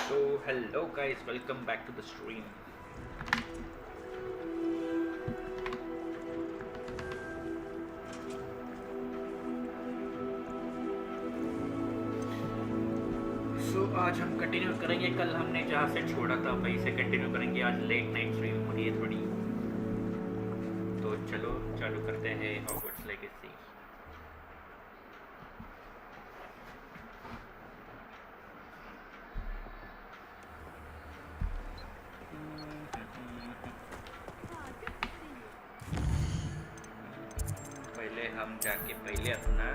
So hello guys, welcome back to the stream. So आज हम continue करेंगे, कल हमने जहाँ से छोड़ा था वहीं से कंटिन्यू करेंगे। आज लेट नाइट स्ट्रीम हो रही है थोड़ी, तो चलो चालू करते हैं हॉगवर्ट्स लेगेसी। हम जाके पहले अपना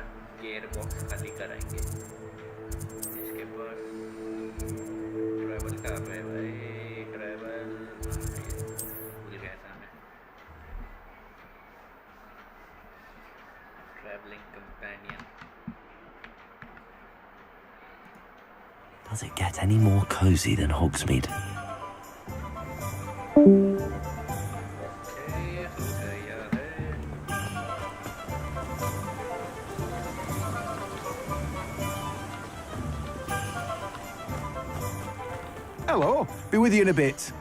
गेयर बॉक्स खाली कराएंगे। इसके बाद ट्रैवल कर रहे भाई, ट्रैवल भूल गया था मैं। Travelling companion. Does it get any more cozy than Hogsmeade? Hello, be with you in a bit.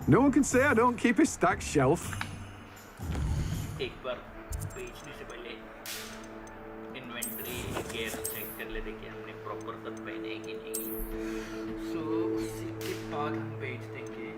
No one can say I don't keep a stacked shelf. एक बार बेचने से पहले इन्वेंटरी गेयर चेक कर लेते कि हमने प्रॉपर कट पहने कि नहीं। सो उसी के बाद हम बेच देंगे।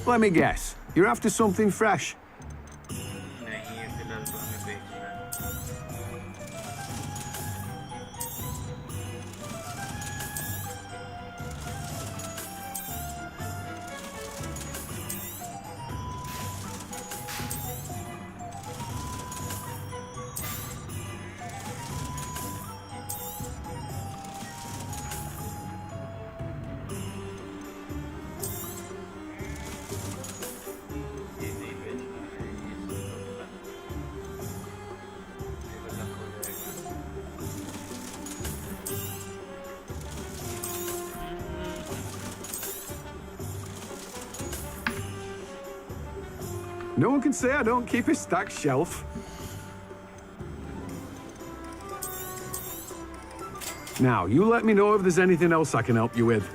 Let me guess, you're after something fresh. नहीं, फिलहाल तो हमें बेचना है। No one can say I don't keep a stacked shelf. Now, you let me know if there's anything else I can help you with.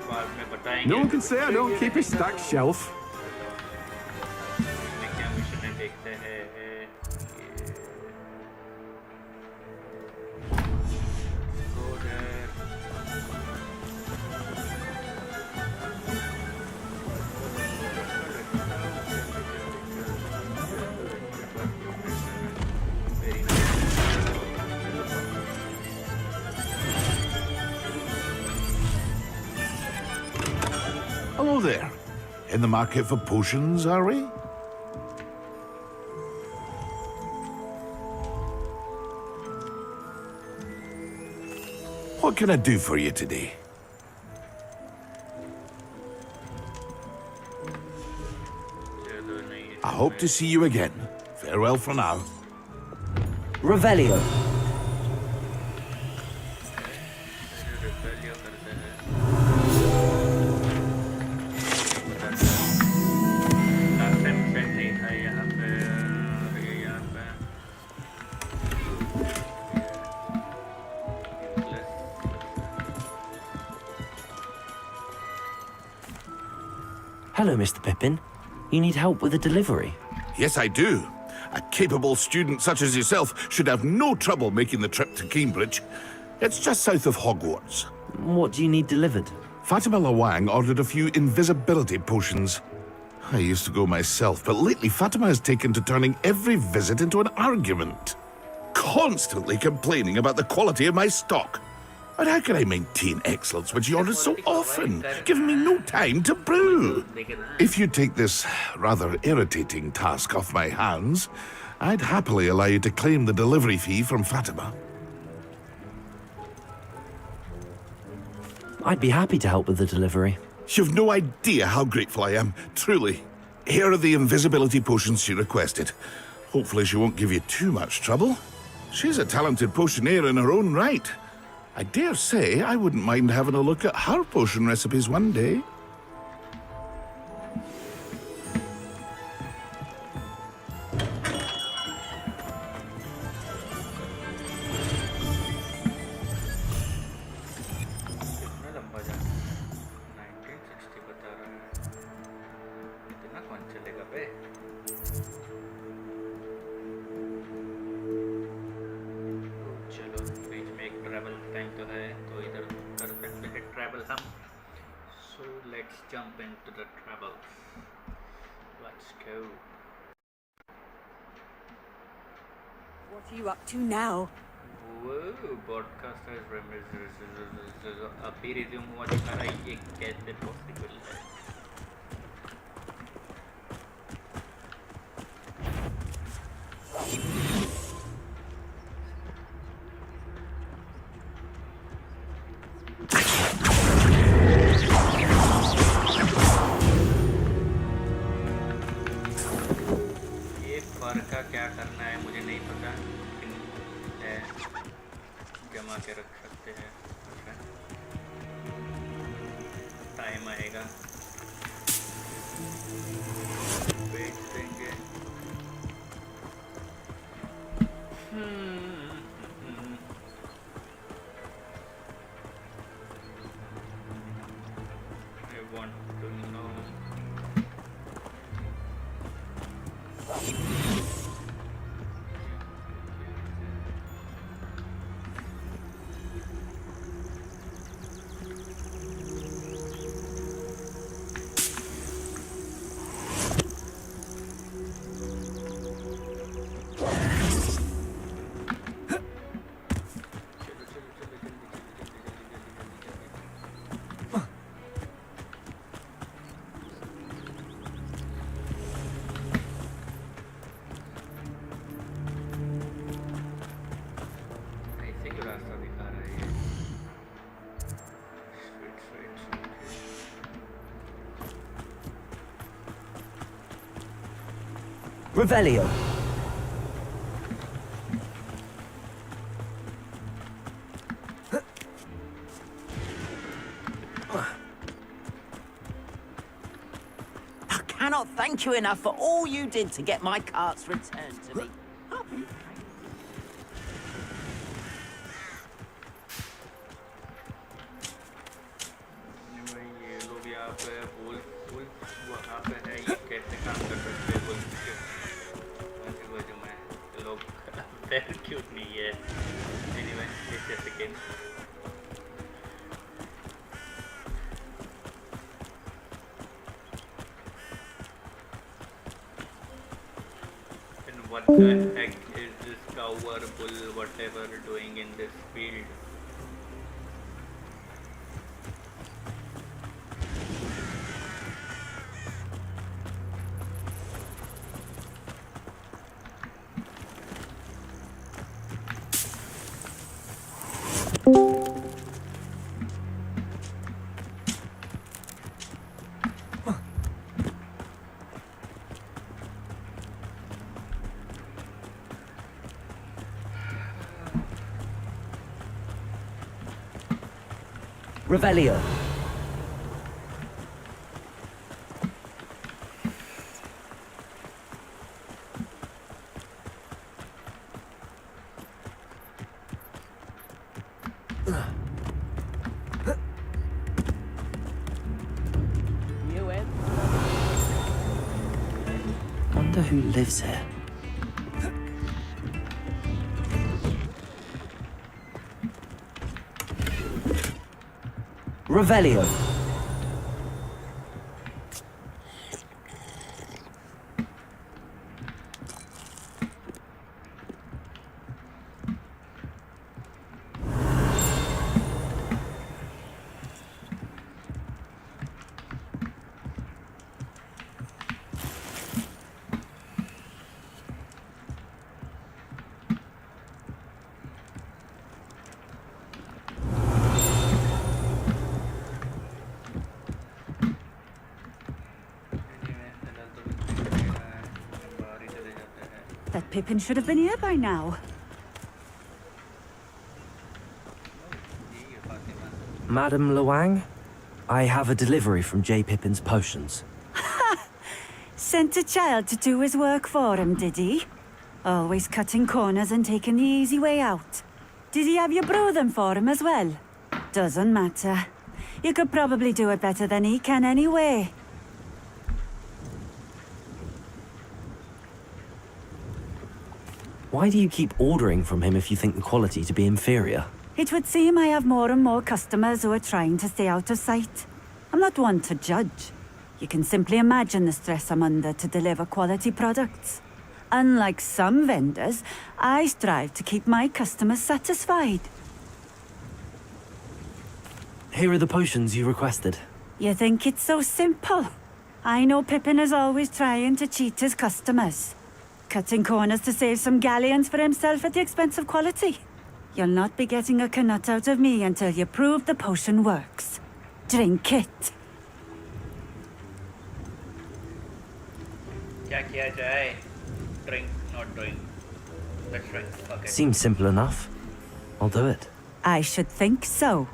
बाद में बताएंगे। No one can say I don't keep a stacked shelf. में क्या mission है देखते हैं। Go there. Very nice. Hello there. In the market for potions, are we? What can I do for you today? चलो नहीं। I hope to see you again. Farewell for now. Revelio. रिपेलियो करते हैं। Last time set नहीं था यहाँ पे, ये यहाँ पे। Hello, Mr. Pippin. You need help with a delivery? Yes, I do. A capable student such as yourself should have no trouble making the trip to Cambridge. It's just south of Hogwarts. What do you need delivered? Fatima Lawang ordered a few invisibility potions. I used to go myself, but lately Fatima has taken to turning every visit into an argument. Constantly complaining about the quality of my stock. But how can I maintain excellence when she orders so often, giving me no time to brew? If you take this rather irritating task off my hands, I'd happily allow you to claim the delivery fee from Fatima. I'd be happy to help with the delivery. You've no idea how grateful I am, truly. Here are the invisibility potions she requested. Hopefully she won't give you too much trouble. She's a talented potioneer in her own right. I dare say I wouldn't mind having a look at her potion recipes one day. कितना लंबा जाना 1960 बता रहा है इतना कौन चलेगा बे चलो बीच में एक ट्रैवल टाइम तो है तो इधर कर सकते हैं ट्रैवल हम so let's jump into the travel let's go What are you up to now? Whoa, broadcast has अभी रिज्यूम हुआ दिखा रहा है ये कैसे पॉसिबल है ये फर का क्या करना है मुझे नहीं पता लेकिन है जमा के रख सकते हैं अच्छा टाइम आएगा बेच देंगे I want to know ऐसे क्यों रास्ता दिखा रहा है ये Revelio. I cannot thank you enough for all you did to get my carts returned to me. ये लोग यहाँ पे वुल्फ वहाँ पे है ये कैसे काम कर सकते हैं वुल्फ के वजह में लोग पैर क्यों नहीं है एनीवे जैसे second And what the heck is this cow or bull whatever doing in this field? Revelio. You in? Wonder who lives here. Revelio. That Pippin should have been here by now. Madam Luang, I have a delivery from J. Pippin's potions. Sent a child to do his work for him, did he? Always cutting corners and taking the easy way out. Did he have you brew them for him as well? Doesn't matter. You could probably do it better than he can anyway. Why do you keep ordering from him if you think the quality to be inferior? It would seem I have more and more customers who are trying to stay out of sight. I'm not one to judge. You can simply imagine the stress I'm under to deliver quality products. Unlike some vendors, I strive to keep my customers satisfied. Here are the potions you requested. You think it's so simple? I know Pippin is always trying to cheat his customers. Cutting corners to save some galleons for himself at the expense of quality. You'll not be getting a canut out of me until you prove the potion works. Drink it. क्या किया जाए? Drink, not drink. That's right. Okay. Seems simple enough. I'll do it. I should think so.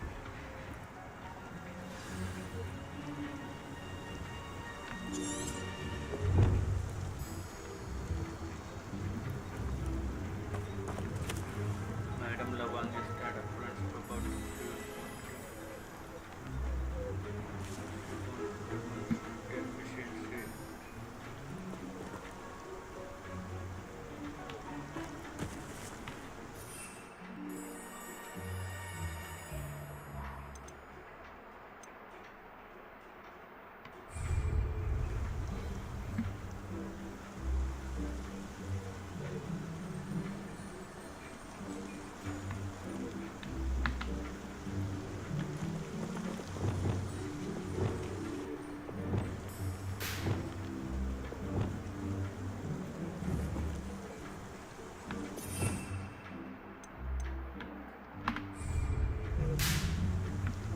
Madam Lavang is that reference about efficiency.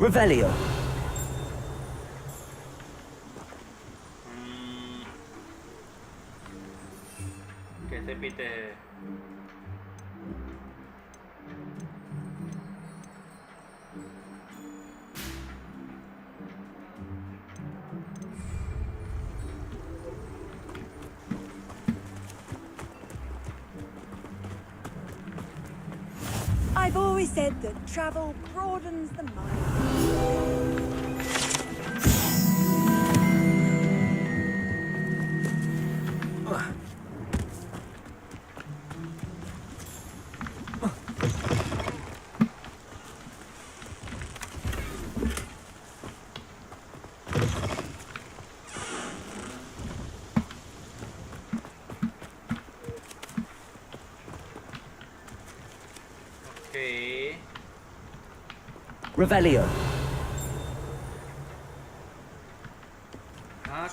Revelio. कैसे पीते हैं? I've always said that travel broadens the mind. Okay. Revelio.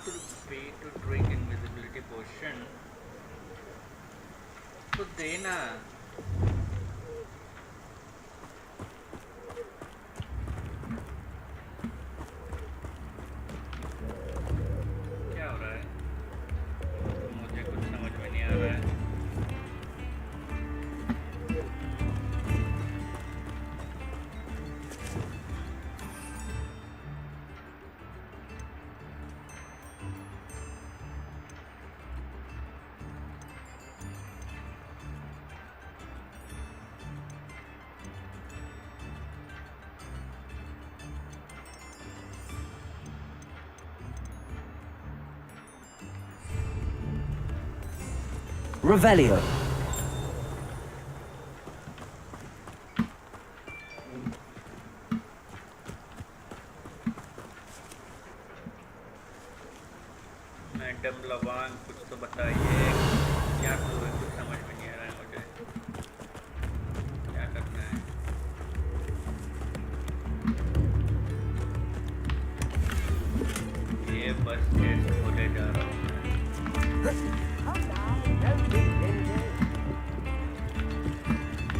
To pay to drink invisibility potion. तो देना. क्या हो रहा है? मुझे कुछ समझ में नहीं आ रहा है. Revelio.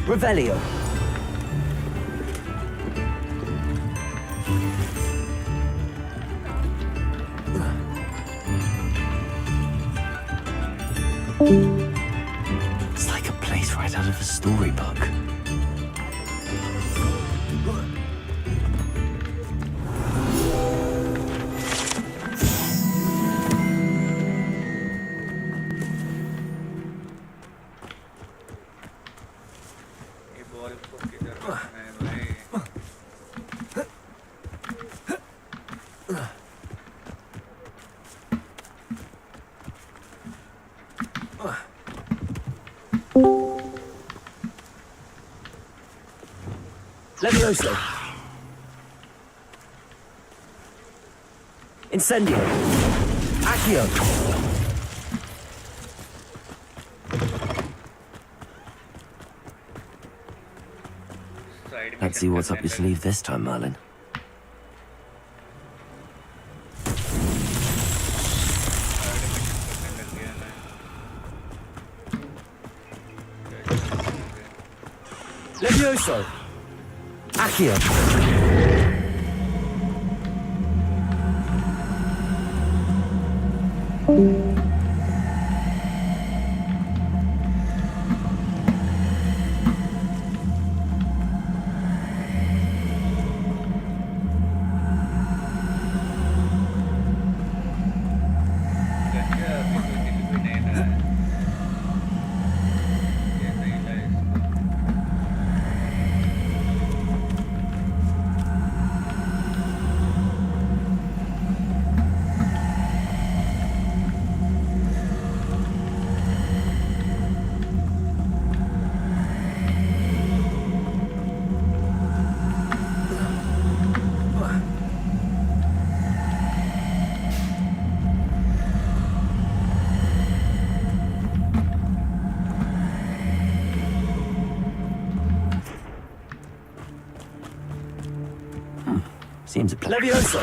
Revelio. It's like a place right out of a storybook. ये बॉल को किधर रखना है भाई? Levioso. Incendio. Accio. साइड में Let's see what's up your sleeve this time, Merlin. Levioso. Accio. Seems a Levioso.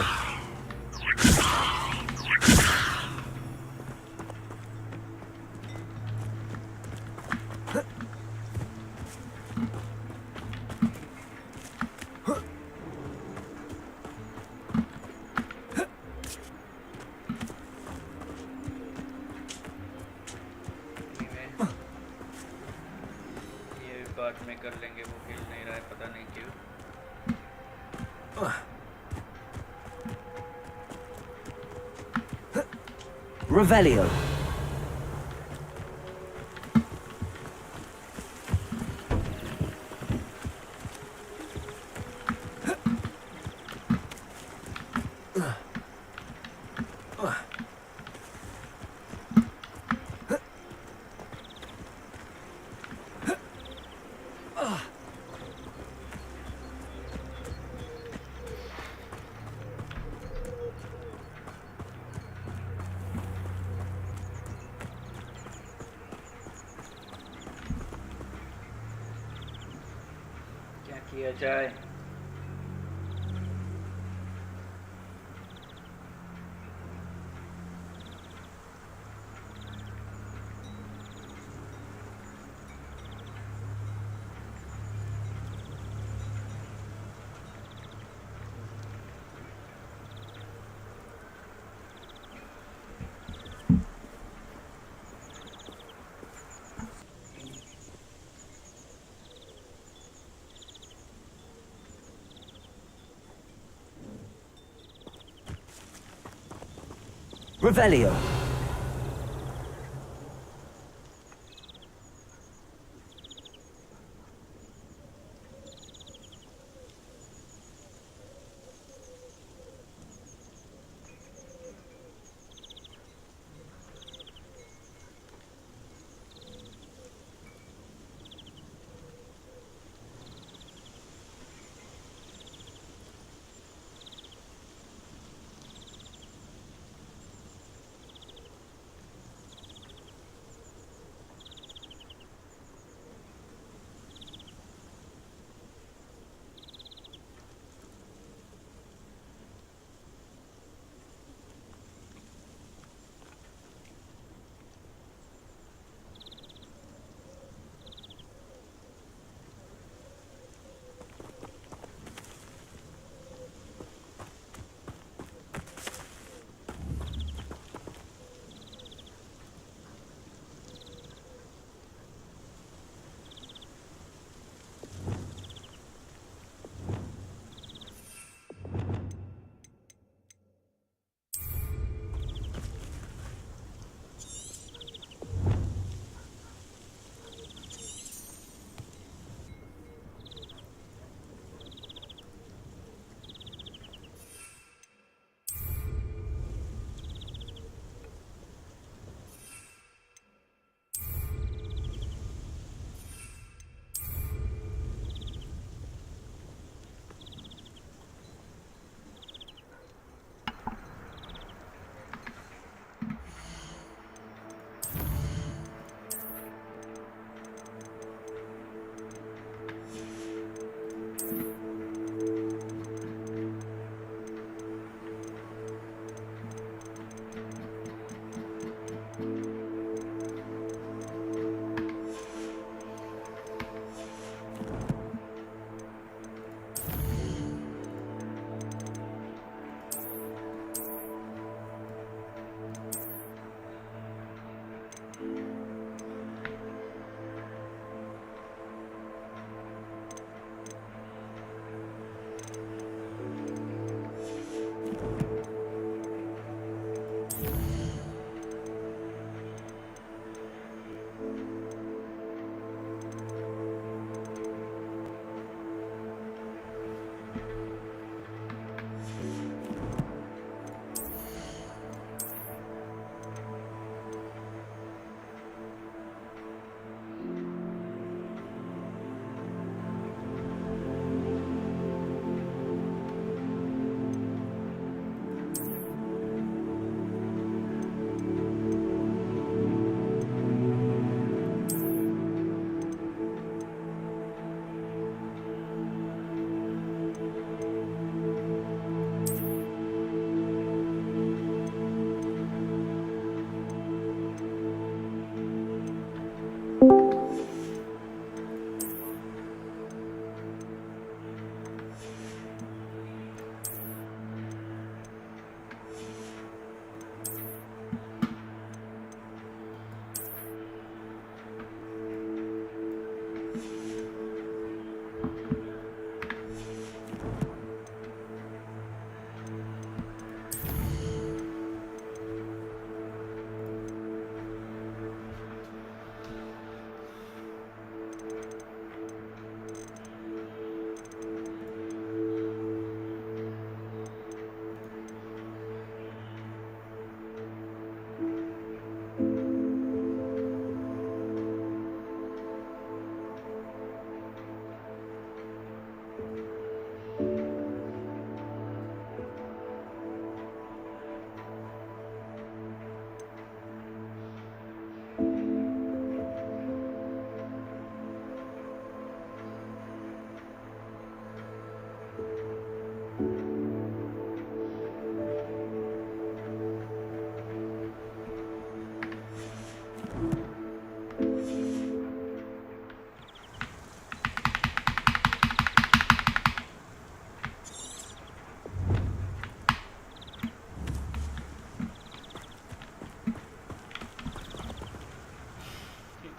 ये बाद में कर लेंगे, वो खेल नहीं रहा है, पता नहीं क्यों। Revelio. क्या किया जाए? Revelio.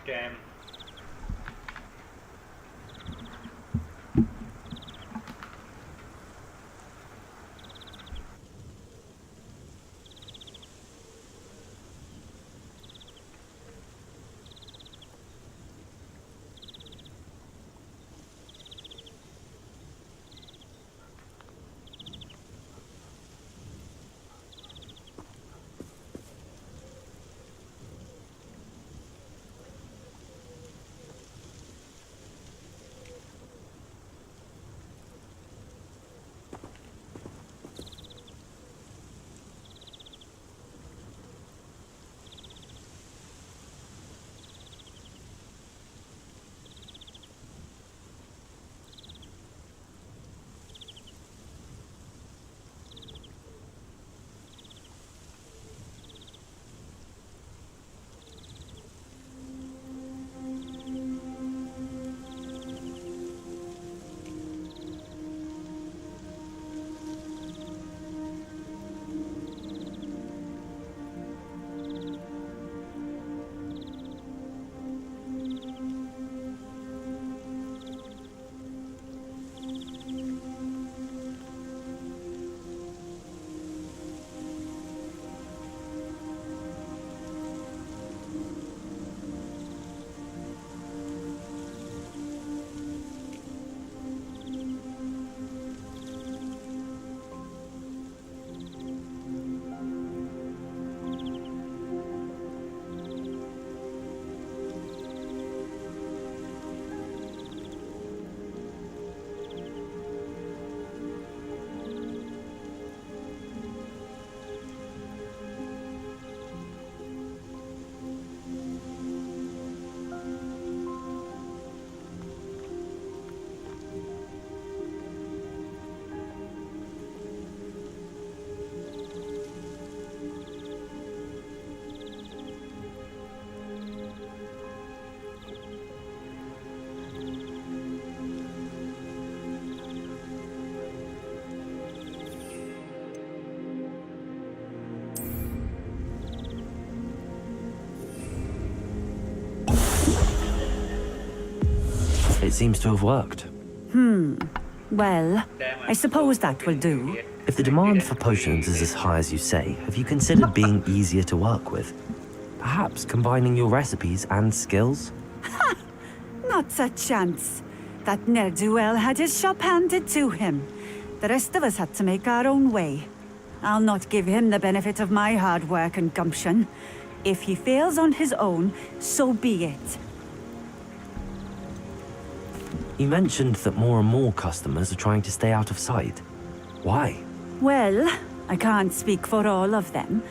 Damn. It seems to have worked. Well, I suppose that will do. If the demand for potions is as high as you say, have you considered being easier to work with? Perhaps combining your recipes and skills? Not a chance. That ne'er-do-well had his shop handed to him. The rest of us had to make our own way. I'll not give him the benefit of my hard work and gumption. If he fails on his own, so be it. You mentioned that more and more customers are trying to stay out of sight. Why? Well, I can't speak for all of them,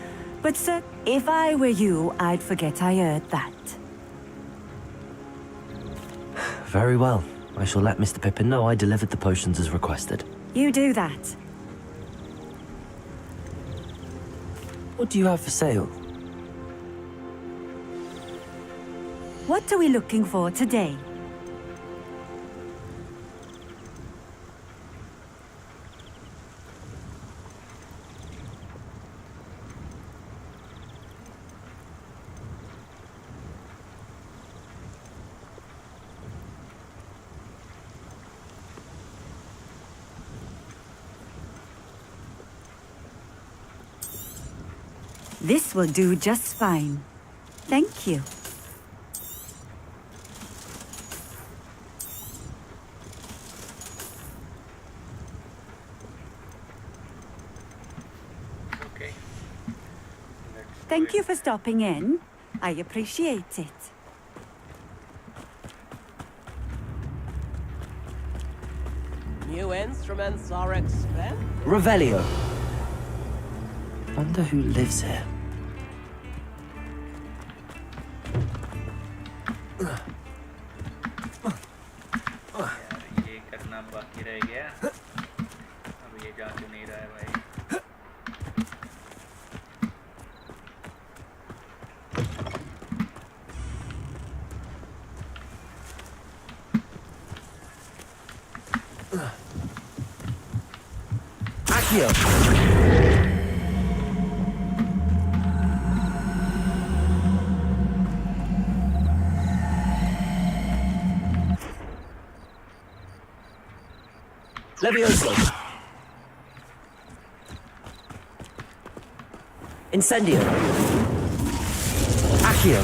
but sir, if I were you, I'd forget I heard that. Very well. I shall let Mr. Pippin know I delivered the potions as requested. You do that. What do you have for sale? What are we looking for today? This will do just fine. Thank you. Okay. Thank you for stopping in. I appreciate it. New instruments are expensive. Revelio. Wonder who lives here. यार ये करना बाकी रह गया अब ये जा तो नहीं रहा है भाई Accio. Levioso. Incendio. Accio.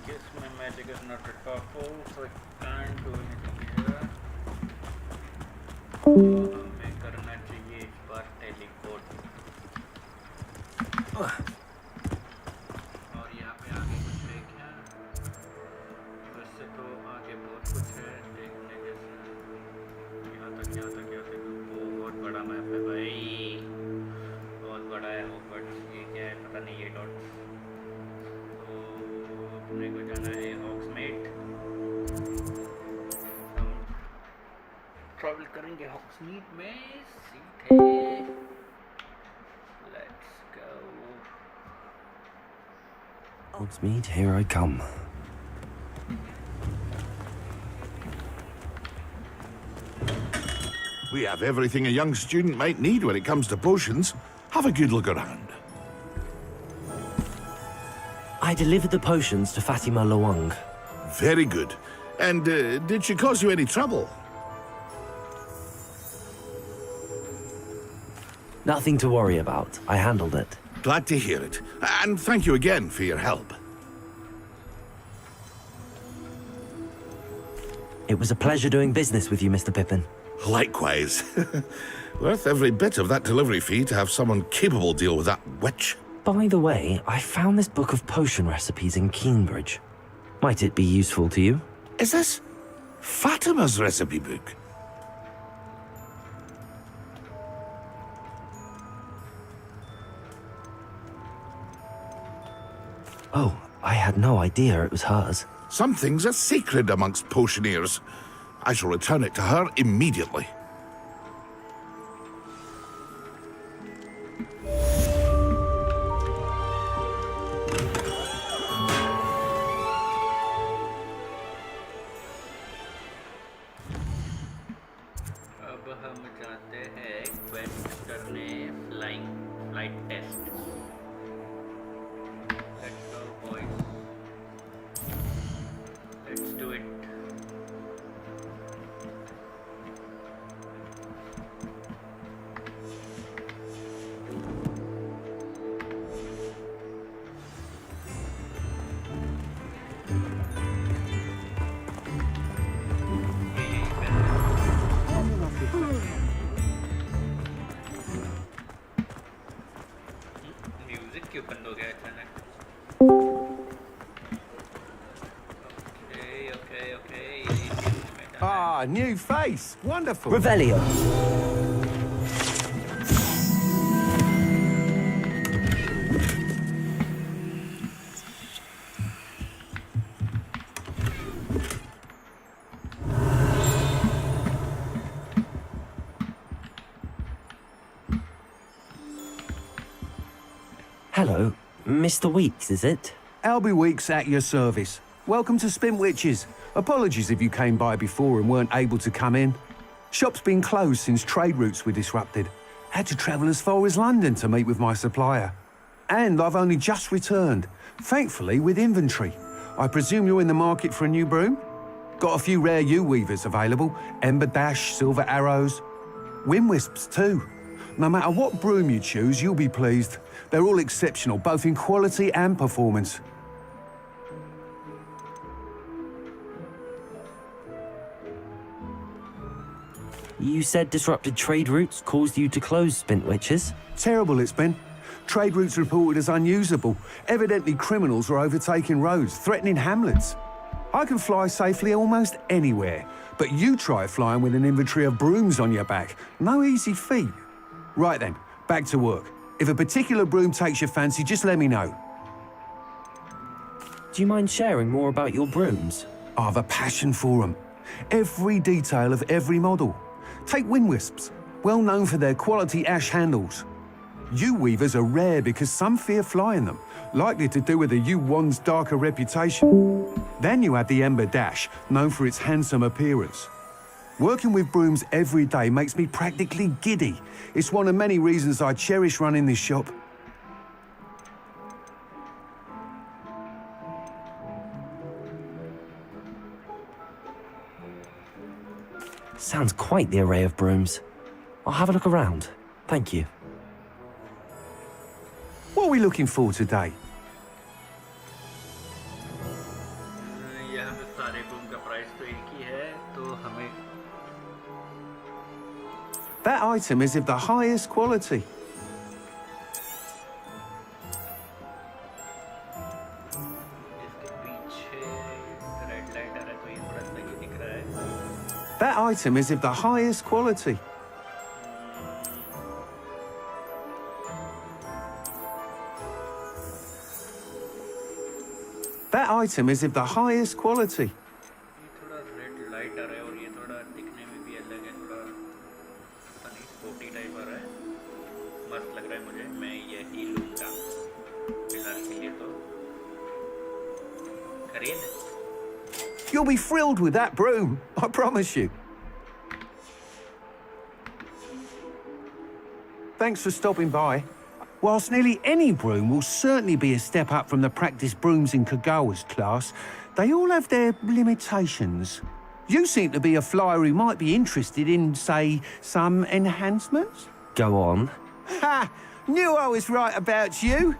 Guess my magic is not that powerful, so I can't do anything here. तो हमें करना चाहिए इस बार टेलीपोर्ट और यहाँ पे आगे कुछ है क्या? वैसे तो आगे बहुत कुछ है देखने जैसा यहाँ तक बहुत बड़ा मैप है भाई बहुत बड़ा है हॉगवर्ट्स ये क्या है पता नहीं ये डॉट्स तो अपने को जाना है हॉग्समीड हम ट्रैवल करेंगे हॉग्समीड में सीधे let's go Hogsmeade, here I come. We have everything a young student might need when it comes to potions. Have a good look around. I delivered the potions to Fatima Lawang. Very good. And did she cause you any trouble? Nothing to worry about. I handled it. Glad to hear it. And thank you again for your help. It was a pleasure doing business with you, Mr. Pippin. Likewise. Worth every bit of that delivery fee to have someone capable deal with that witch. By the way, I found this book of potion recipes in Keenbridge. Might it be useful to you? Is this Fatima's recipe book? Oh, I had no idea it was hers. Some things are sacred amongst potioneers. I shall return it to her immediately. अब हम जाते हैं quest करने flight test let's go boys let's do it music क्यों बंद हो गया अचानक okay Ah, new face. Wonderful. Revelio. Hello, Mr. Weeks, is it? Albie Weeks at your service. Welcome to Spintwitches. Apologies if you came by before and weren't able to come in. Shop's been closed since trade routes were disrupted. Had to travel as far as London to meet with my supplier. And I've only just returned, thankfully with inventory. I presume you're in the market for a new broom? Got a few rare yew-weavers available. Ember Dash, Silver Arrows. Wind Wisps too. No matter what broom you choose, you'll be pleased. They're all exceptional, both in quality and performance. You said disrupted trade routes caused you to close Spintwitches? Terrible it's been. Trade routes reported as unusable. Evidently criminals were overtaking roads, threatening hamlets. I can fly safely almost anywhere, but you try flying with an inventory of brooms on your back. No easy feat. Right then, back to work. If a particular broom takes your fancy, just let me know. Do you mind sharing more about your brooms? I've a passion for them. Every detail of every model. Take Wind Wisps, well known for their quality ash handles. Yew-weavers are rare because some fear flying them, likely to do with the yew-wand's darker reputation. Then you have the Ember Dash, known for its handsome appearance. Working with brooms every day makes me practically giddy. It's one of many reasons I cherish running this shop. Sounds quite the array of brooms. I'll have a look around. Thank you. What are we looking for today? यहाँ पे सारे room का price तो एक ही है, तो हमें That item is of the highest quality. इसके पीछे रेड लाइट आ रहा है, तो ये थोड़ा सही दिख रहा है. That item is of the highest quality. That item is of the highest quality. ये थोड़ा रेड लाइट आ रहा है और ये थोड़ा दिखने में भी अलग है, थोड़ा पता नहीं स्पोर्टी टाइप आ रहा है. मस्त लग रहा है मुझे. मैं यही लूँगा फिलहाल के लिए तो. खरीद. You'll be thrilled with that broom, I promise you. Thanks for stopping by. Whilst nearly any broom will certainly be a step up from the practice brooms in Kagawa's class, they all have their limitations. You seem to be a flyer who might be interested in, say, some enhancements? Go on. Ha! Knew I was right about you.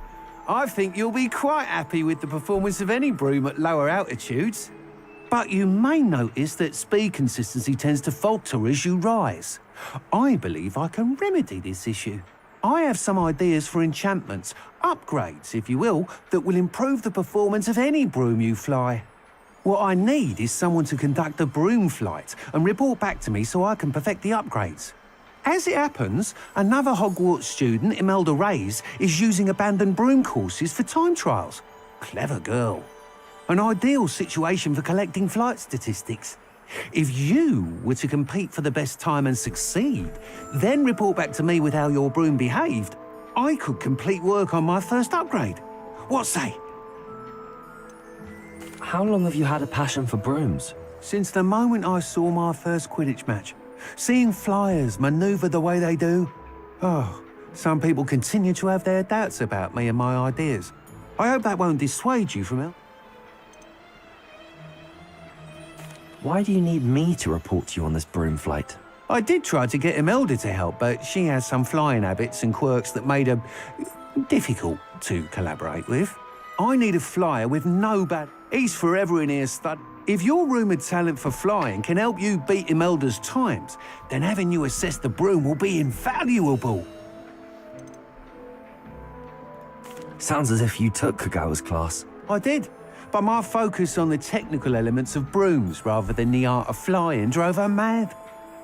I think you'll be quite happy with the performance of any broom at lower altitudes. But you may notice that speed consistency tends to falter as you rise. I believe I can remedy this issue. I have some ideas for enchantments, upgrades, if you will, that will improve the performance of any broom you fly. What I need is someone to conduct a broom flight and report back to me so I can perfect the upgrades. As it happens, another Hogwarts student, Imelda Reyes, is using abandoned broom courses for time trials. Clever girl. An ideal situation for collecting flight statistics. If you were to compete for the best time and succeed, then report back to me with how your broom behaved, I could complete work on my first upgrade. What say? How long have you had a passion for brooms? Since the moment I saw my first Quidditch match, seeing flyers manoeuvre the way they do. Oh, some people continue to have their doubts about me and my ideas. I hope that won't dissuade you from it. Why do you need me to report to you on this broom flight? I did try to get Imelda to help, but she has some flying habits and quirks that made her difficult to collaborate with. I need a flyer with no bad... He's forever in here stud. If your rumoured talent for flying can help you beat Imelda's times, then having you assess the broom will be invaluable. Sounds as if you took Kagawa's class. I did, but my focus on the technical elements of brooms rather than the art of flying drove her mad.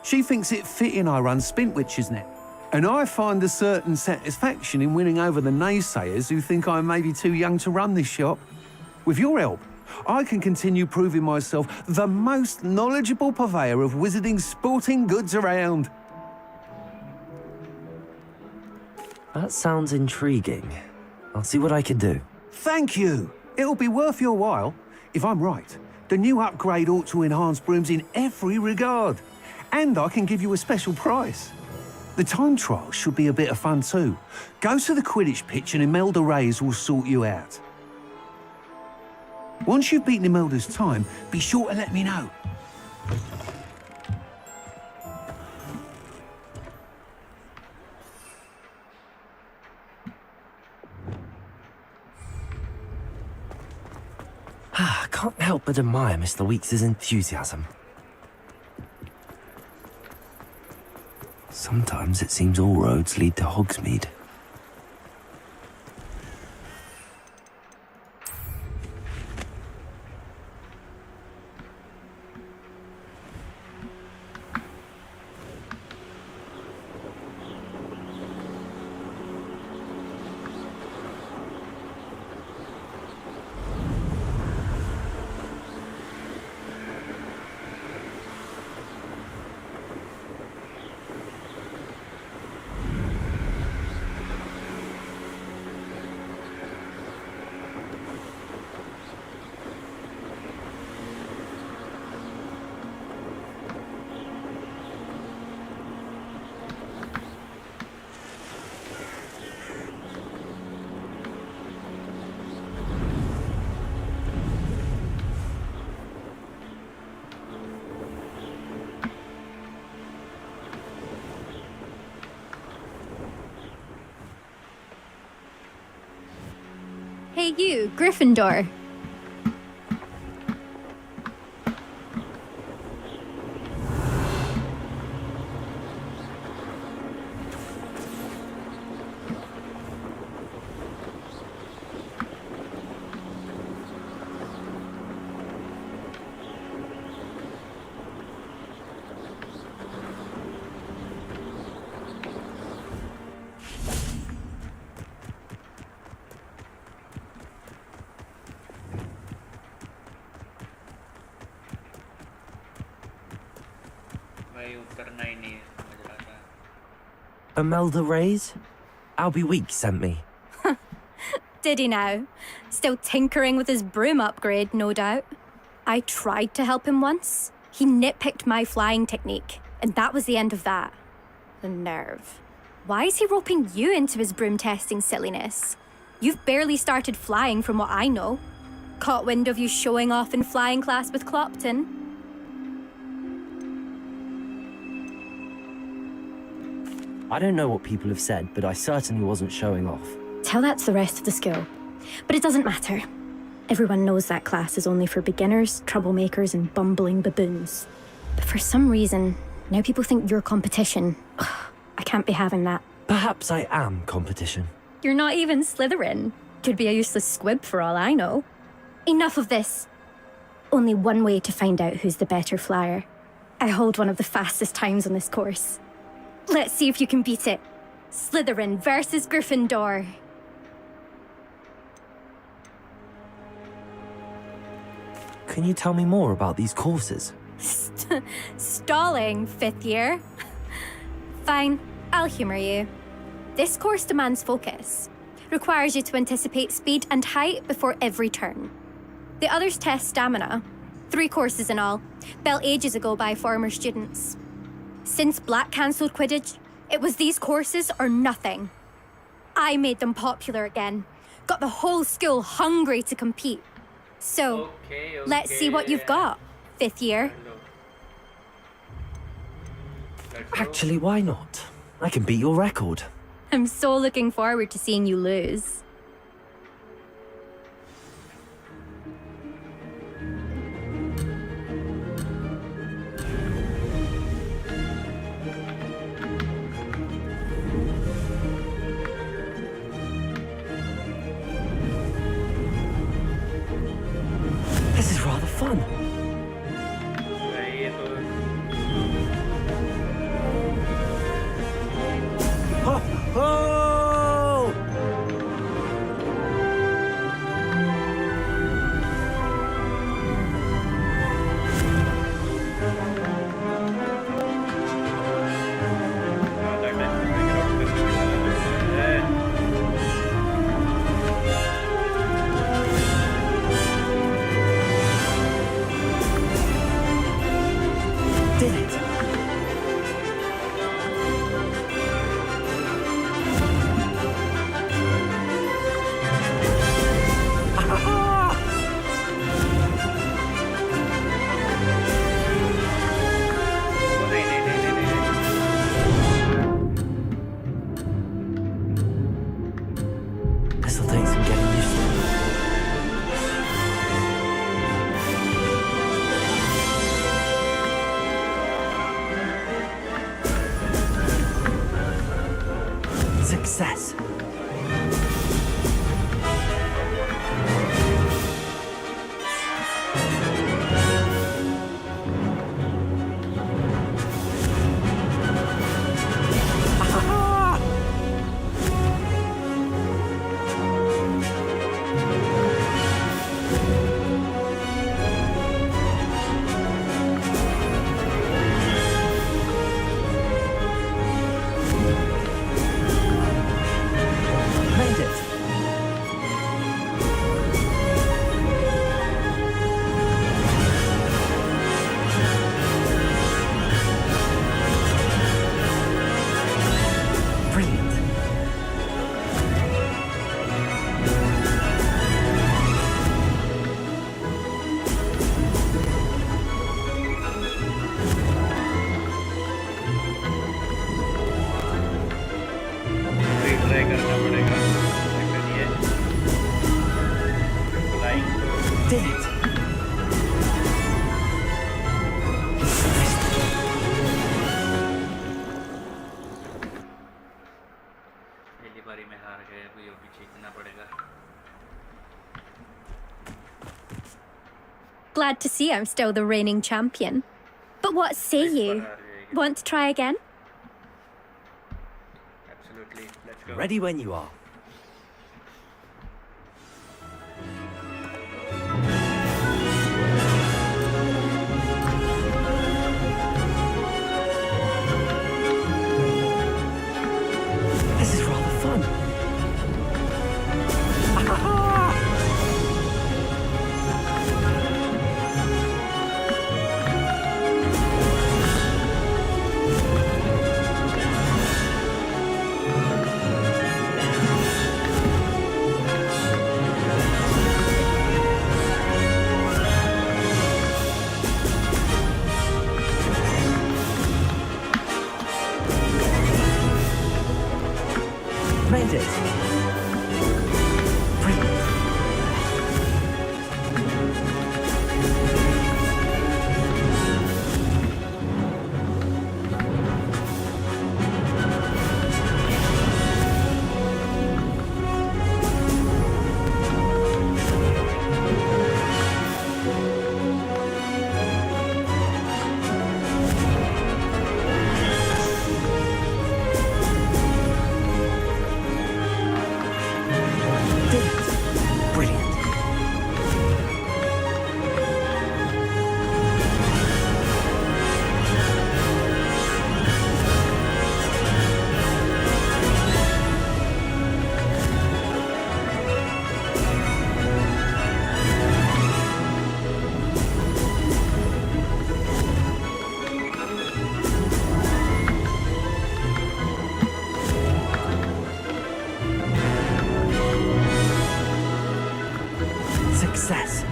She thinks it fitting I run Spintwitches now, and I find a certain satisfaction in winning over the naysayers who think I'm maybe too young to run this shop. With your help, I can continue proving myself the most knowledgeable purveyor of wizarding sporting goods around. That sounds intriguing. I'll see what I can do. Thank you. It'll be worth your while. If I'm right, the new upgrade ought to enhance brooms in every regard. And I can give you a special price. The time trial should be a bit of fun too. Go to the Quidditch pitch and Imelda Reyes will sort you out. Once you've beaten Imelda's time, be sure to let me know. I can't help but admire Mr. Weekes' enthusiasm. Sometimes it seems all roads lead to Hogsmeade. Hey you, Gryffindor. भाई उतरना ही नहीं समझ रहा था. Imelda Reyes? Albie Weeks sent me. Did he now? Still tinkering with his broom upgrade, no doubt. I tried to help him once. He nitpicked my flying technique, and that was the end of that. The nerve. Why is he roping you into his broom testing silliness? You've barely started flying from what I know. Caught wind of you showing off in flying class with Clopton. I don't know what people have said, but I certainly wasn't showing off. Tell that to the rest of the school. But it doesn't matter. Everyone knows that class is only for beginners, troublemakers, and bumbling baboons. But for some reason, now people think you're competition. Ugh, I can't be having that. Perhaps I am competition. You're not even Slytherin. Could be a useless squib for all I know. Enough of this. Only one way to find out who's the better flyer. I hold one of the fastest times on this course. Let's see if you can beat it. Slytherin versus Gryffindor. Can you tell me more about these courses? Stalling, 5th year. Fine, I'll humour you. This course demands focus. Requires you to anticipate speed and height before every turn. The others test stamina. 3 courses in all, built ages ago by former students. Since Black cancelled Quidditch, it was these courses or nothing. I made them popular again. Got the whole school hungry to compete. So, let's see what you've got, 5th year. Actually, why not? I can beat your record. I'm so looking forward to seeing you lose. This is rather fun. भाई ये तो Oh! Success. Made it. Brilliant. Try करना पड़ेगा चलिए flying Did it. पहली बारी में हार गए अभी अभी जीतना पड़ेगा Glad to see I'm still the reigning champion. But what say इस बार you? हार जाएगी Want to try again? Absolutely let's go Ready when you are. This is rather fun. Made it. Brilliant. Did it. Brilliant. Success.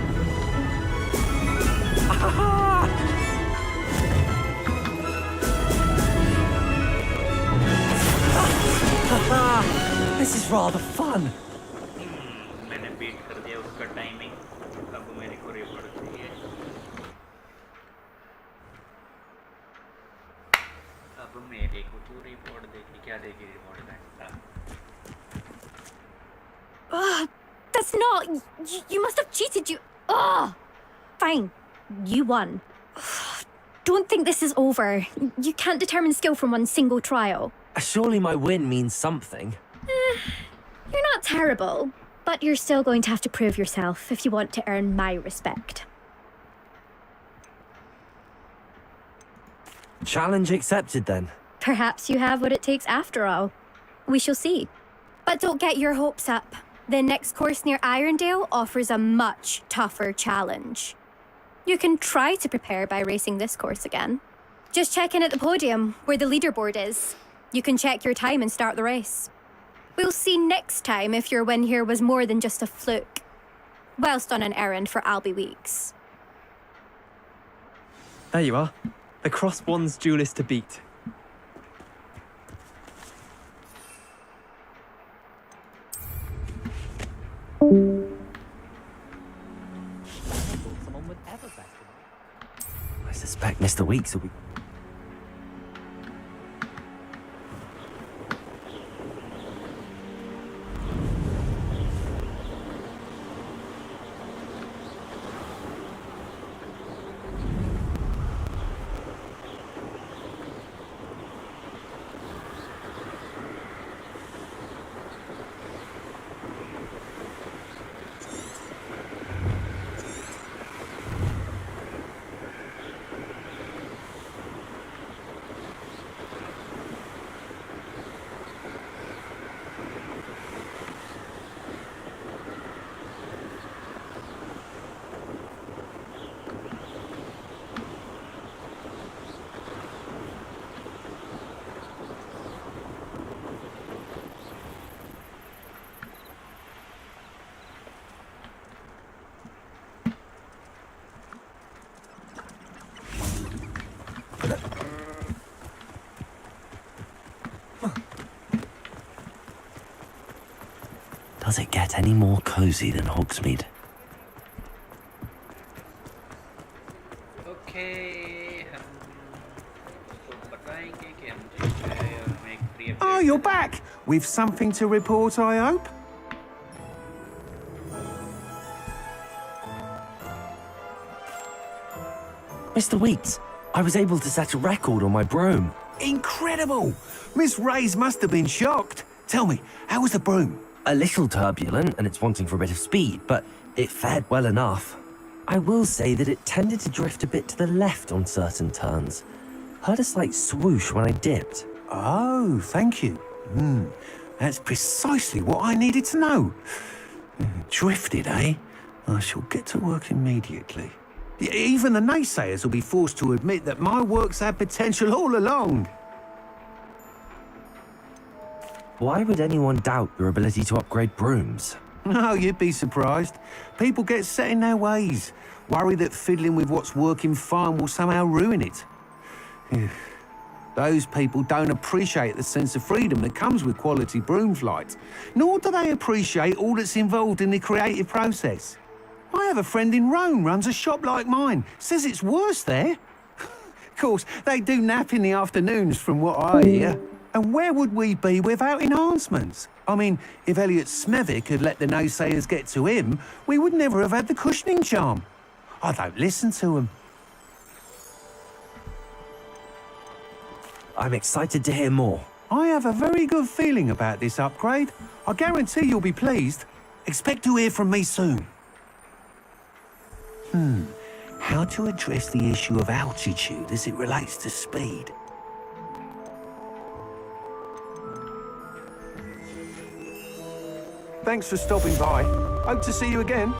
This is rather fun. मैंने beat कर दिया उसका timing अब मेरे को रिवॉर्ड चाहिए अब मेरे को तू रिवॉर्ड देगी क्या देगी रिवॉर्ड घंटा Ugh, that's not. You must have cheated. Ugh. Fine. You won. Don't think this is over. You can't determine skill from one single trial. Surely my win means something. You're not terrible, but you're still going to have to prove yourself if you want to earn my respect. Challenge accepted then. Perhaps you have what it takes after all. We shall see. But don't get your hopes up. The next course near Irondale offers a much tougher challenge. You can try to prepare by racing this course again. Just check in at the podium, where the leaderboard is. You can check your time and start the race. We'll see next time if your win here was more than just a fluke. Whilst on an errand for Albie Weeks. There you are. The Crossbonds duelist to beat. I suspect Mr. Weeks will be... Does it get any more cozy than Hogsmeade? Okay हम उसको बताएंगे कि हम जो है हमें एक pre Oh, you're back! With something to report, I hope? Mr. Weeks, I was able to set a record on my broom. Incredible! Miss Ray's must have been shocked. Tell me, how was the broom? A little turbulent and it's wanting for a bit of speed, but it fared well enough. I will say that it tended to drift a bit to the left on certain turns. Heard a slight swoosh when I dipped. Oh, thank you. That's precisely what I needed to know. Drifted, eh? I shall get to work immediately. Even the naysayers will be forced to admit that my work's had potential all along. Why would anyone doubt your ability to upgrade brooms? Oh, you'd be surprised. People get set in their ways, worry that fiddling with what's working fine will somehow ruin it. Those people don't appreciate the sense of freedom that comes with quality broom flight, nor do they appreciate all that's involved in the creative process. I have a friend in Rome runs a shop like mine, says it's worse there. Of course, they do nap in the afternoons from what I hear. And where would we be without enhancements? I mean, if Elliot Smethwick had let the naysayers get to him, we would never have had the cushioning charm. I don't listen to them. I'm excited to hear more. I have a very good feeling about this upgrade. I guarantee you'll be pleased. Expect to hear from me soon. How to address the issue of altitude as it relates to speed? Thanks for stopping by. Hope to see you again.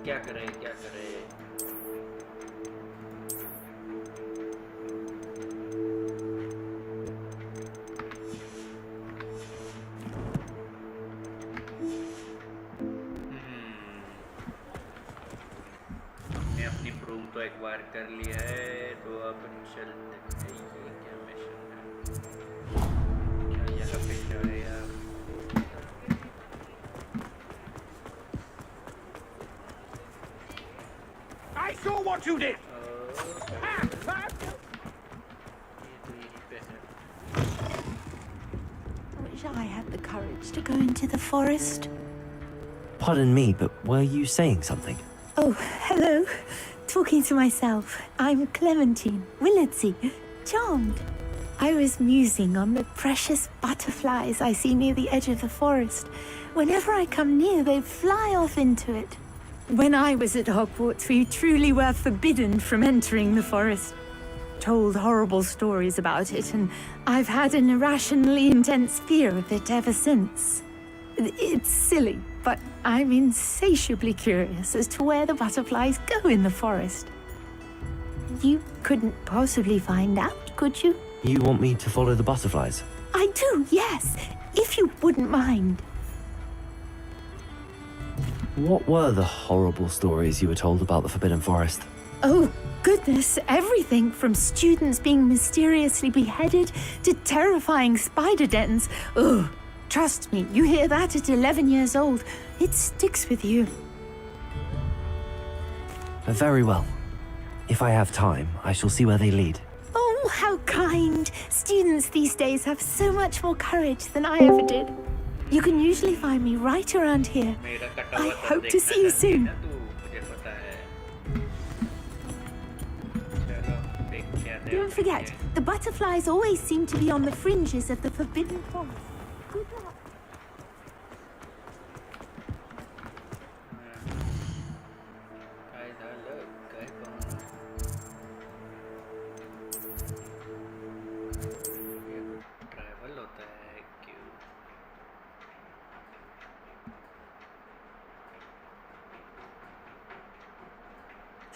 क्या करें क्या करें हमने अपनी broom तो एक बार कर लिया है तो अब चलते हैं ये क्या मिशन है क्या यहाँ पे क्या है यार I saw what you did! I wish I had the courage to go into the forest. Pardon me, but were you saying something? Oh, hello. Talking to myself. I'm Clementine Willardsey. Charmed. I was musing on the precious butterflies I see near the edge of the forest. Whenever I come near, they fly off into it. When I was at Hogwarts, we truly were forbidden from entering the forest. Told horrible stories about it, and I've had an irrationally intense fear of it ever since. It's silly, but I'm insatiably curious as to where the butterflies go in the forest. You couldn't possibly find out, could you? You want me to follow the butterflies? I do, yes, if you wouldn't mind. What were the horrible stories you were told about the Forbidden Forest? Oh, goodness, everything from students being mysteriously beheaded to terrifying spider dens. Ugh, trust me, you hear that at 11 years old, it sticks with you. Very well. If I have time, I shall see where they lead. Oh, how kind. Students these days have so much more courage than I ever did. You can usually find me right around here. मेरा कटा I हुआ sir hope to देखना see you चाहती है soon. ना तू, मुझे पता है। चलो, देखते हैं। Don't forget, the butterflies always seem to be on the fringes of the Forbidden Forest. Good luck. काय झालं? काय कळणार? ये ट्रैवल होता है क्यों?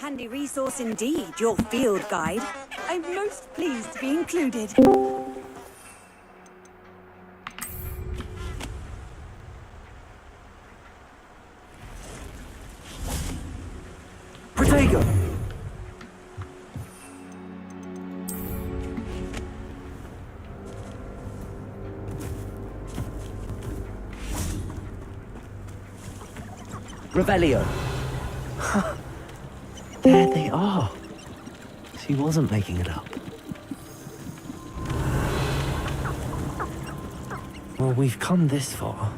Handy resource indeed, your field guide. I'm most pleased to be included. Protego! Revelio! There they are. She wasn't making it up. Well, we've come this far.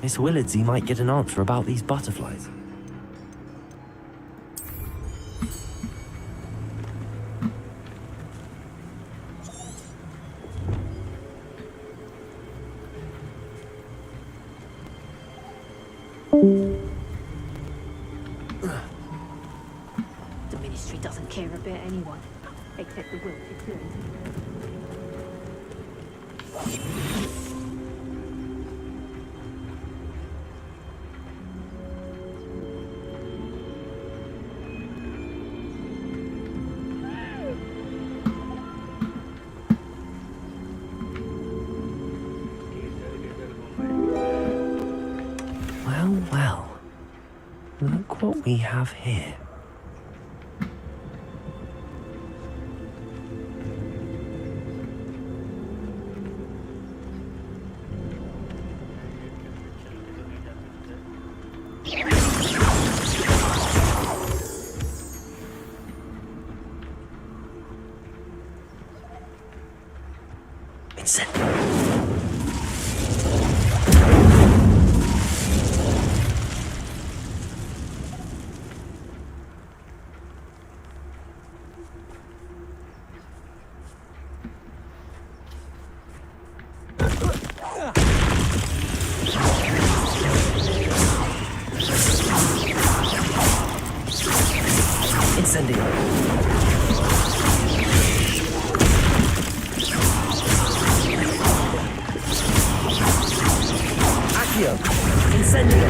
Miss Willardsey might get an answer about these butterflies. The Ministry doesn't care about anyone, except the wilted girls. Well, well. Look what we have here. Incendio. Incendio. Accio. Incendio.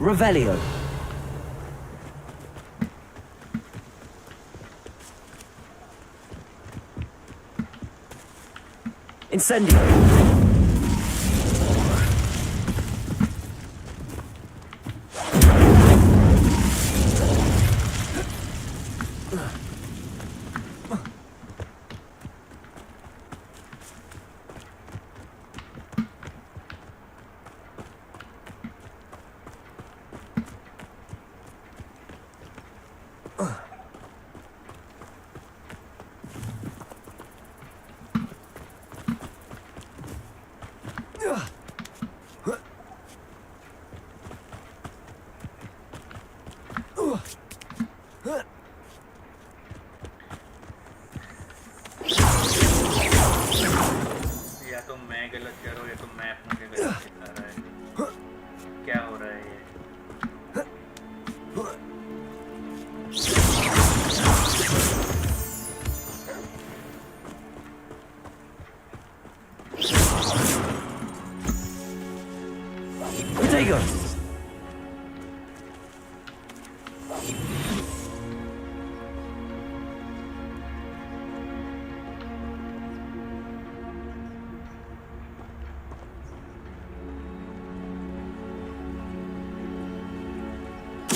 Revelio. Incendio. तो तो मैं गलत कह रहा हूँ या तो map मुझे गलत सिखा रहा है, क्या हो रहा है ये? Potato!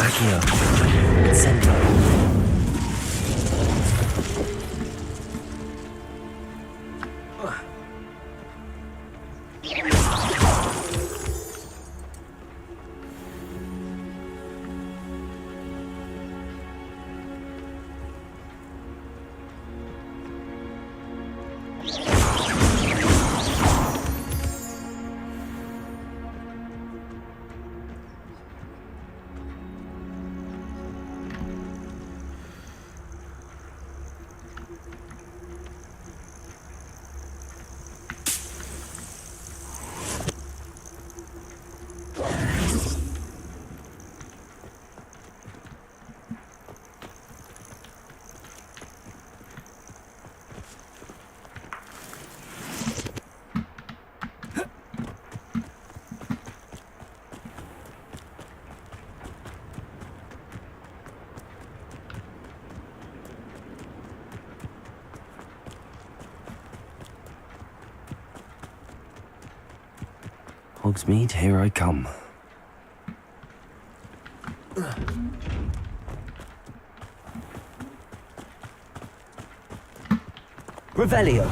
Accio. Center. Hogsmeade, here I come. Revelio.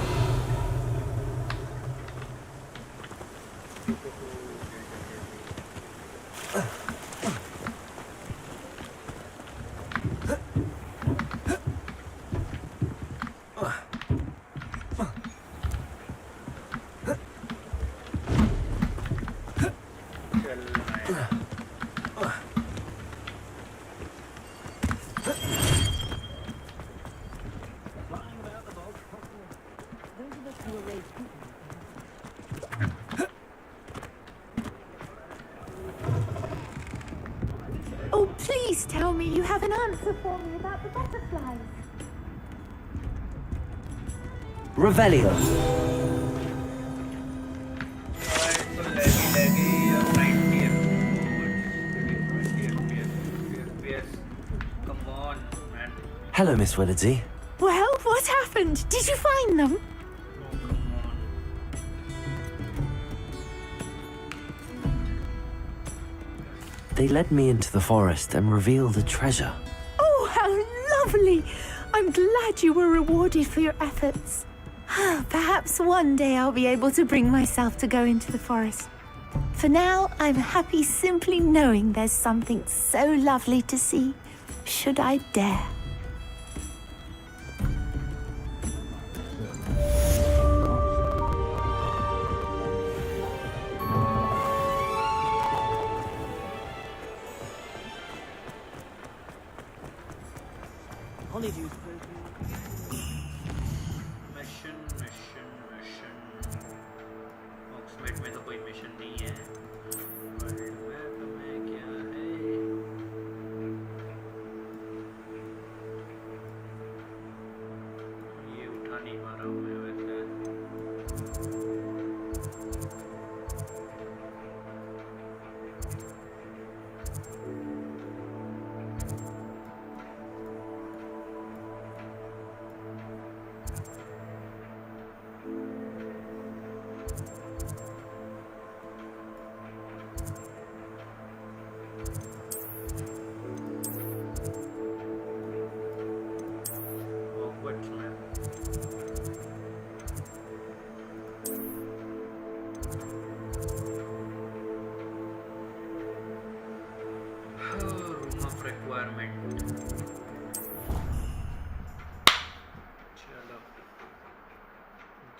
Oh, please tell me you have an answer for me about the butterflies. Revelio. Come on, man. Hello, Miss Willardsey. Well, what happened? Did you find them? Oh, come on. They led me into the forest and revealed a treasure. Oh, how lovely! I'm glad you were rewarded for your efforts. Perhaps one day I'll be able to bring myself to go into the forest. For now, I'm happy simply knowing there's something so lovely to see, should I dare. Oxford में तो कोई mission नहीं है। World map में क्या है? ये उठा नहीं पा रहा हूँ मैं वैसे। Hogwarts map. Room of requirement. चलो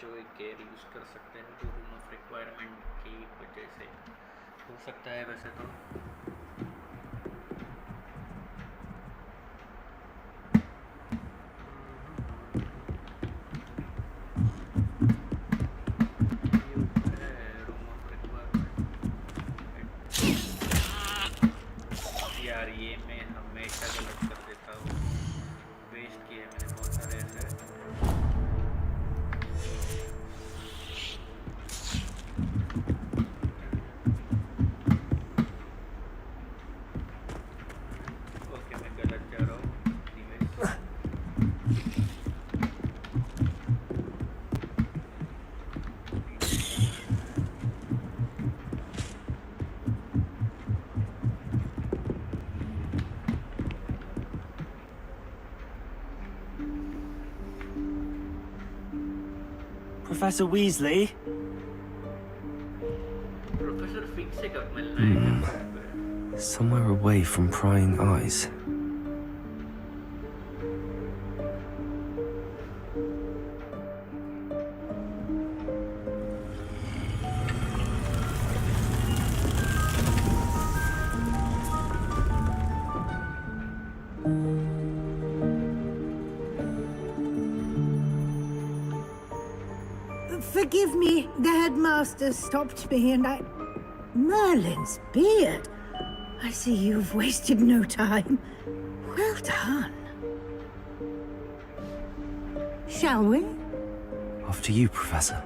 जो एक केयर यूज कर सकते हैं जो रूम ऑफ रिक्वायरमेंट की वजह से हो सकता है वैसे तो। Professor Weasley? प्रोफेसर फिक्स से कब मिलना है? Somewhere away from prying eyes. Forgive me, the headmaster stopped me and I... Merlin's beard. I see you've wasted no time. Well done. Shall we? After you, Professor.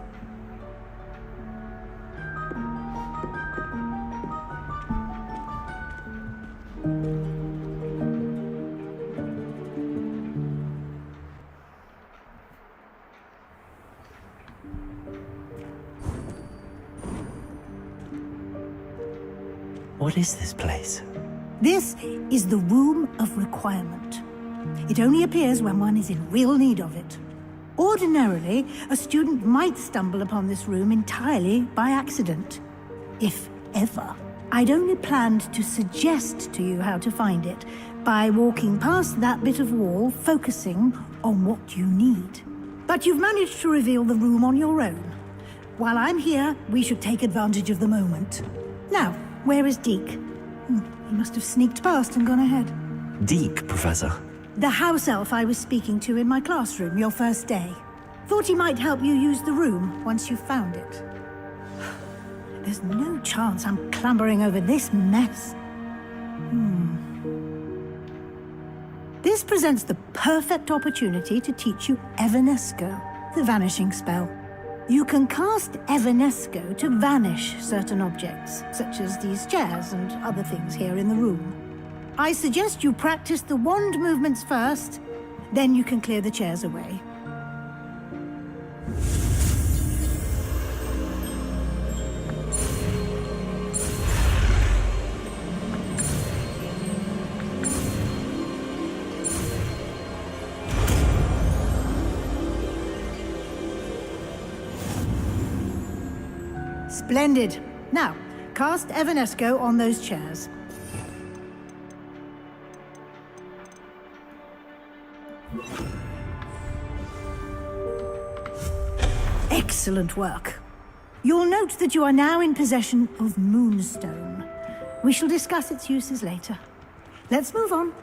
What is this place? This is the Room of Requirement. It only appears when one is in real need of it. Ordinarily, a student might stumble upon this room entirely by accident. If ever. I'd only planned to suggest to you how to find it by walking past that bit of wall, focusing on what you need. But you've managed to reveal the room on your own. While I'm here, we should take advantage of the moment. Now, where is Deke? He must have sneaked past and gone ahead. Deke, Professor. The house elf I was speaking to in my classroom your first day. Thought he might help you use the room once you found it. There's no chance I'm clambering over this mess. This presents the perfect opportunity to teach you Evanesco, the vanishing spell. You can cast Evanesco to vanish certain objects, such as these chairs and other things here in the room. I suggest you practice the wand movements first, then you can clear the chairs away. Splendid. Now, cast Evanesco on those chairs. Excellent work. You'll note that you are now in possession of Moonstone. We shall discuss its uses later. Let's move on.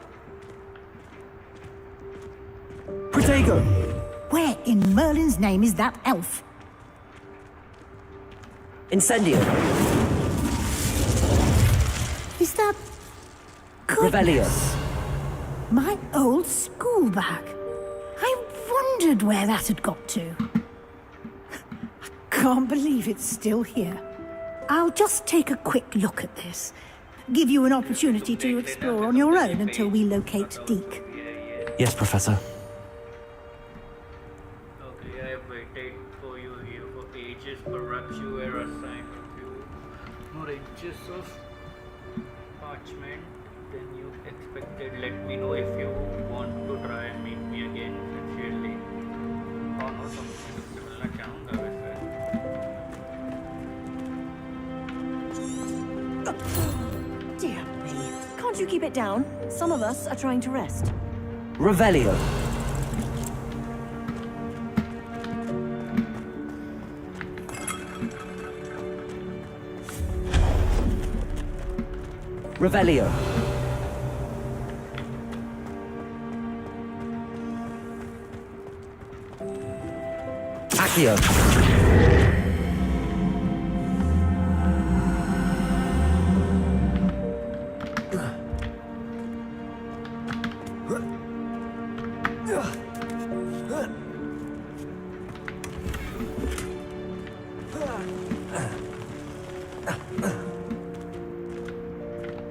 Protego! Where in Merlin's name is that elf? Incendio! Is that... Revelio! My old school bag. I wondered where that had got to. I can't believe it's still here. I'll just take a quick look at this. Give you an opportunity to explore on your own until we locate Deke. Yes, Professor. Okay, I have waited for you here for ages. Perhaps you were assigned a few more inches of parchment than you expected. Let me know if you want to try and meet me again sincerely. Oh no, something से मिलना चाहूँगा वैसे. Dear me. Can't you keep it down? Some of us are trying to rest. Revelio! Revelio! Accio!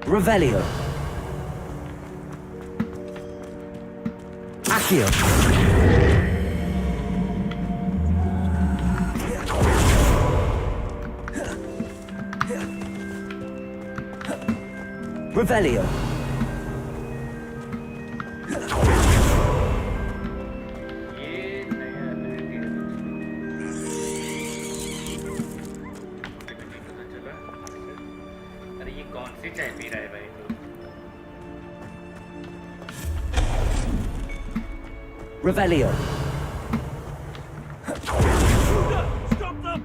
Revelio! Accio! Revelio! ये नया ability है दोस्तों. कैसे चाय पी रहा है भाई तू? Revelio. Stop them!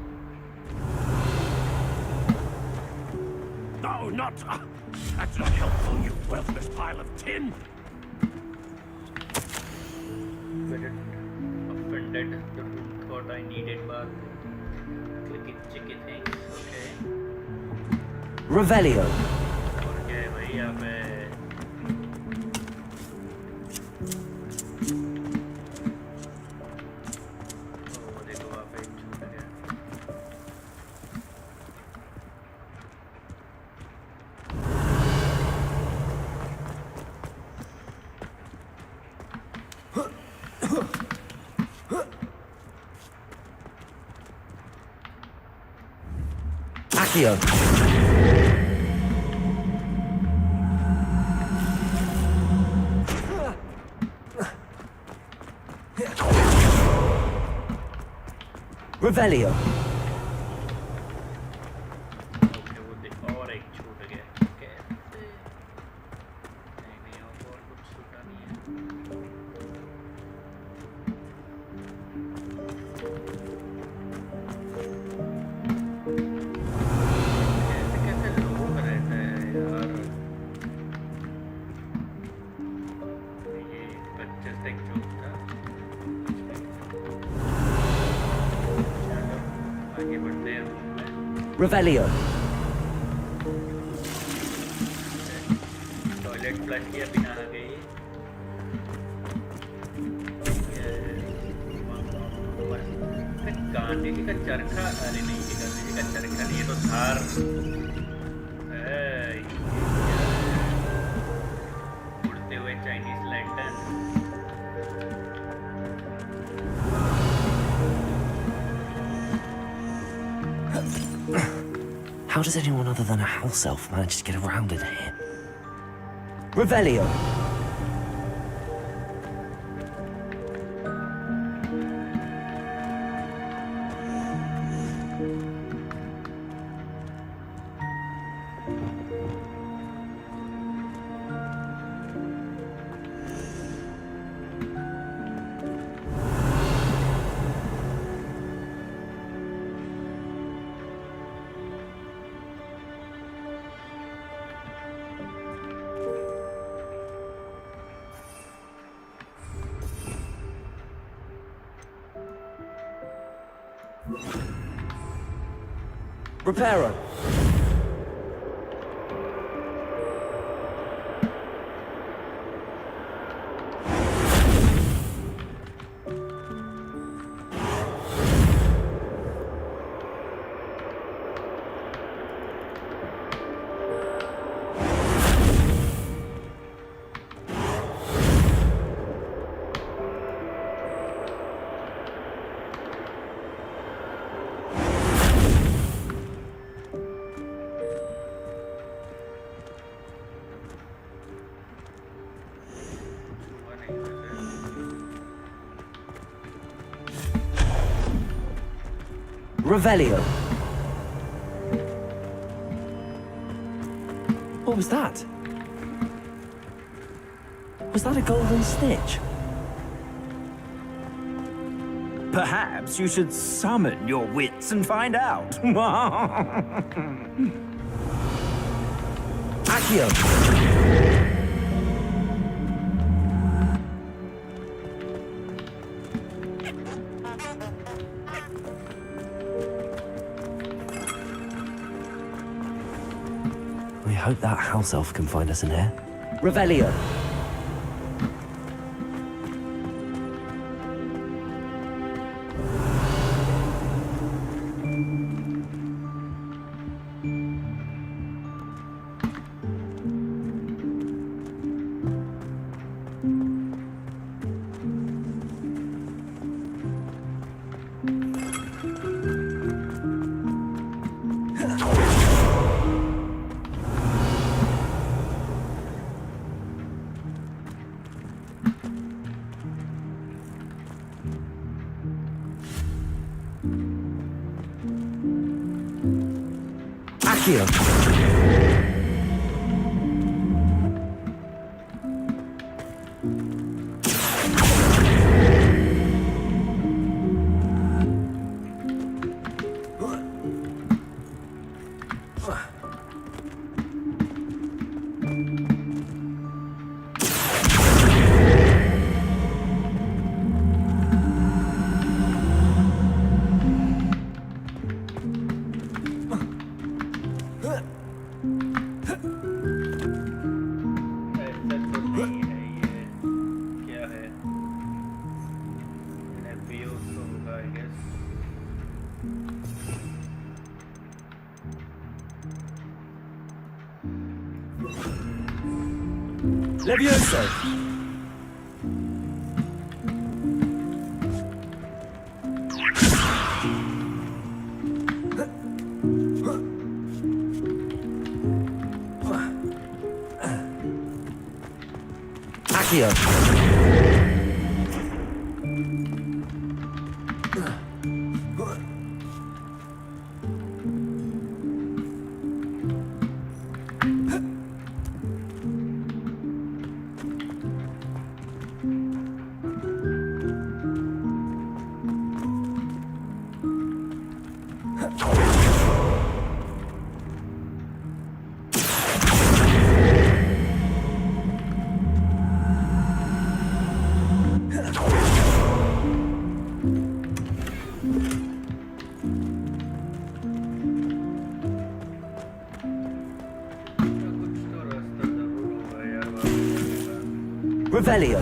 No, not. That's not helpful, you worthless pile of tin! Offended. The room thought I needed bath. Clicky chicky things. Okay. Revelio. और क्या है भाई यहाँ पे? ओ देखो वहाँ पे छूट गया. Accio. Revelio. ओके वो और एक छूट गया. कैसे? नहीं और कुछ छूटा नहीं है. कैसे कैसे लोग रहते हैं यार. ये बच्चे से जो था. चलो आगे बढ़ते हैं रूम में. Revelio. टॉयलेट फ्लश किया बिना आ गई. गांधी जी का चरखा. अरे नहीं ये गांधी जी का चरखा नहीं, ये तो धार. उड़ते हुए Chinese lantern. How does anyone other than a house elf manage to get around in here? Revelio. Reparo. Revelio. What was that? Was that a golden snitch? Perhaps you should summon your wits and find out. Accio. We hope that house elf can find us in here. Revelio. Accio. Levioso! Accio! Revelio.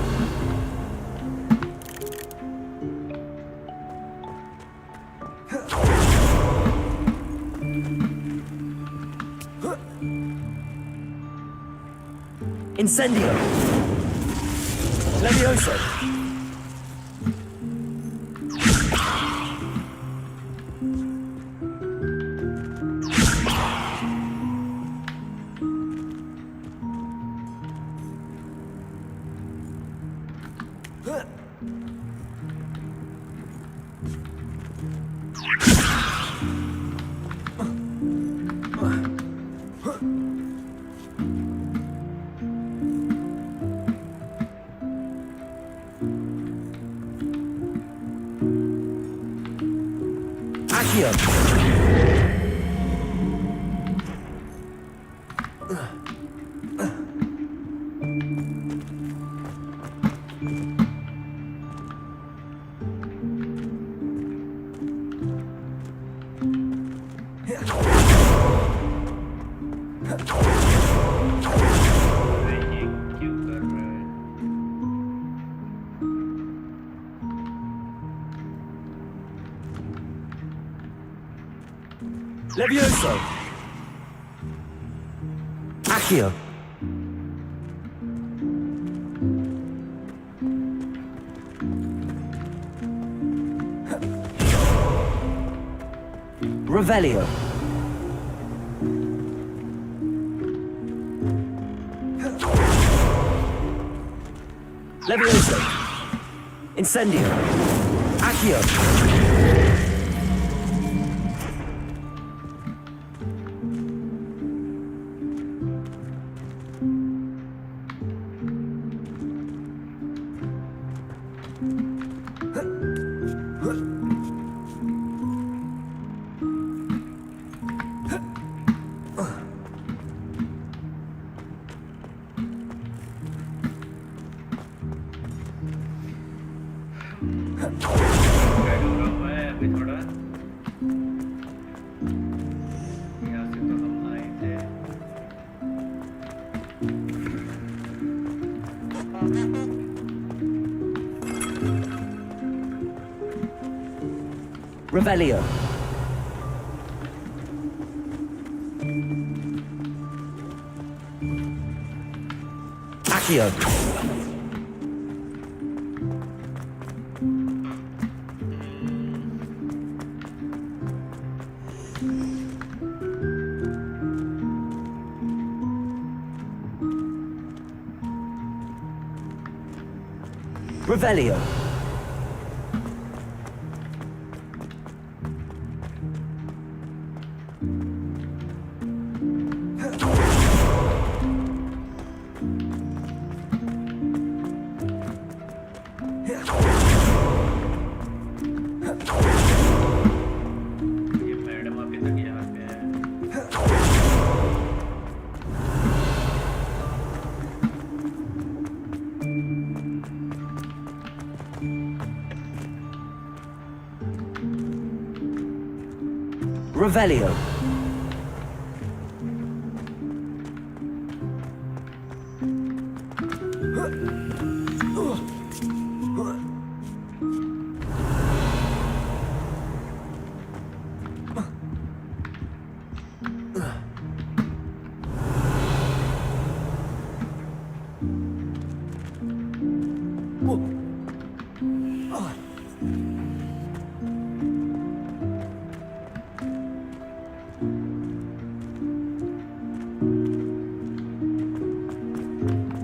Incendio. Levioso. Accio. Levioso. Accio. Revelio. Levioso. Incendio. Accio. अभी थोड़ा यहाँ से तो हम आए थे। Revelio. Accio. Revelio. ये madam अभी तक यहाँ पे है। Revelio.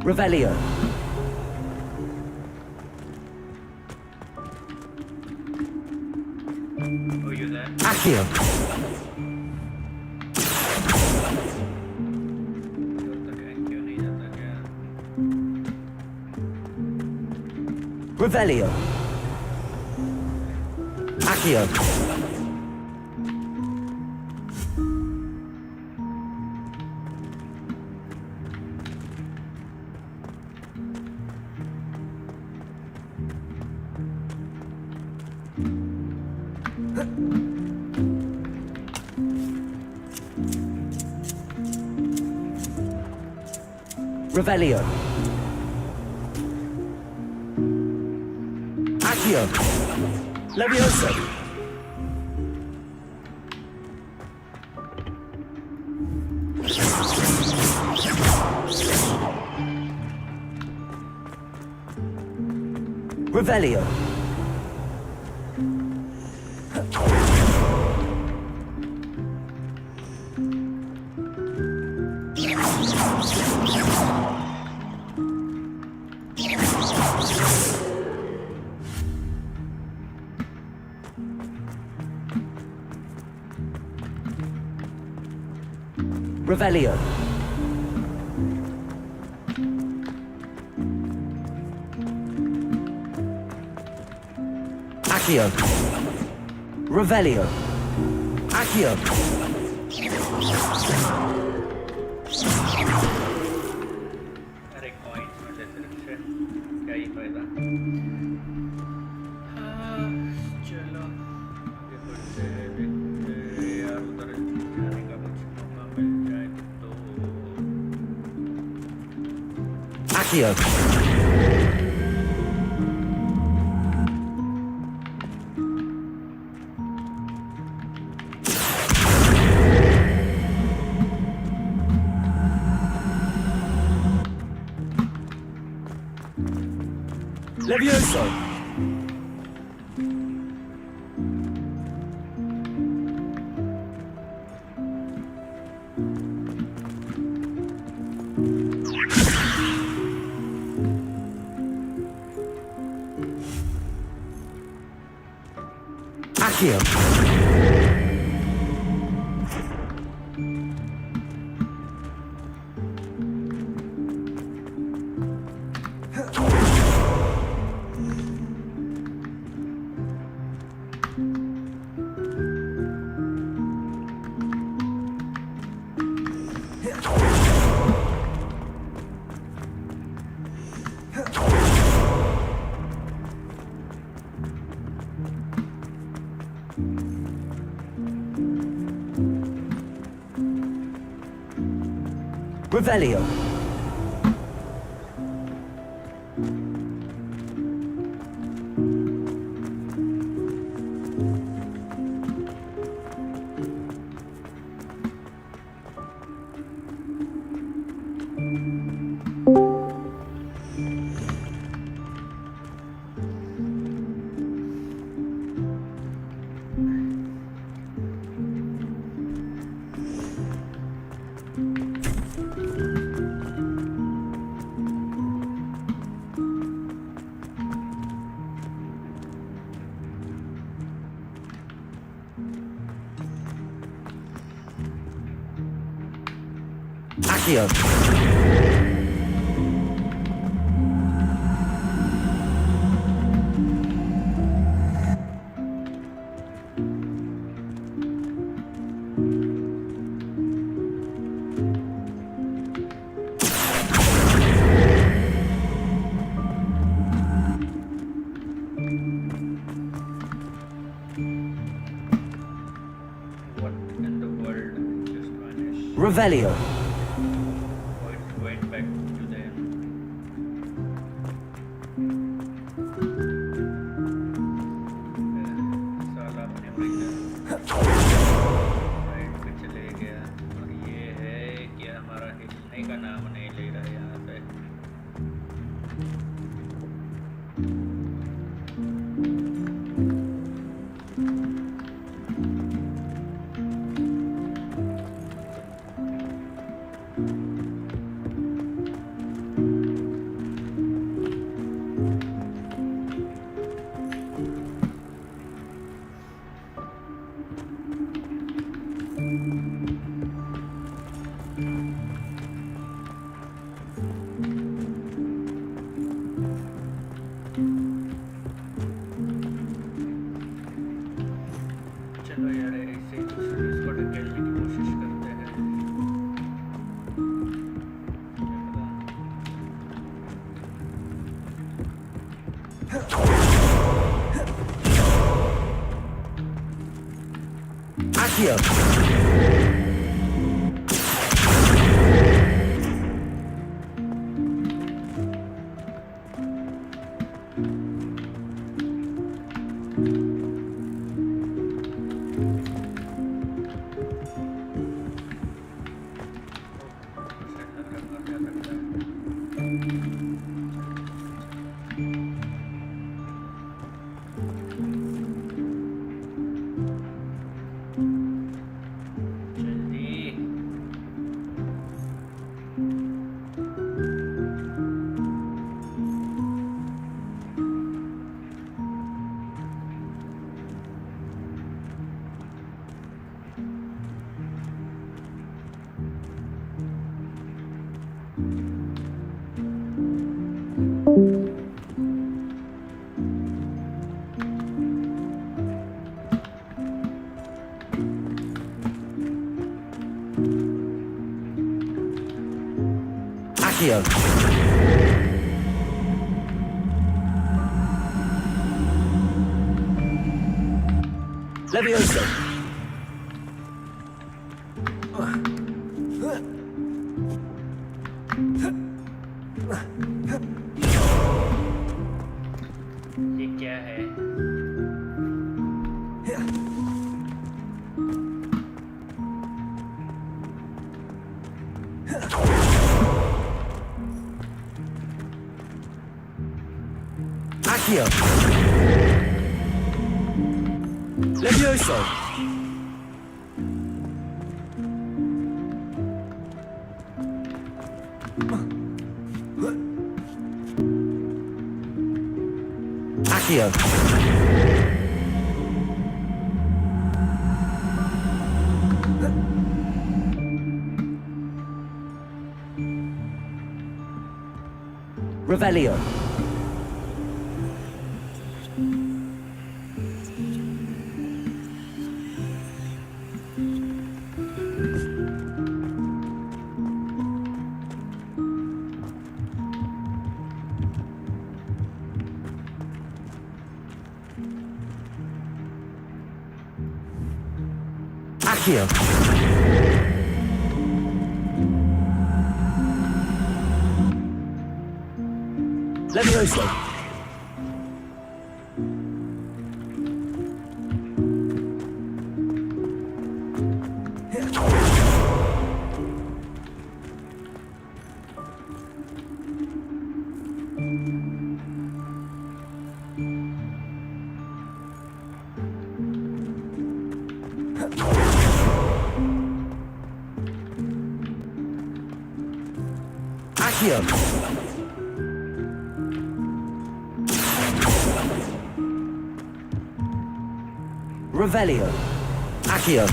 Revelio. Oh, you there? Accio. Revelio. Accio. Revelio. Accio. Levioso. Revelio. Revelio. Accio. Revelio. Accio. अरे coins में से सिर्फ से क्या ही फायदा। हाँ, चलो आगे बढ़ते हैं, देखते हैं यार उधर जाने का कुछ मौका मिल जाए तो। Accio. Levioso. Accio. Revelio. Accio. What in the world just vanished? Revelio. Oh, it went back to there. साला अपने राइट पे चले गया और ये है कि हमारा हिलने का नाम नहीं ले रहा है यहाँ से। चलो यार ऐसे ही दूसरे इसको ढकेलने की कोशिश करते हैं Accio! Accio! Levioso! ये क्या है Accio! Levioso! Accio! Revelio! Accio! Levioso! Accio! Revelio! Accio!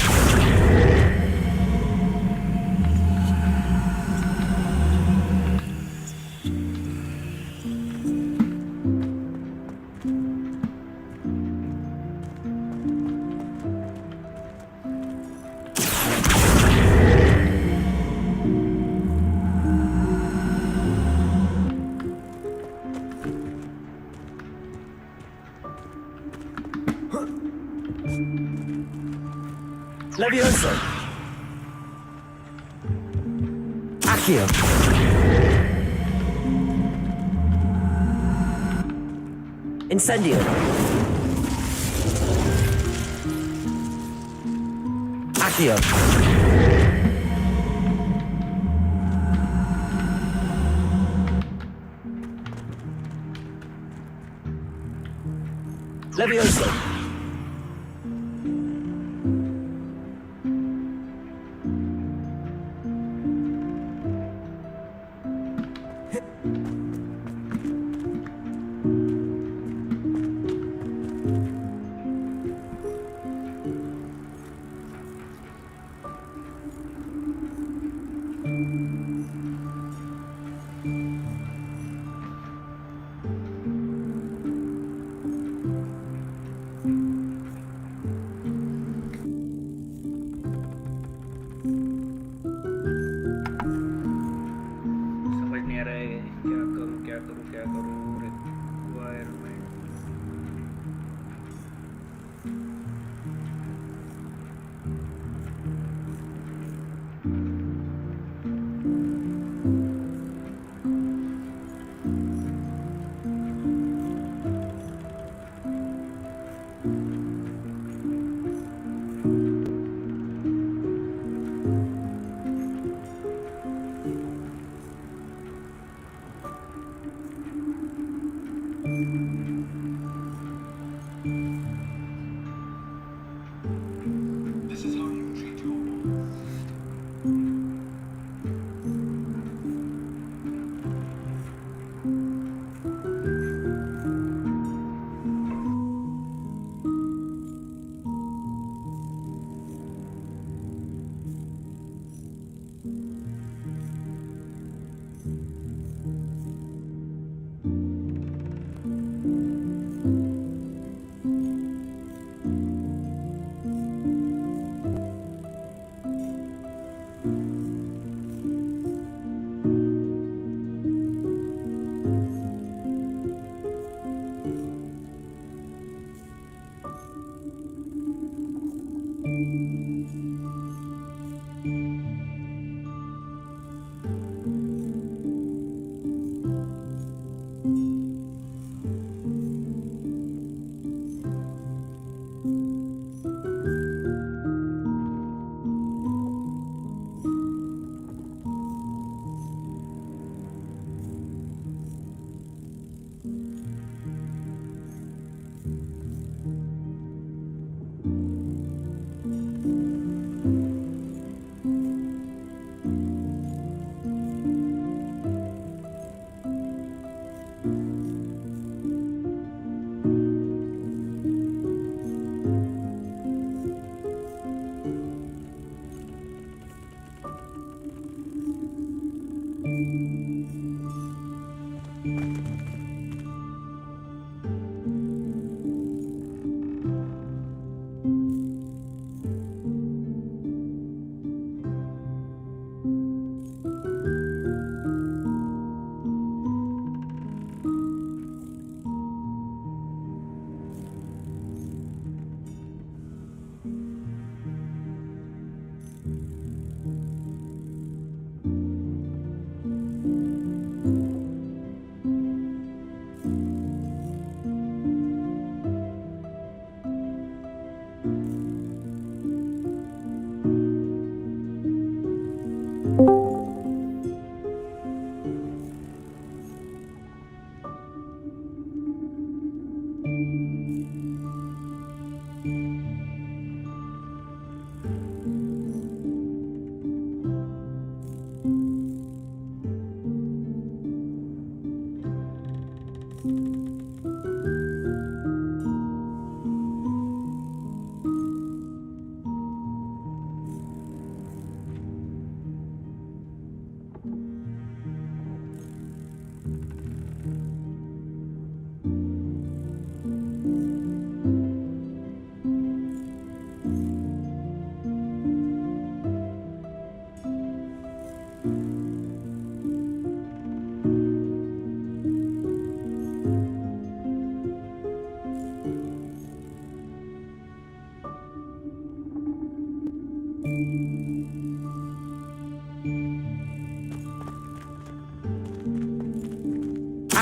Levioso! Accio! Incendio! Accio! Levioso!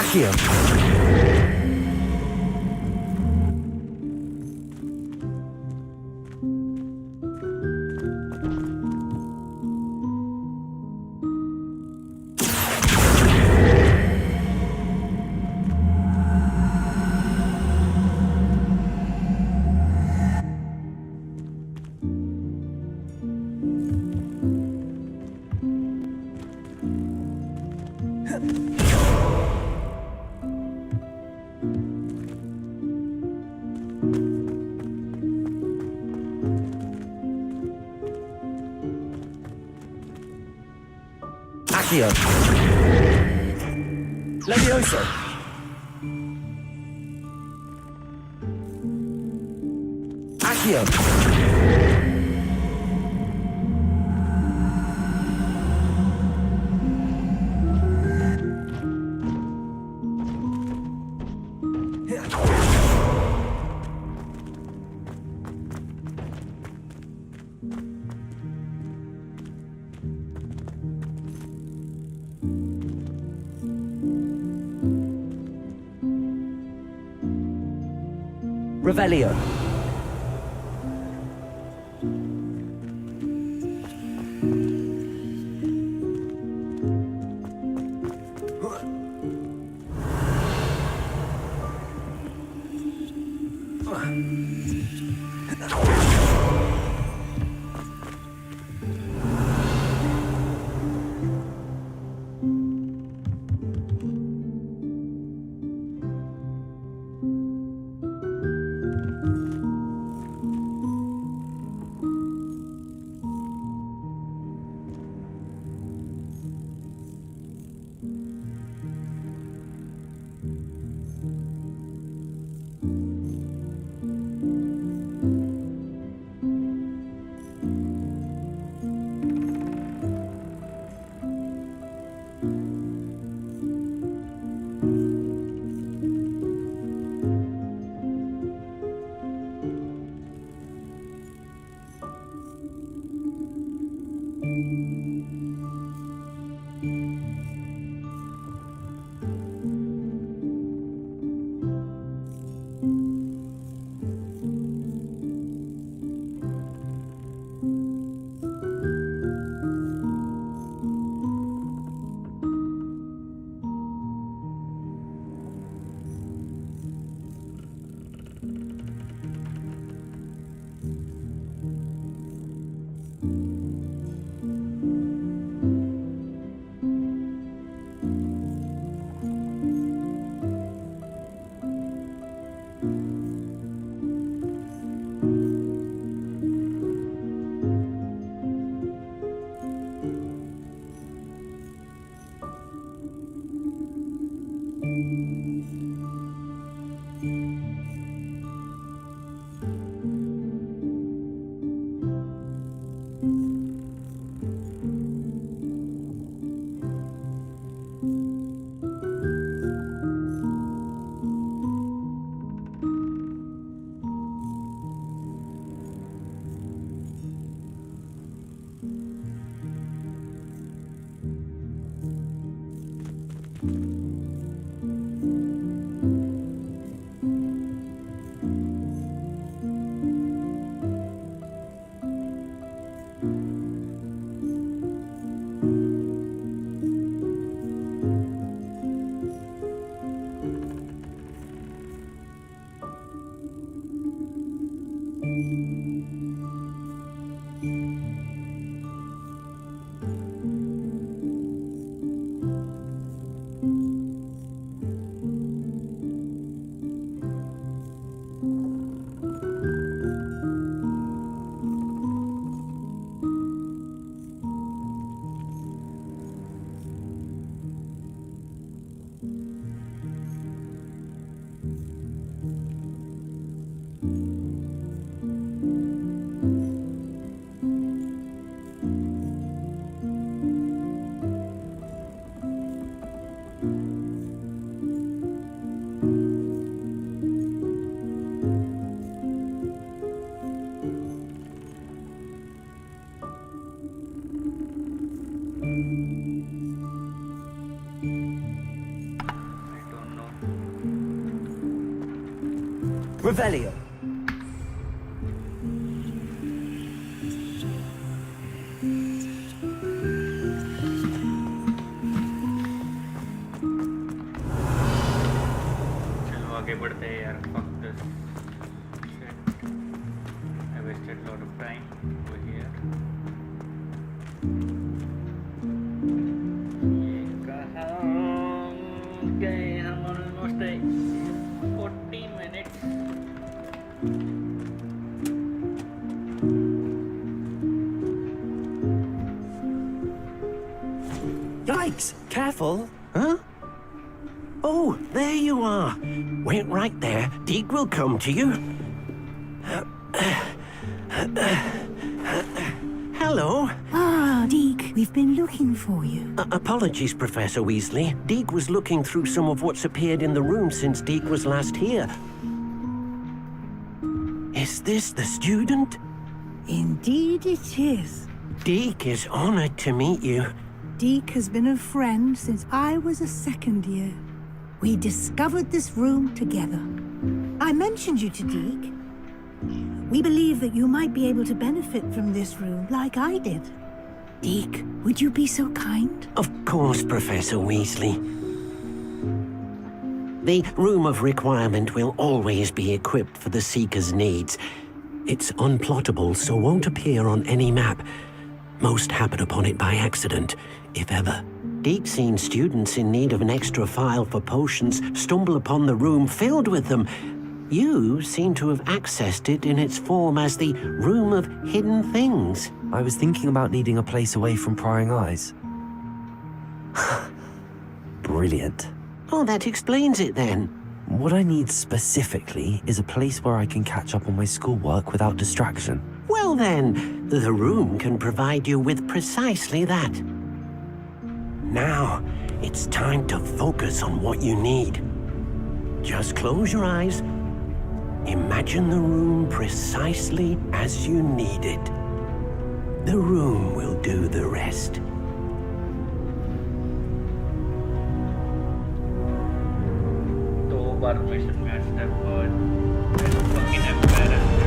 Accio. Accio. Levioso. Accio. Revelio. Revelio. चलो आगे बढ़ते हैं यार. Fuck this shit. I wasted a lot of time over here. ये कहाँ गए हम? Almost 40 minutes. Yikes! Careful! Huh? Oh, there you are. Wait right there. Deke will come to you. Hello. Ah, Deke, we've been looking for you. Apologies, Professor Weasley. Deke was looking through some of what's appeared in the room since Deke was last here. Is this the student? Indeed it is. Deke is honored to meet you. Deke has been a friend since I was a second year. We discovered this room together. I mentioned you to Deke. We believe that you might be able to benefit from this room like I did. Deke, would you be so kind? Of course, Professor Weasley. The Room of Requirement will always be equipped for the Seeker's needs. It's unplottable, so won't appear on any map. Most happen upon it by accident, if ever. Deke's seen students in need of an extra file for potions stumble upon the room filled with them. You seem to have accessed it in its form as the Room of Hidden Things. I was thinking about needing a place away from prying eyes. Brilliant. Oh, that explains it then. What I need specifically is a place where I can catch up on my schoolwork without distraction. Well then, the room can provide you with precisely that. Now, it's time to focus on what you need. Just close your eyes. Imagine the room precisely as you need it. The room will do the rest. दो बार mission में step fucking embarrassed.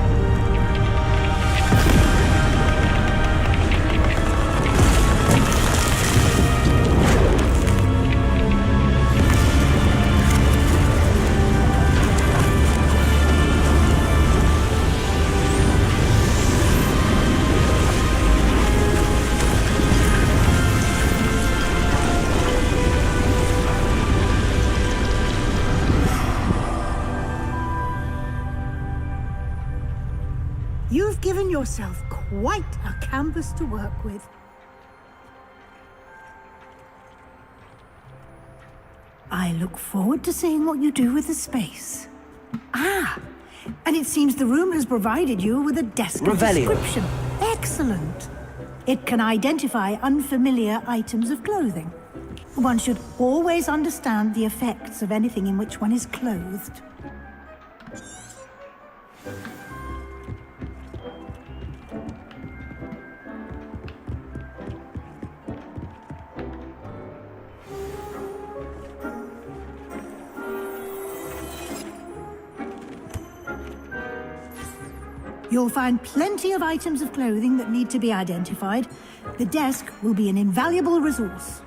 You've given yourself quite a canvas to work with. I look forward to seeing what you do with the space. Ah, and it seems the room has provided you with a desk of Revelio. description. Excellent. It can identify unfamiliar items of clothing. One should always understand the effects of anything in which one is clothed. You'll find plenty of items of clothing that need to be identified. The desk will be an invaluable resource.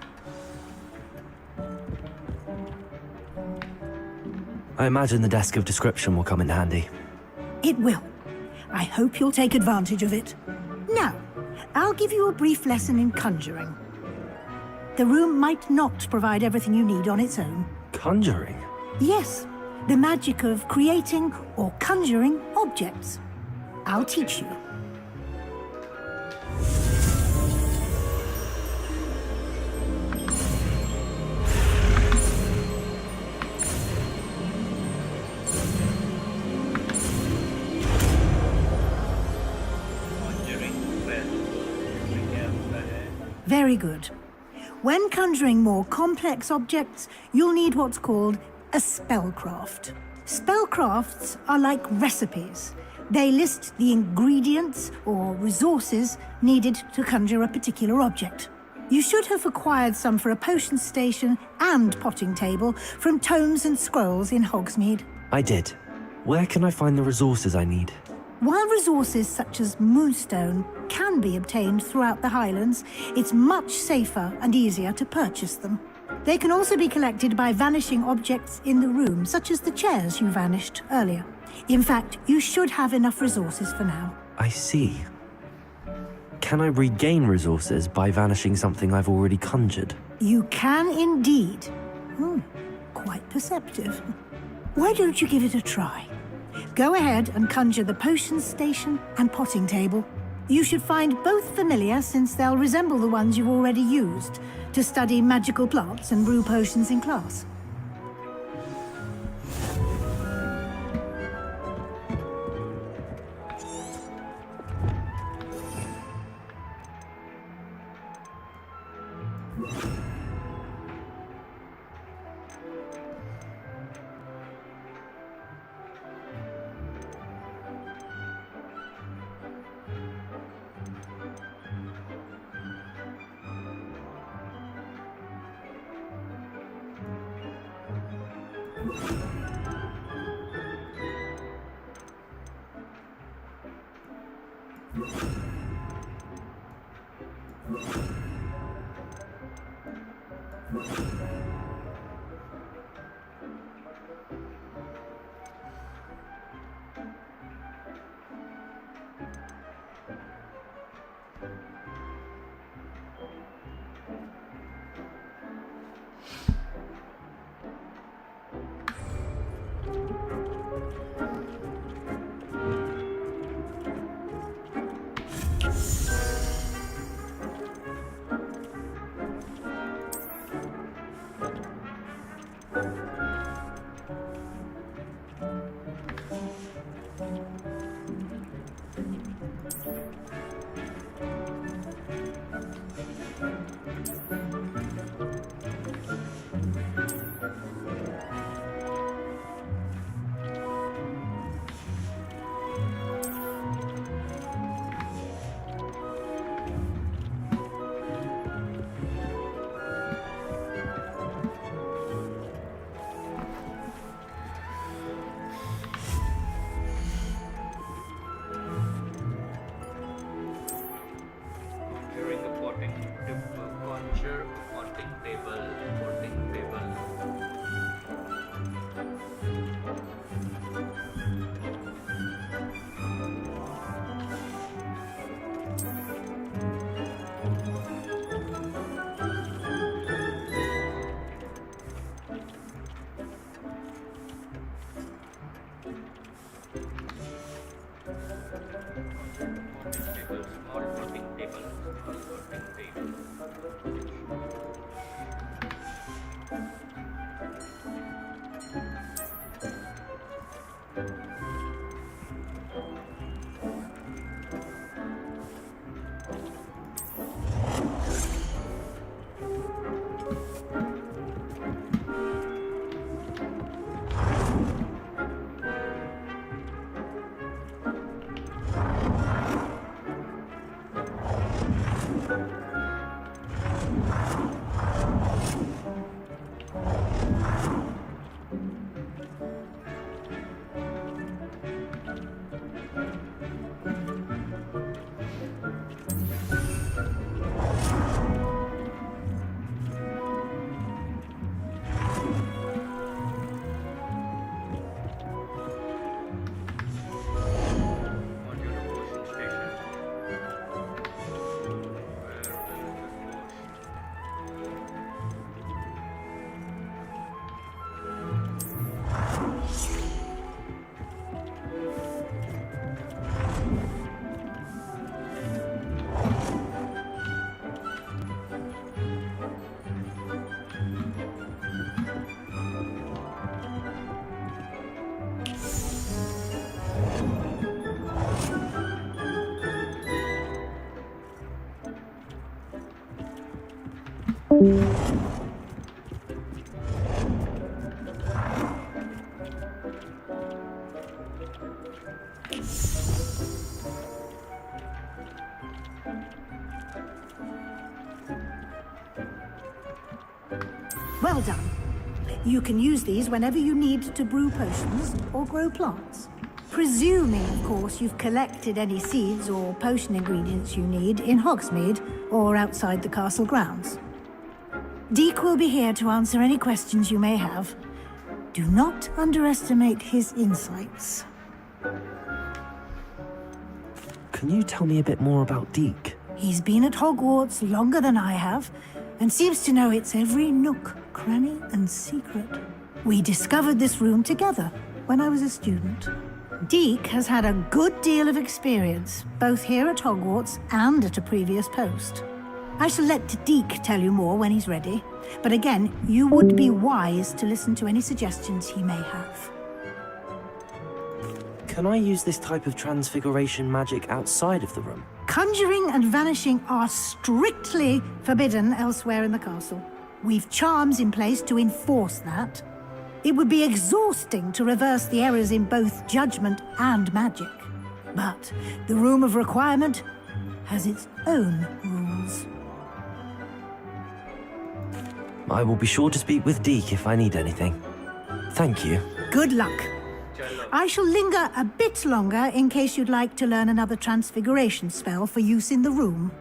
I imagine the desk of description will come in handy. It will. I hope you'll take advantage of it. Now, I'll give you a brief lesson in conjuring. The room might not provide everything you need on its own. Conjuring? Yes, the magic of creating or conjuring objects. I'll teach you. Very good. When conjuring more complex objects, you'll need what's called a spellcraft. Spellcrafts are like recipes. They list the ingredients or resources needed to conjure a particular object. You should have acquired some for a potion station and potting table from tomes and scrolls in Hogsmeade. I did. Where can I find the resources I need? While resources such as moonstone can be obtained throughout the Highlands, it's much safer and easier to purchase them. They can also be collected by vanishing objects in the room, such as the chairs you vanished earlier. In fact, you should have enough resources for now. I see. Can I regain resources by vanishing something I've already conjured? You can indeed. Quite perceptive. Why don't you give it a try? Go ahead and conjure the potion station and potting table. You should find both familiar, since they'll resemble the ones you've already used to study magical plants and brew potions in class. Well done. You can use these whenever you need to brew potions or grow plants. Presuming, of course, you've collected any seeds or potion ingredients you need in Hogsmeade or outside the castle grounds. Deek will be here to answer any questions you may have. Do not underestimate his insights. Can you tell me a bit more about Deek? He's been at Hogwarts longer than I have, and seems to know its every nook, cranny, and secret. We discovered this room together when I was a student. Deek has had a good deal of experience, both here at Hogwarts and at a previous post. I shall let Deek tell you more when he's ready, but again, you would be wise to listen to any suggestions he may have. Can I use this type of transfiguration magic outside of the room? Conjuring and vanishing are strictly forbidden elsewhere in the castle. We've charms in place to enforce that. It would be exhausting to reverse the errors in both judgment and magic. But the Room of Requirement has its own rules. I will be sure to speak with Deek if I need anything. Thank you. Good luck. I shall linger a bit longer in case you'd like to learn another transfiguration spell for use in the room.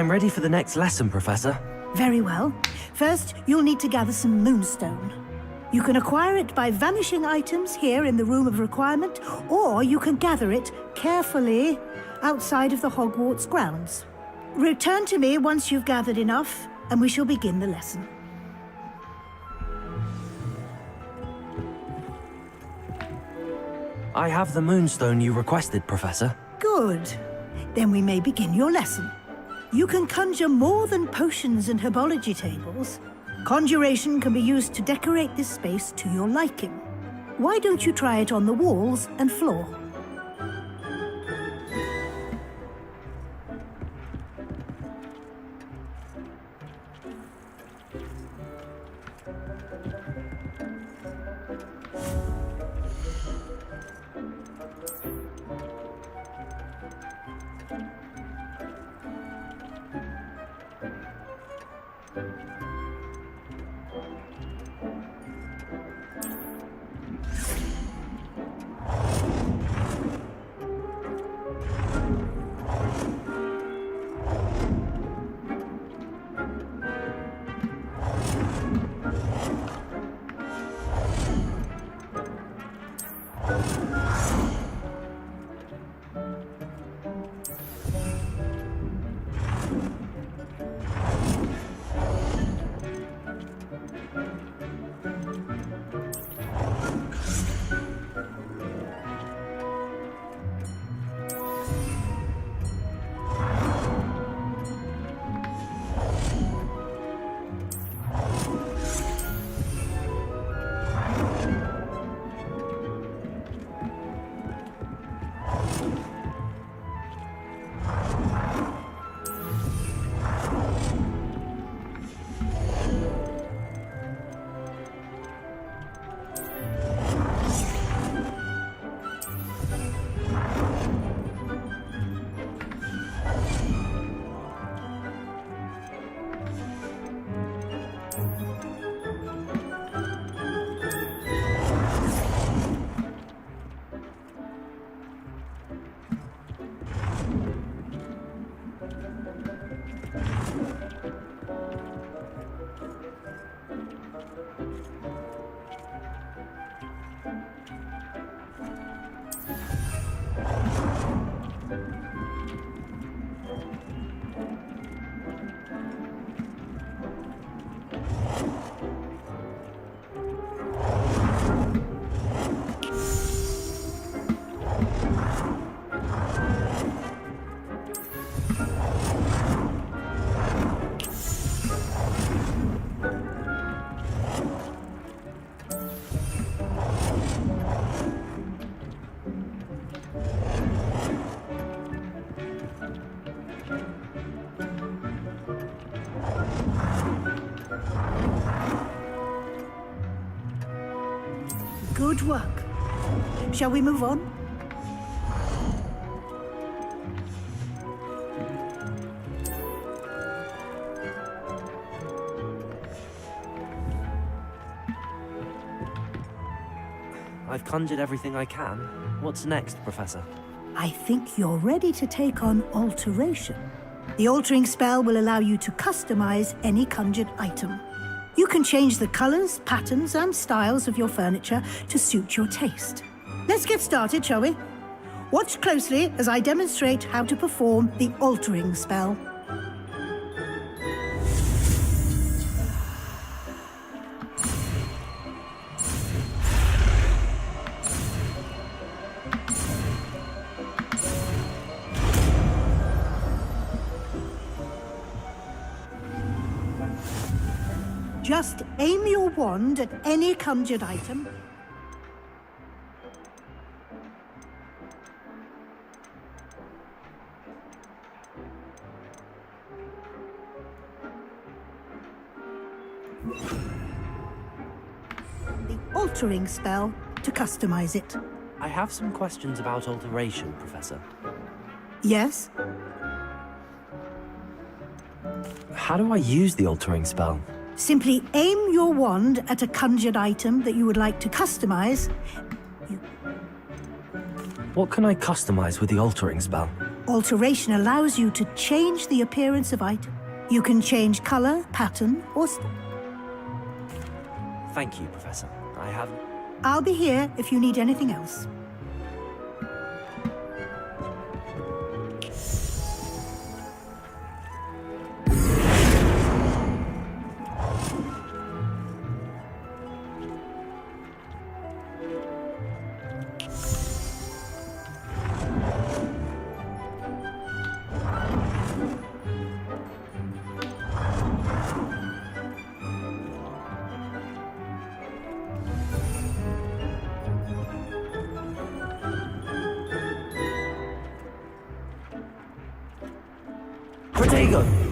I'm ready for the next lesson, Professor. Very well. First, you'll need to gather some moonstone. You can acquire it by vanishing items here in the Room of Requirement, or you can gather it carefully outside of the Hogwarts grounds. Return to me once you've gathered enough, and we shall begin the lesson. I have the moonstone you requested, Professor. Good. Then we may begin your lesson. You can conjure more than potions and herbology tables. Conjuration can be used to decorate this space to your liking. Why don't you try it on the walls and floor? Good work. Shall we move on? I've conjured everything I can. What's next, Professor? I think you're ready to take on alteration. The altering spell will allow you to customize any conjured item. You can change the colors, patterns, and styles of your furniture to suit your taste. Let's get started, shall we? Watch closely as I demonstrate how to perform the altering spell. Just aim your wand at any conjured item. The altering spell to customize it. I have some questions about alteration, Professor. Yes? How do I use the altering spell? Simply aim your wand at a conjured item that you would like to customize. What can I customize with the altering spell? Alteration allows you to change the appearance of item. You can change color, pattern, or Thank you, Professor. I have... I'll be here if you need anything else. Protego!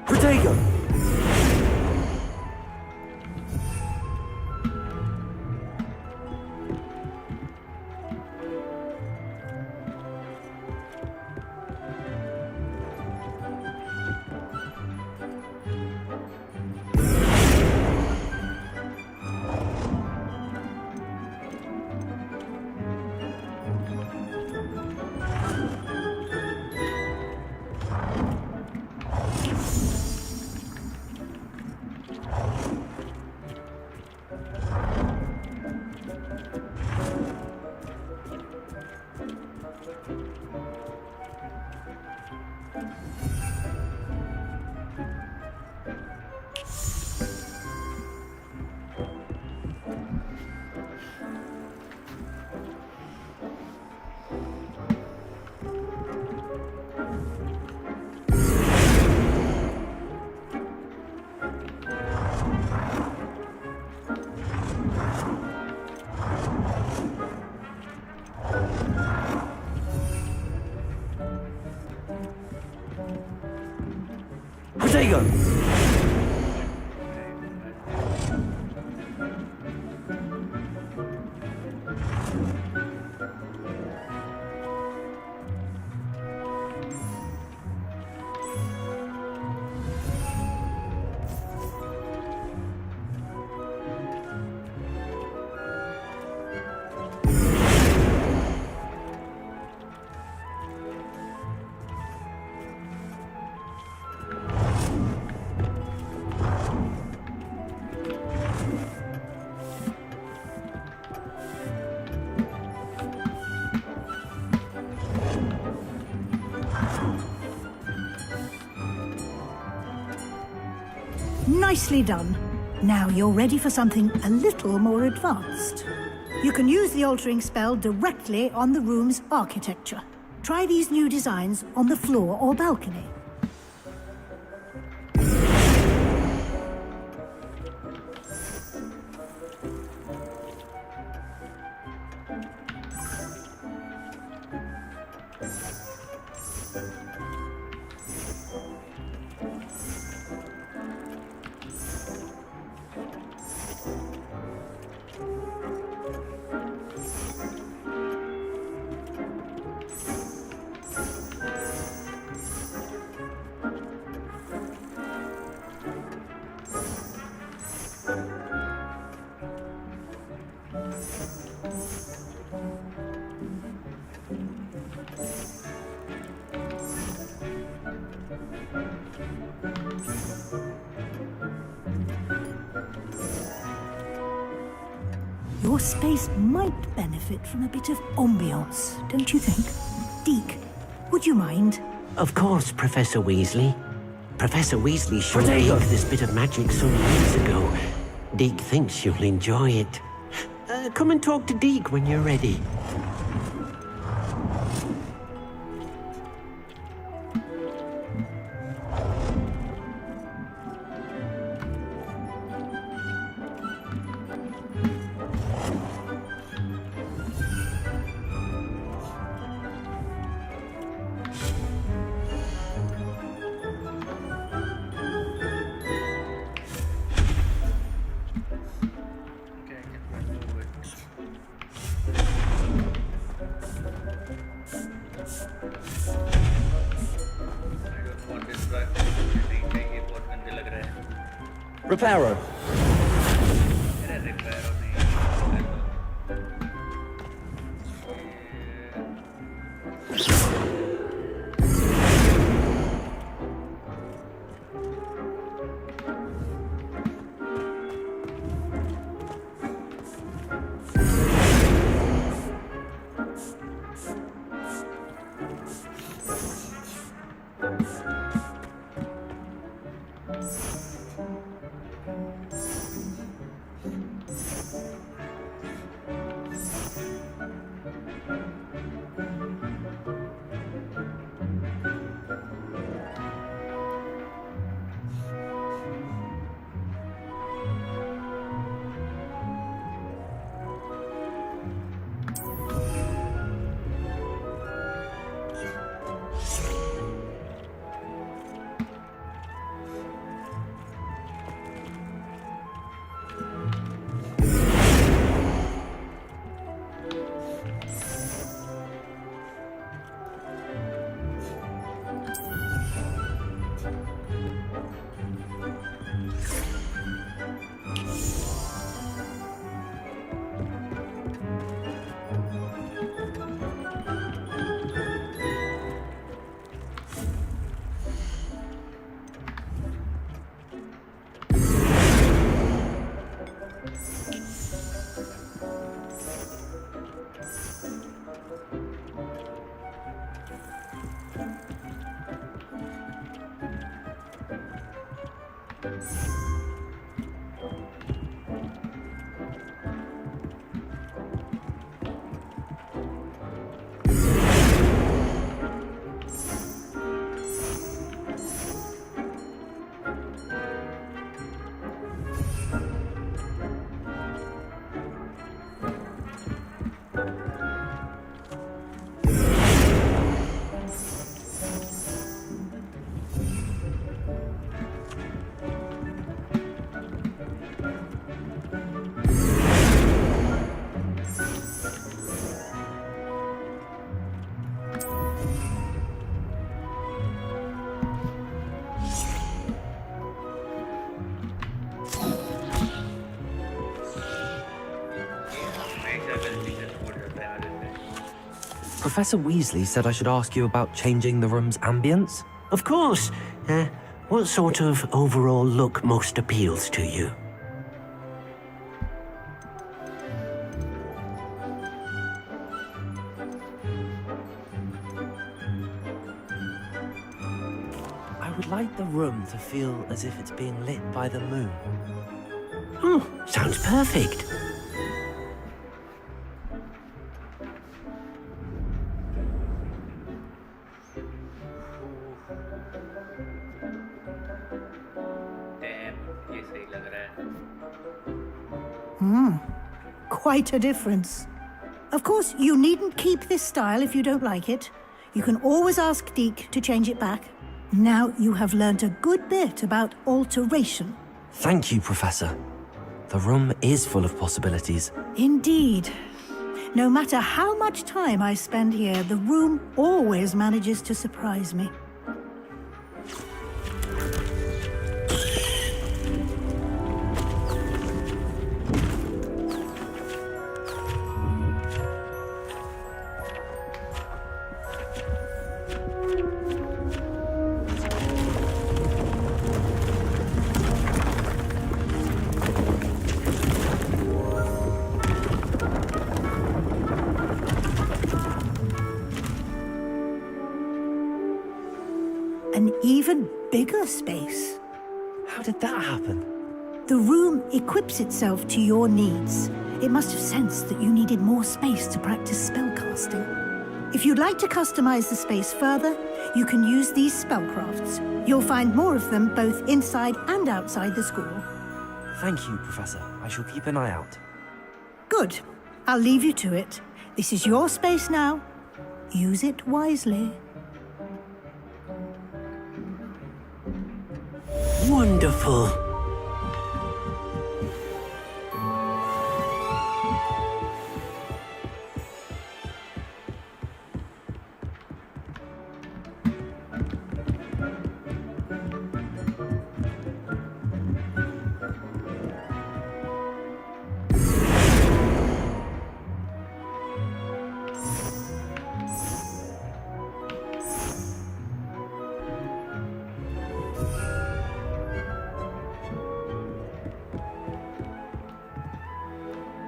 Protego! Protego! Nicely done. Now you're ready for something a little more advanced. You can use the altering spell directly on the room's architecture. Try these new designs on the floor or balcony. Your space might benefit from a bit of ambiance, don't you think? Deke, would you mind? Of course, Professor Weasley. Professor Weasley showed Potato. Deke this bit of magic some years ago. Deke thinks you'll enjoy it. Come and talk to Deke when you're ready. Okay, I can remove it. I don't know what this track is. ये बहुत गंदे लग रहे हैं। Reparo. मेरा repair नहीं Professor Weasley said I should ask you about changing the room's ambience. Of course. What sort of overall look most appeals to you? I would like the room to feel as if it's being lit by the moon. Sounds perfect. Damn, ये सही लग रहा है. Quite a difference. Of course, you needn't keep this style if you don't like it. You can always ask Deke to change it back. Now you have learnt a good bit about alteration. Thank you, Professor. The room is full of possibilities. Indeed. No matter how much time I spend here, the room always manages to surprise me. An even bigger space. How did that happen? The room equips itself to your needs. It must have sensed that you needed more space to practice spellcasting. If you'd like to customize the space further, you can use these spellcrafts. You'll find more of them both inside and outside the school. Thank you, Professor. I shall keep an eye out. Good. I'll leave you to it. This is your space now. Use it wisely. Wonderful.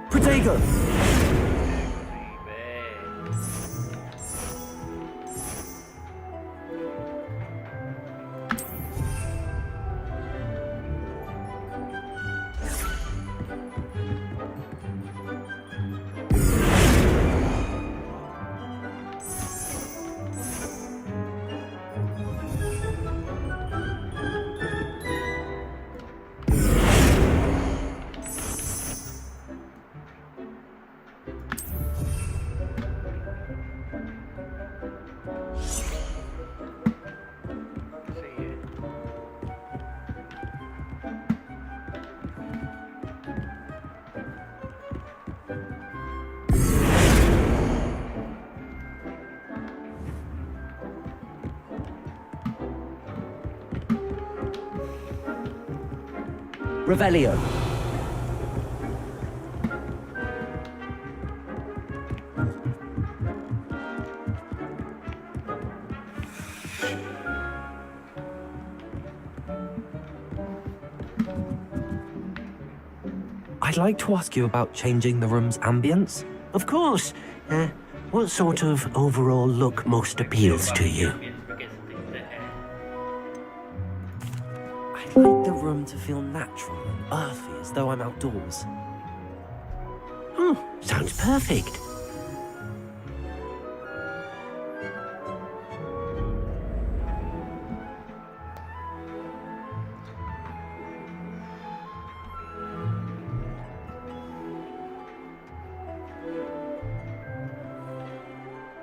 Protego! Revelio. I'd like to ask you about changing the room's ambience. Of course. What sort of overall look most appeals to you? I'd like the room to feel natural and earthy, as though I'm outdoors. Sounds perfect.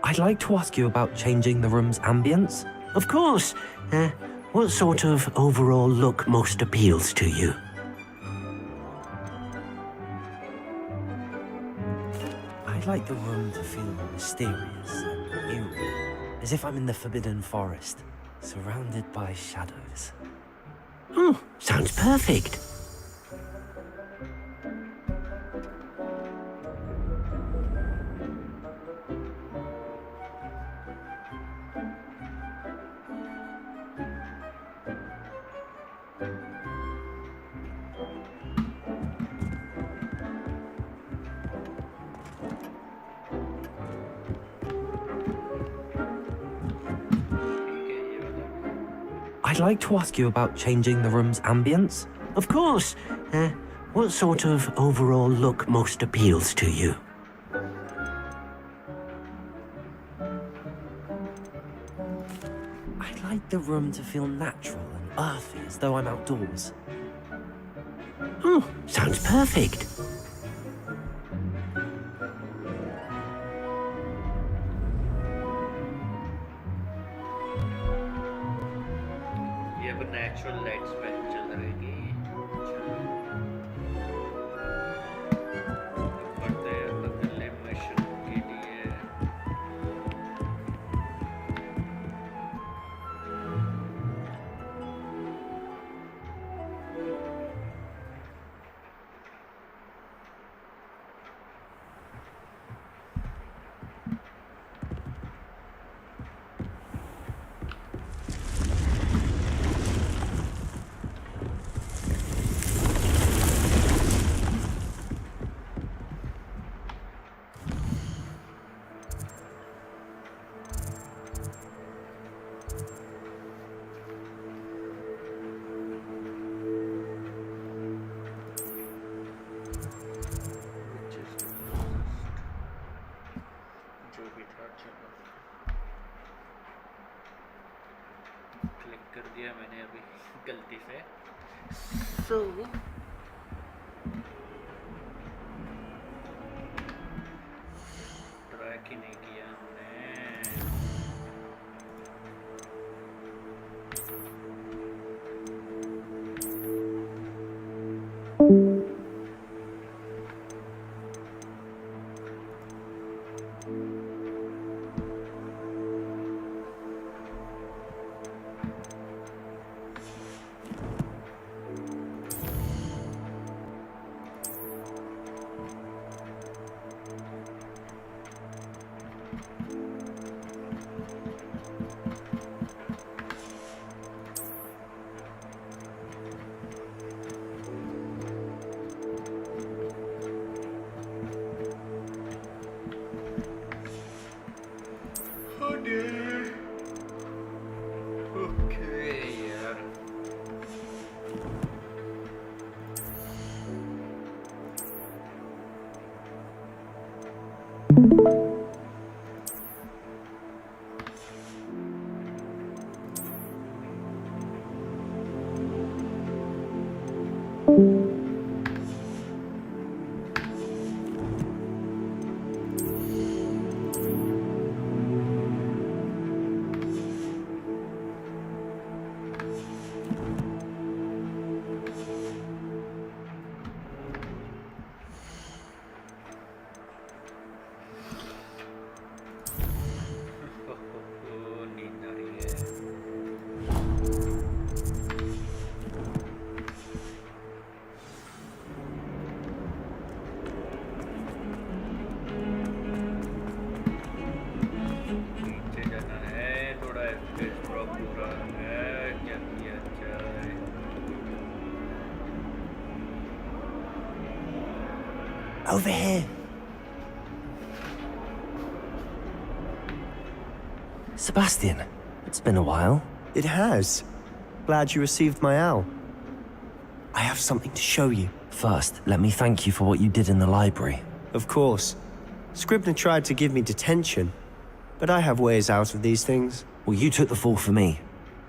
I'd like to ask you about changing the room's ambience. Of course. What sort of overall look most appeals to you? I'd like the room to feel mysterious and eerie, as if I'm in the Forbidden Forest, surrounded by shadows. Sounds perfect. I'd I'd like to ask you about changing the room's ambience. Of course. What sort of overall look most appeals to you? I'd like the room to feel natural and earthy, as though I'm outdoors. Oh, sounds perfect. ये अब natural lights पे चल रहेगी बढ़ते अगले mission के लिए click कर दिया मैंने अभी गलती से सो ट्रैक ही नहीं किया हमने Over here. Sebastian, it's been a while. It has. Glad you received my owl. I have something to show you. First, let me thank you for what you did in the library. Of course. Scribner tried to give me detention, but I have ways out of these things. Well, you took the fall for me,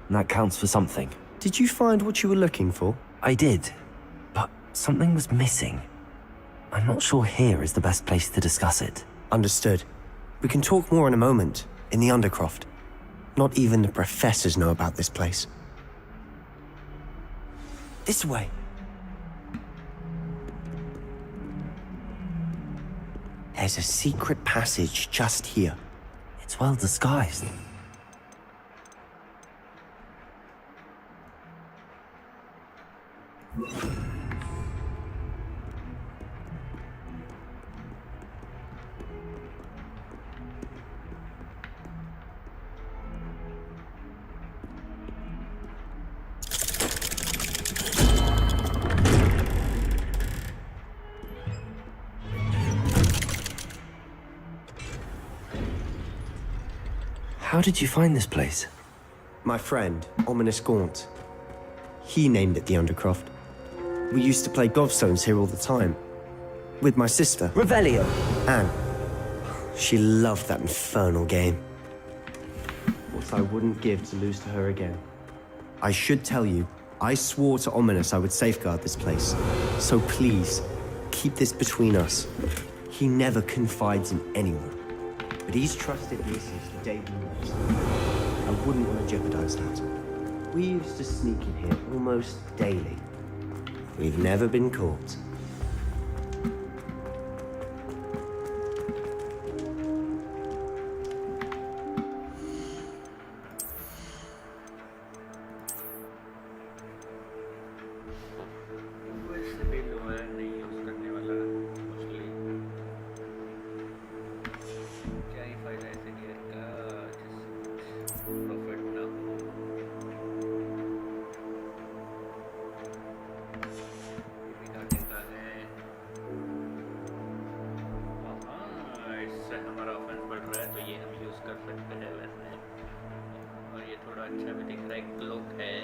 and that counts for something. Did you find what you were looking for? I did, but something was missing. I'm not sure here is the best place to discuss it. Understood. We can talk more in a moment, in the Undercroft. Not even the professors know about this place. This way. There's a secret passage just here. It's well disguised. How did you find this place? My friend, Ominous Gaunt. He named it the Undercroft. We used to play gobstones here all the time. With my sister. Revelio! Anne. She loved that infernal game. What I wouldn't give to lose to her again. I should tell you, I swore to Ominous I would safeguard this place. So please, keep this between us. He never confides in anyone. But he's trusted me since the day we met. I wouldn't want to jeopardize that. We used to sneak in here almost daily. We've never been caught. वैसे भी lower नहीं use करने वाला mostly क्या ही फायदा ऐसे gear का जिससे प्रॉफिट ना हो ये भी घाटे का है हाँ इससे हमारा ऑफेंस बढ़ रहा है तो ये हम यूज कर सकते हैं वैसे और ये थोड़ा अच्छा भी दिख रहा है क्लोक है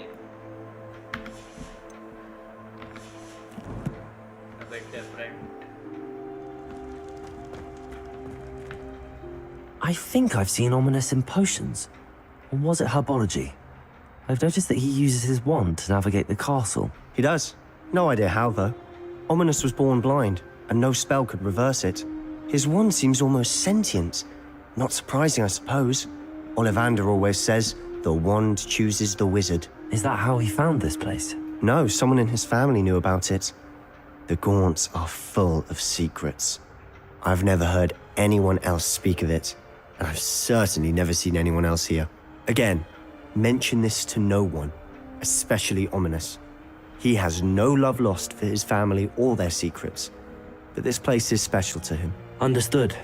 bit different. I think I've seen Ominous in potions. Or was it herbology? I've noticed that he uses his wand to navigate the castle. He does. No idea how, though. Ominous was born blind, and no spell could reverse it. His wand seems almost sentient. Not surprising, I suppose. Ollivander always says, the wand chooses the wizard. Is that how he found this place? No, someone in his family knew about it. The Gaunts are full of secrets. I've never heard anyone else speak of it, and I've certainly never seen anyone else here. Again, mention this to no one, especially Ominous. He has no love lost for his family or their secrets, but this place is special to him. Understood.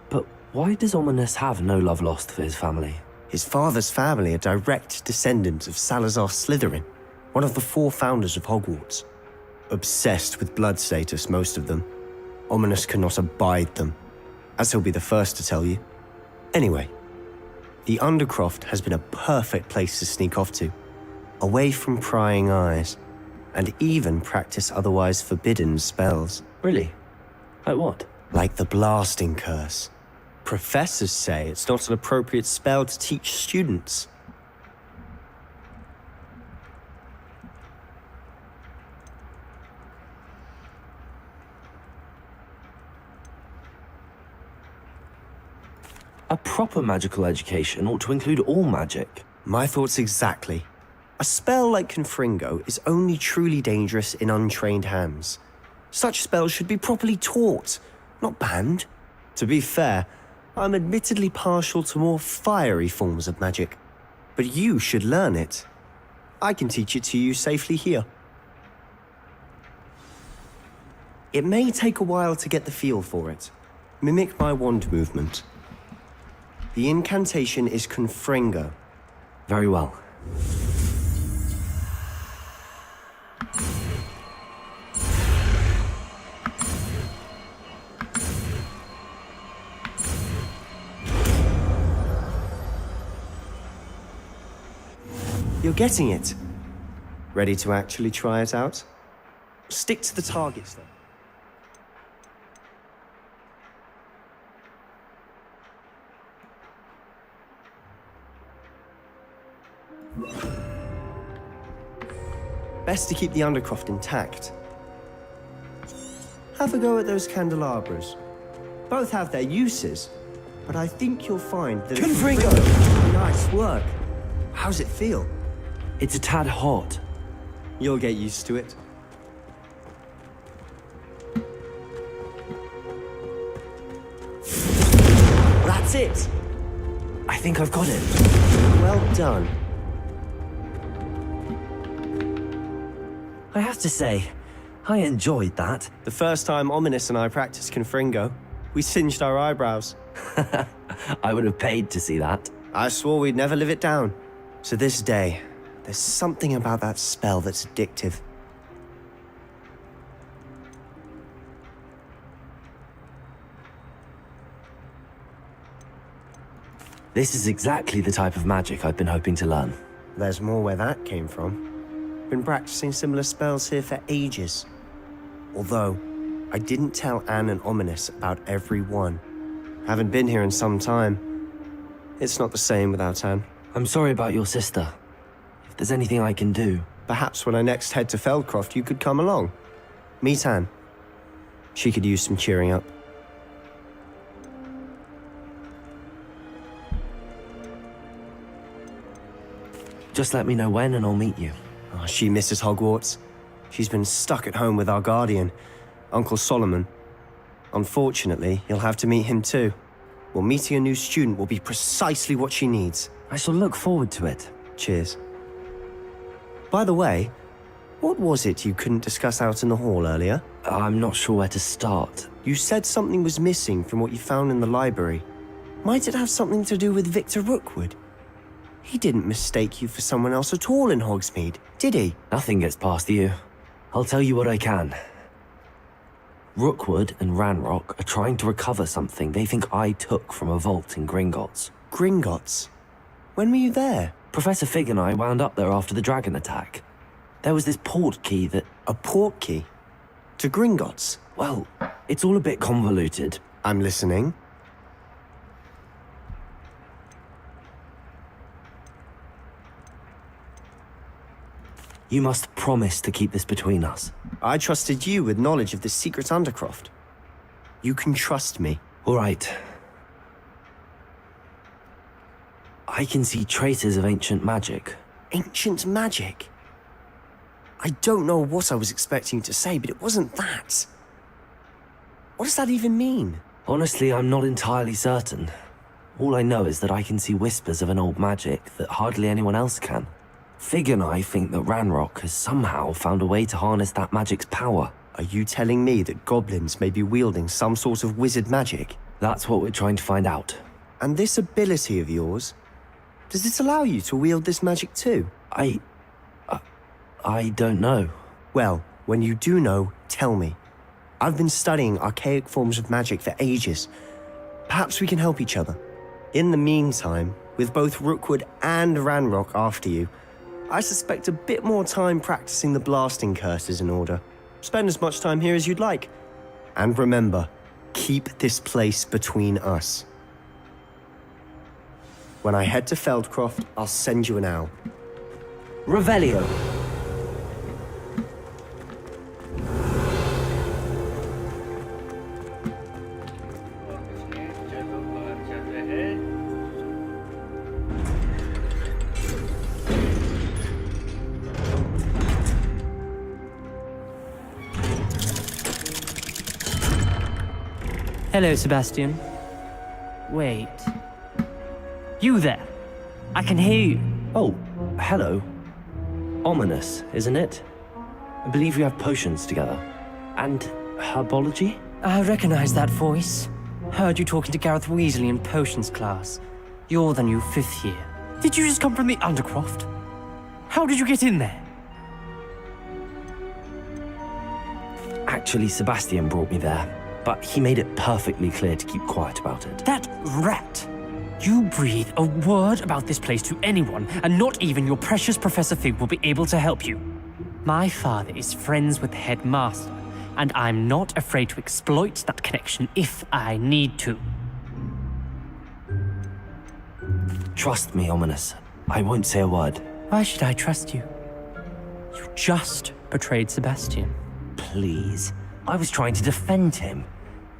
But why does Ominous have no love lost for his family? His father's family are direct descendants of Salazar Slytherin, one of the 4 founders of Hogwarts. Obsessed with blood status, most of them. Ominous cannot abide them, as he'll be the first to tell you. Anyway, the Undercroft has been a perfect place to sneak off to, away from prying eyes, and even practice otherwise forbidden spells. Really? Like what? Like the Blasting Curse. Professors say it's not an appropriate spell to teach students. A proper magical education ought to include all magic. My thoughts exactly. A spell like Confringo is only truly dangerous in untrained hands. Such spells should be properly taught, not banned. To be fair, I'm admittedly partial to more fiery forms of magic. But you should learn it. I can teach it to you safely here. It may take a while to get the feel for it. Mimic my wand movement. The incantation is Confringo. Very well. You're getting it. Ready to actually try it out? Stick to the targets, though. Best to keep the Undercroft intact. Have a go at those candelabras. Both have their uses, but I think you'll find that... Confringo! Nice work. How's it feel? It's a tad hot. You'll get used to it. That's it! I think I've got it. Well done. I have to say, I enjoyed that. The first time Ominous and I practiced Confringo, we singed our eyebrows. I would have paid to see that. I swore we'd never live it down. To this day, there's something about that spell that's addictive. This is exactly the type of magic I've been hoping to learn. There's more where that came from. Been practicing similar spells here for ages. Although, I didn't tell Anne and Ominous about every one. Haven't been here in some time. It's not the same without Anne. I'm sorry about your sister. If there's anything I can do... Perhaps when I next head to Feldcroft, you could come along. Meet Anne. She could use some cheering up. Just let me know when and I'll meet you. Oh, she misses Hogwarts. She's been stuck at home with our guardian, Uncle Solomon. Unfortunately, you'll have to meet him too. Well, meeting a new student will be precisely what she needs. I shall look forward to it. Cheers. By the way, what was it you couldn't discuss out in the hall earlier? I'm not sure where to start. You said something was missing from what you found in the library. Might it have something to do with Victor Rookwood? He didn't mistake you for someone else at all in Hogsmeade, did he? Nothing gets past you. I'll tell you what I can. Rookwood and Ranrock are trying to recover something they think I took from a vault in Gringotts. Gringotts? When were you there? Professor Fig and I wound up there after the dragon attack. There was this port key that... A port key? To Gringotts? Well, it's all a bit convoluted. I'm listening. You must promise to keep this between us. I trusted you with knowledge of the secret Undercroft. You can trust me. All right. I can see traces of ancient magic. Ancient magic? I don't know what I was expecting you to say, but it wasn't that. What does that even mean? Honestly, I'm not entirely certain. All I know is that I can see whispers of an old magic that hardly anyone else can. Fig and I think that Ranrock has somehow found a way to harness that magic's power. Are you telling me that goblins may be wielding some sort of wizard magic? That's what we're trying to find out. And this ability of yours, does it allow you to wield this magic too? I don't know. Well, when you do know, tell me. I've been studying archaic forms of magic for ages. Perhaps we can help each other. In the meantime, with both Rookwood and Ranrock after you, I suspect a bit more time practicing the blasting curses in order. Spend as much time here as you'd like. And remember, keep this place between us. When I head to Feldcroft, I'll send you an owl. Revelio. Hello, Sebastian. Wait. You there? I can hear you. Oh, hello. Ominous, isn't it? I believe we have potions together. And herbology? I recognize that voice. Heard you talking to Gareth Weasley in potions class. You're the new 5th year. Did you just come from the Undercroft? How did you get in there? Actually, Sebastian brought me there. But he made it perfectly clear to keep quiet about it. That rat! You breathe a word about this place to anyone, and not even your precious Professor Fig will be able to help you. My father is friends with the headmaster, and I'm not afraid to exploit that connection if I need to. Trust me, Ominous. I won't say a word. Why should I trust you? You just betrayed Sebastian. Please. I was trying to defend him.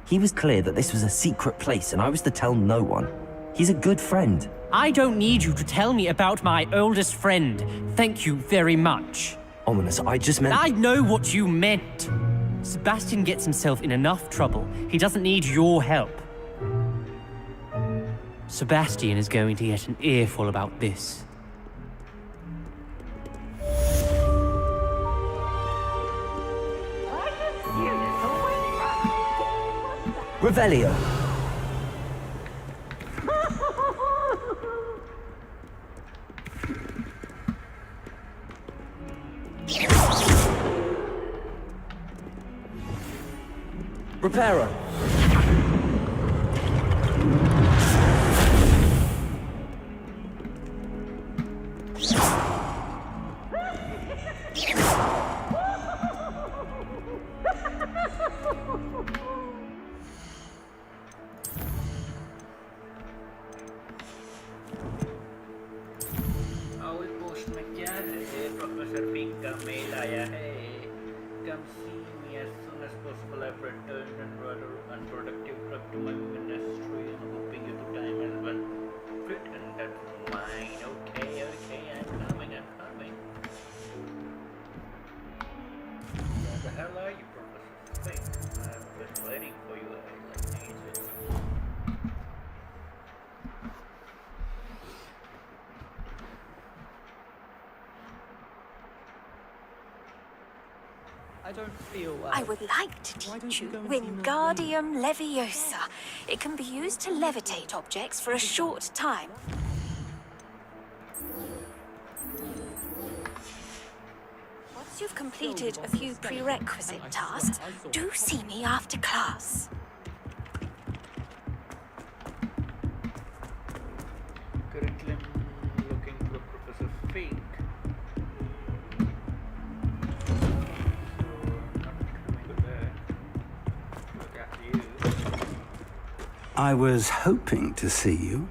He was clear that this was a secret place and I was to tell no one. He's a good friend. I don't need you to tell me about my oldest friend. Thank you very much. Ominous, I just meant... I know what you meant. Sebastian gets himself in enough trouble. He doesn't need your help. Sebastian is going to get an earful about this. Revelio. Reparo. Mail आया है. Come see me as soon as possible. I've returned and rather unproductive trip to my ministry and hoping you to time as well. Written, that's mine. Okay, I'm coming. Where the hell are you, Professor Fink? I've been waiting for you like ages. I don't feel well. I would like to teach you Wingardium Leviosa. It can be used to levitate objects for a short time. Once you've completed a few prerequisite tasks, do see me after class. Curriculum looking for Professor Fink. I was hoping to see you.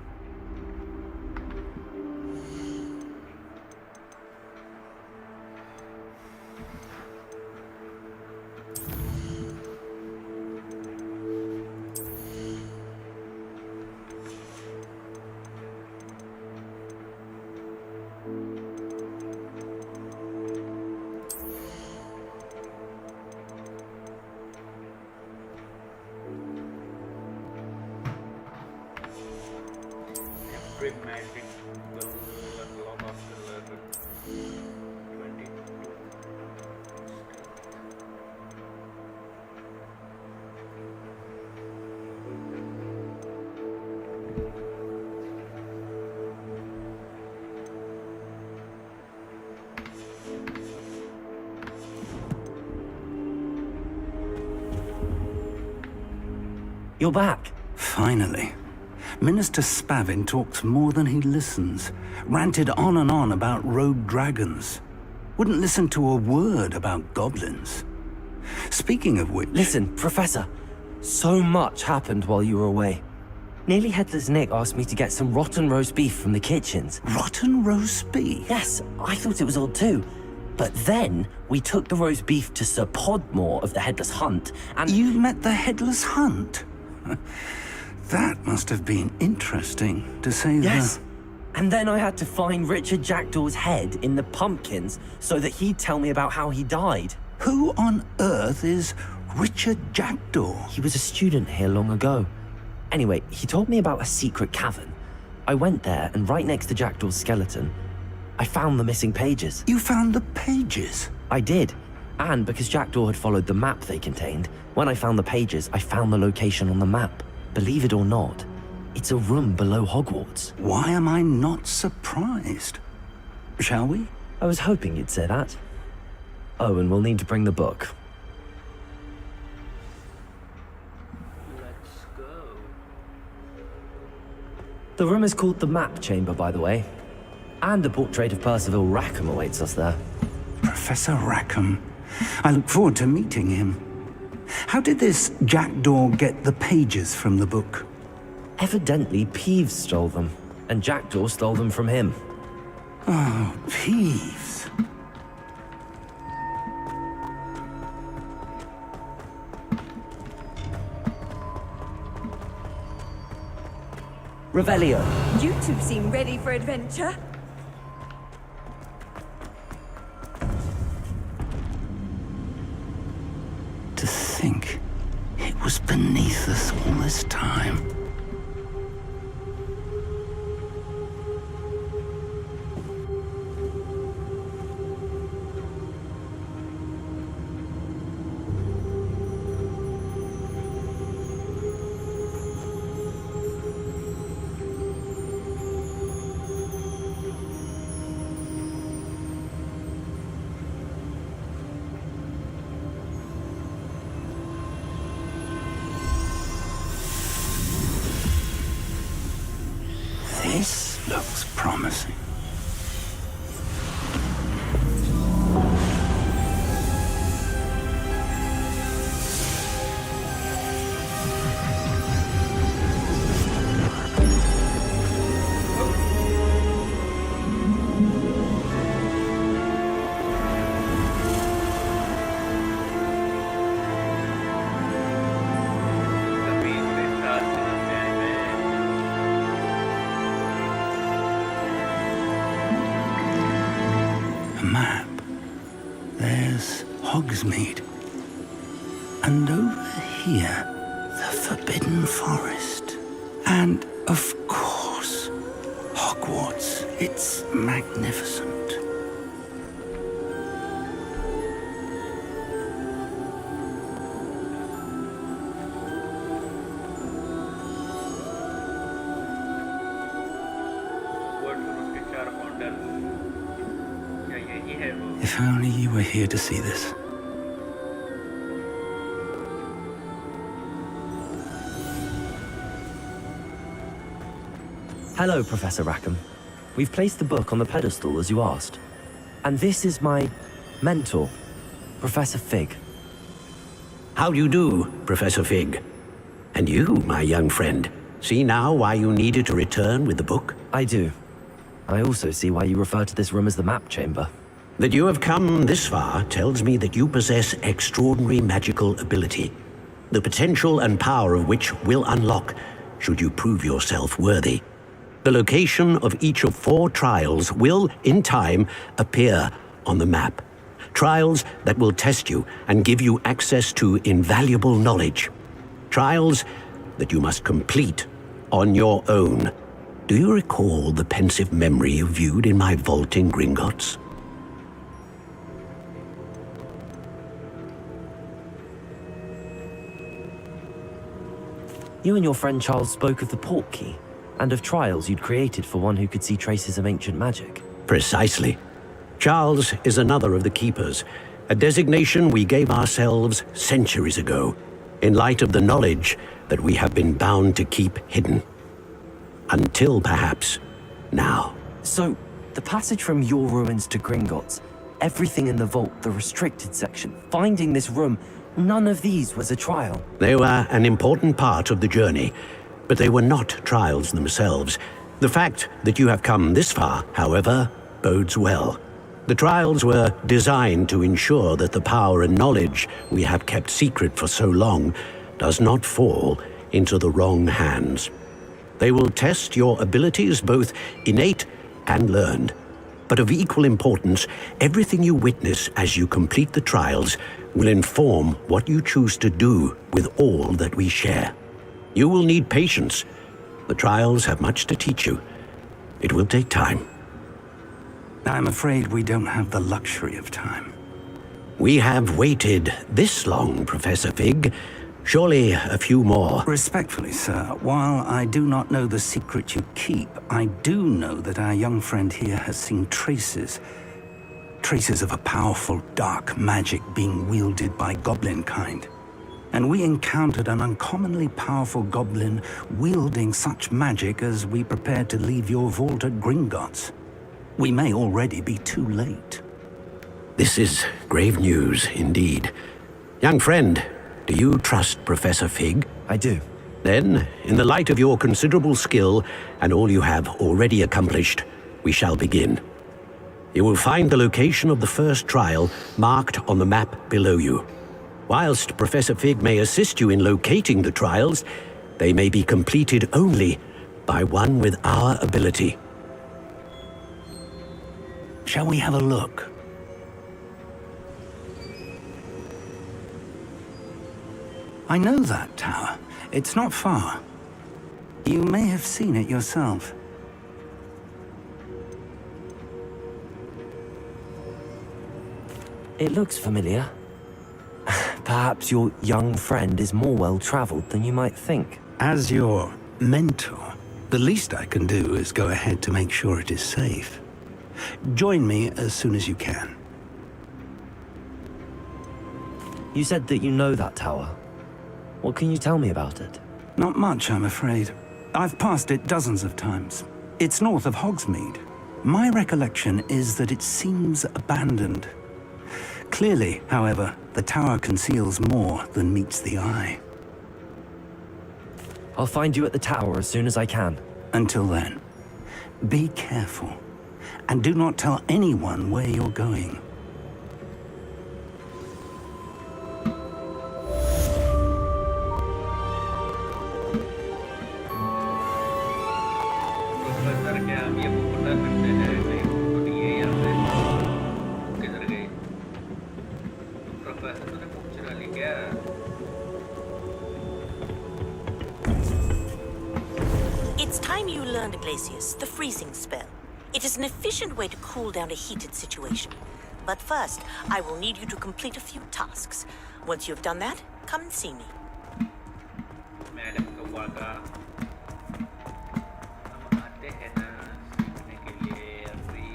Every magic will unlock after level 22. You're back. Finally. Minister Spavin talks more than he listens. Ranted on and on about rogue dragons. Wouldn't listen to a word about goblins. Speaking of which... Listen, Professor. So much happened while you were away. Nearly Headless Nick asked me to get some rotten roast beef from the kitchens. Rotten roast beef? Yes, I thought it was odd too. But then, we took the roast beef to Sir Podmore of the Headless Hunt, and... You met the Headless Hunt? That must have been interesting, to say the... Yes. And then I had to find Richard Jackdaw's head in the pumpkins so that he'd tell me about how he died. Who on earth is Richard Jackdaw? He was a student here long ago. Anyway, he told me about a secret cavern. I went there, and right next to Jackdaw's skeleton, I found the missing pages. You found the pages? I did. And because Jackdaw had followed the map they contained, when I found the pages, I found the location on the map. Believe it or not, it's a room below Hogwarts. Why am I not surprised? Shall we? I was hoping you'd say that. Oh, and we'll need to bring the book. Let's go. The room is called the Map Chamber, by the way. And a portrait of Percival Rackham awaits us there. Professor Rackham. I look forward to meeting him. How did this Jackdaw get the pages from the book? Evidently, Peeves stole them, and Jackdaw stole them from him. Oh, Peeves. Revelio. You two seem ready for adventure. To think it was beneath us all this time. This looks promising. Hogsmeade. And over here, the Forbidden Forest. And, of course, Hogwarts. It's magnificent. If only you were here to see this. Hello, Professor Rackham. We've placed the book on the pedestal as you asked. And this is my mentor, Professor Fig. How do you do, Professor Fig? And you, my young friend, see now why you needed to return with the book? I do. I also see why you refer to this room as the map chamber. That you have come this far tells me that you possess extraordinary magical ability, the potential and power of which will unlock should you prove yourself worthy. The location of each of 4 trials will, in time, appear on the map. Trials that will test you and give you access to invaluable knowledge. Trials that you must complete on your own. Do you recall the pensive memory you viewed in my vault in Gringotts? You and your friend Charles spoke of the port key, and of trials you'd created for one who could see traces of ancient magic. Precisely. Charles is another of the Keepers, a designation we gave ourselves centuries ago, in light of the knowledge that we have been bound to keep hidden. Until, perhaps, now. So, the passage from your ruins to Gringotts, everything in the vault, the restricted section, finding this room, none of these was a trial. They were an important part of the journey, but they were not trials themselves. The fact that you have come this far, however, bodes well. The trials were designed to ensure that the power and knowledge we have kept secret for so long does not fall into the wrong hands. They will test your abilities, both innate and learned. But of equal importance, everything you witness as you complete the trials will inform what you choose to do with all that we share. You will need patience. The trials have much to teach you. It will take time. I'm afraid we don't have the luxury of time. We have waited this long, Professor Fig. Surely a few more. Respectfully, sir, while I do not know the secret you keep, I do know that our young friend here has seen traces of a powerful dark magic being wielded by goblin kind. And we encountered an uncommonly powerful goblin wielding such magic as we prepared to leave your vault at Gringotts. We may already be too late. This is grave news indeed. Young friend, do you trust Professor Fig? I do. Then, in the light of your considerable skill and all you have already accomplished, we shall begin. You will find the location of the first trial marked on the map below you. Whilst Professor Fig may assist you in locating the trials, they may be completed only by one with our ability. Shall we have a look? I know that tower. It's not far. You may have seen it yourself. It looks familiar. Perhaps your young friend is more well-traveled than you might think. As your mentor, the least I can do is go ahead to make sure it is safe. Join me as soon as you can. You said that you know that tower. What can you tell me about it? Not much, I'm afraid. I've passed it dozens of times. It's north of Hogsmeade. My recollection is that it seems abandoned. Clearly, however, the tower conceals more than meets the eye. I'll find you at the tower as soon as I can. Until then, be careful, and do not tell anyone where you're going. It's time you learned, Glacius, the freezing spell. It is an efficient way to cool down a heated situation. But first, I will need you to complete a few tasks. Once you have done that, come and see me. Madam को वादा हम आते हैं ना सीखने के लिए अभी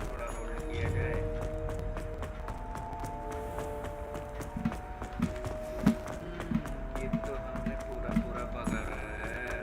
थोड़ा होल्ड किया जाए ये तो हमने पूरा भगा रहा है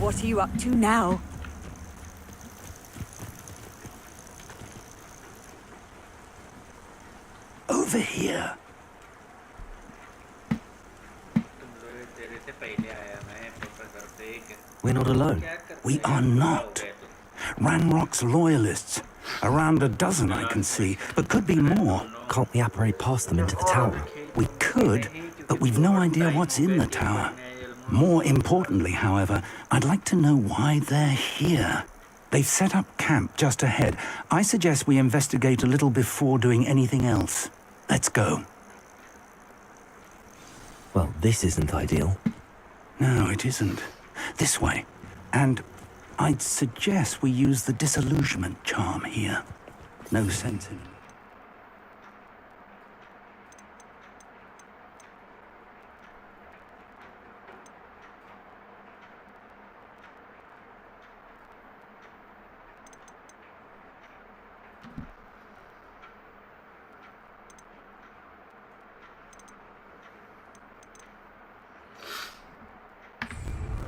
What are you up to now? Over here. We're not alone. We are not. Ranrock's loyalists. Around a dozen I can see, but could be more. Can't we apparate past them into the tower? We could, but we've no idea what's in the tower. More importantly, however, I'd like to know why they're here. They've set up camp just ahead. I suggest we investigate a little before doing anything else. Let's go. Well, this isn't ideal. No, it isn't. This way. And I'd suggest we use the disillusionment charm here. No sense in it.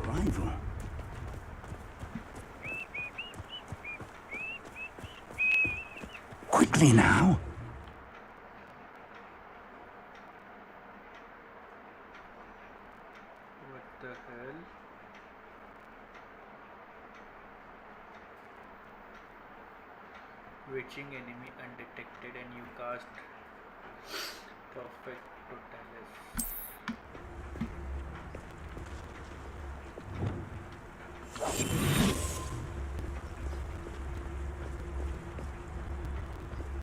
Arrival. Quickly now. What the hell? Reaching enemy undetected and you cast perfect totalis.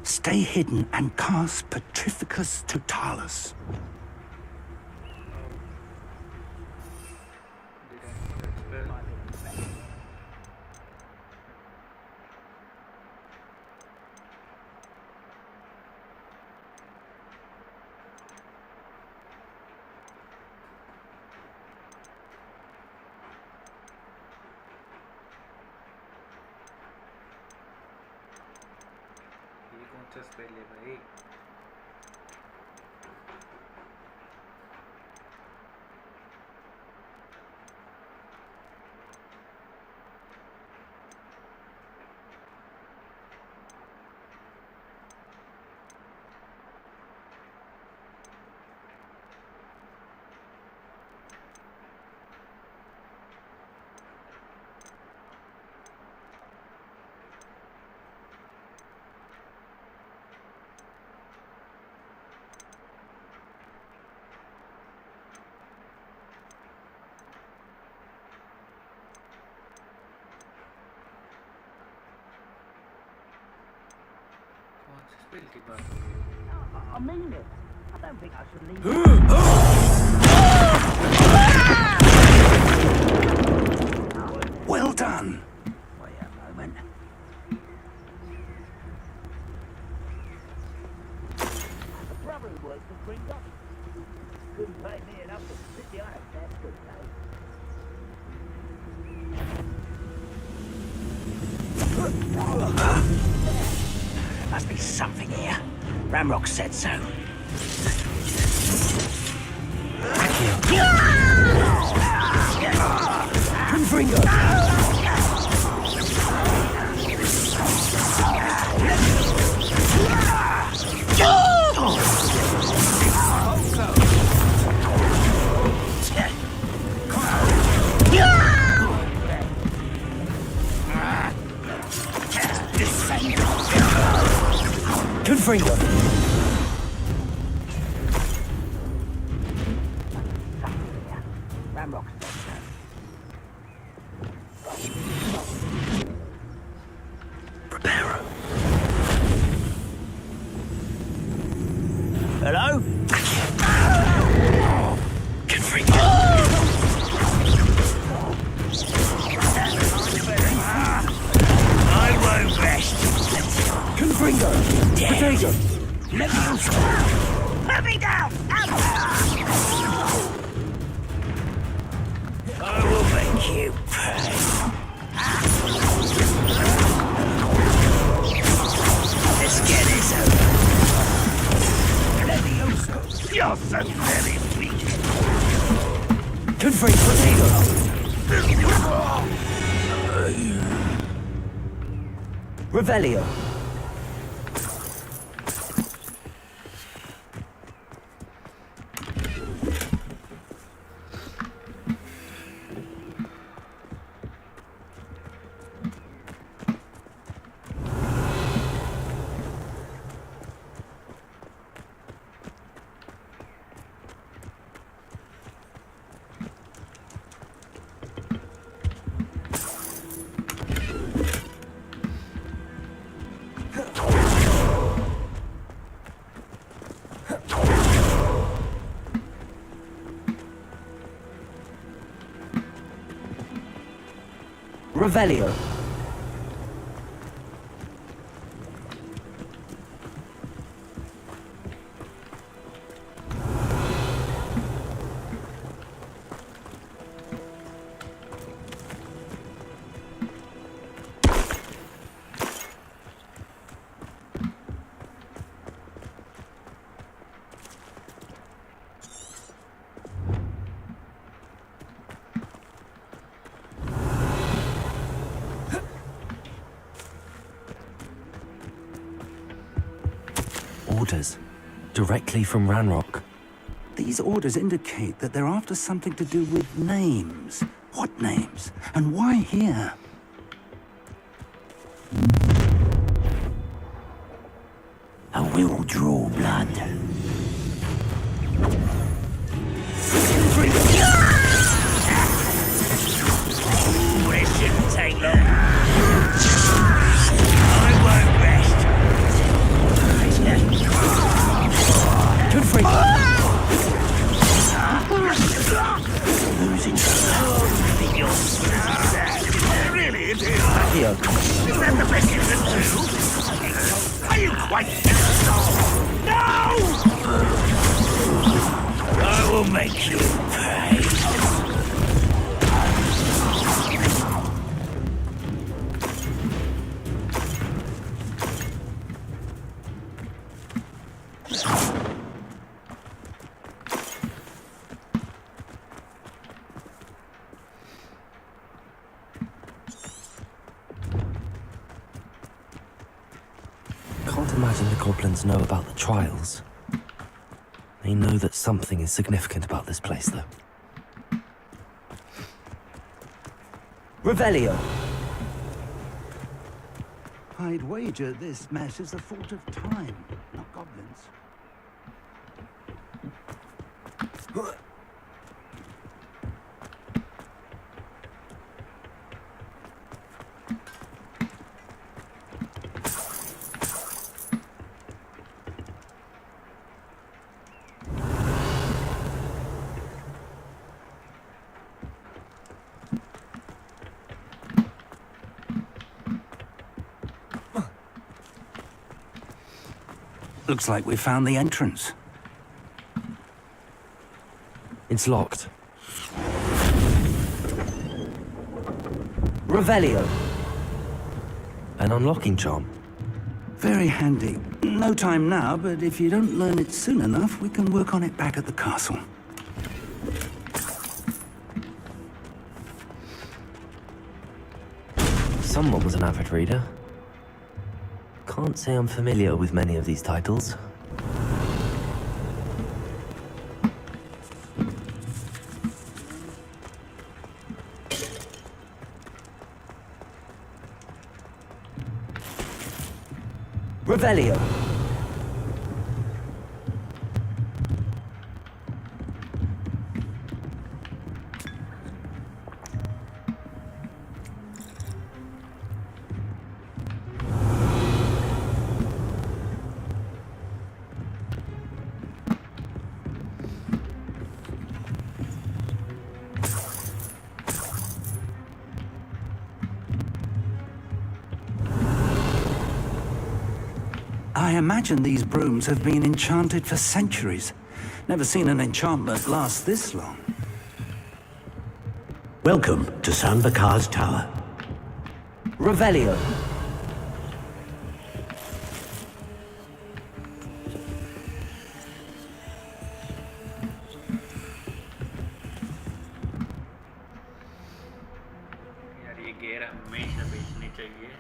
Stay hidden and cast Petrificus Totalis. ये कौन सा spell है भाई? Principal. I mean it. I don't think I should leave. Well done. Wait a moment. The brother who works for Spring Up couldn't pay me enough to sit behind a desk all day. Must be something here. Ramrock said so. Confringo! Confringo! Ramrock said so. Hello? I won't rest. Confringo! Potato! Let me use Put me down! I will make you pay. Let's get this over. Let me also. You're so very weak. Confringo! Potato! Revelio! Revelio! Orders. Directly from Ranrock. These orders indicate that they're after something to do with names. What names? And why here? I will draw blood. It shouldn't take long. I won't rest. Confringo! Losing think you're sad. Really, it is. Here. Is that the best you can do? Are you quite pissed off? No! I will make you pay. Can't imagine the goblins know about the trials. They know that something is significant about this place, though. Revelio! I'd wager this mess is the fault of time, not goblins. Looks like we found the entrance. It's locked. Revelio. An unlocking charm. Very handy. No time now, but if you don't learn it soon enough, we can work on it back at the castle. Someone was an avid reader. Can't say I'm familiar with many of these titles. Revelio. I imagine these brooms have been enchanted for centuries. Never seen an enchantment last this long. Welcome to San Bakar's Tower. Revelio. यार ये gear हमेशा बेचनी चाहिए.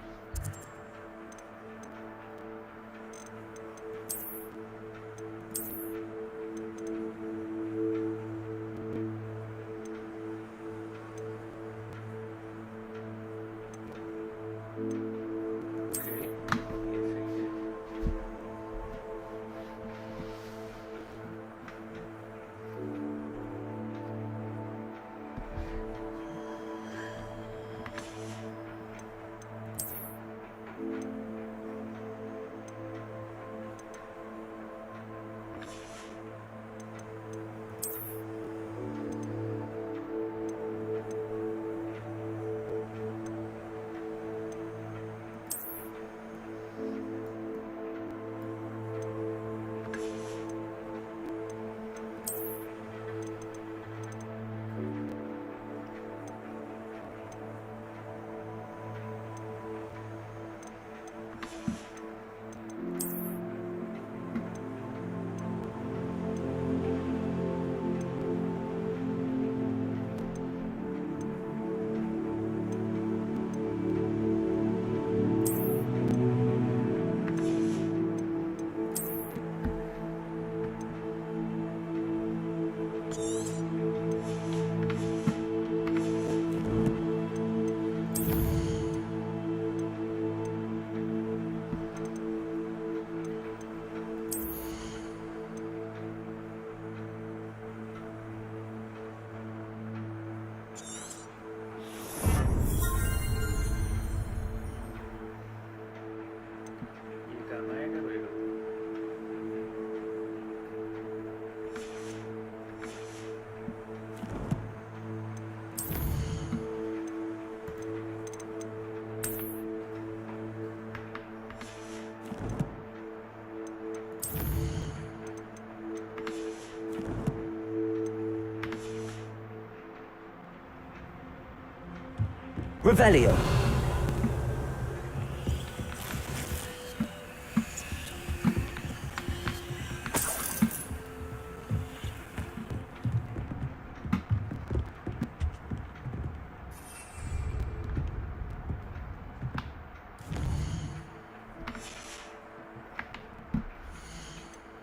Revelio.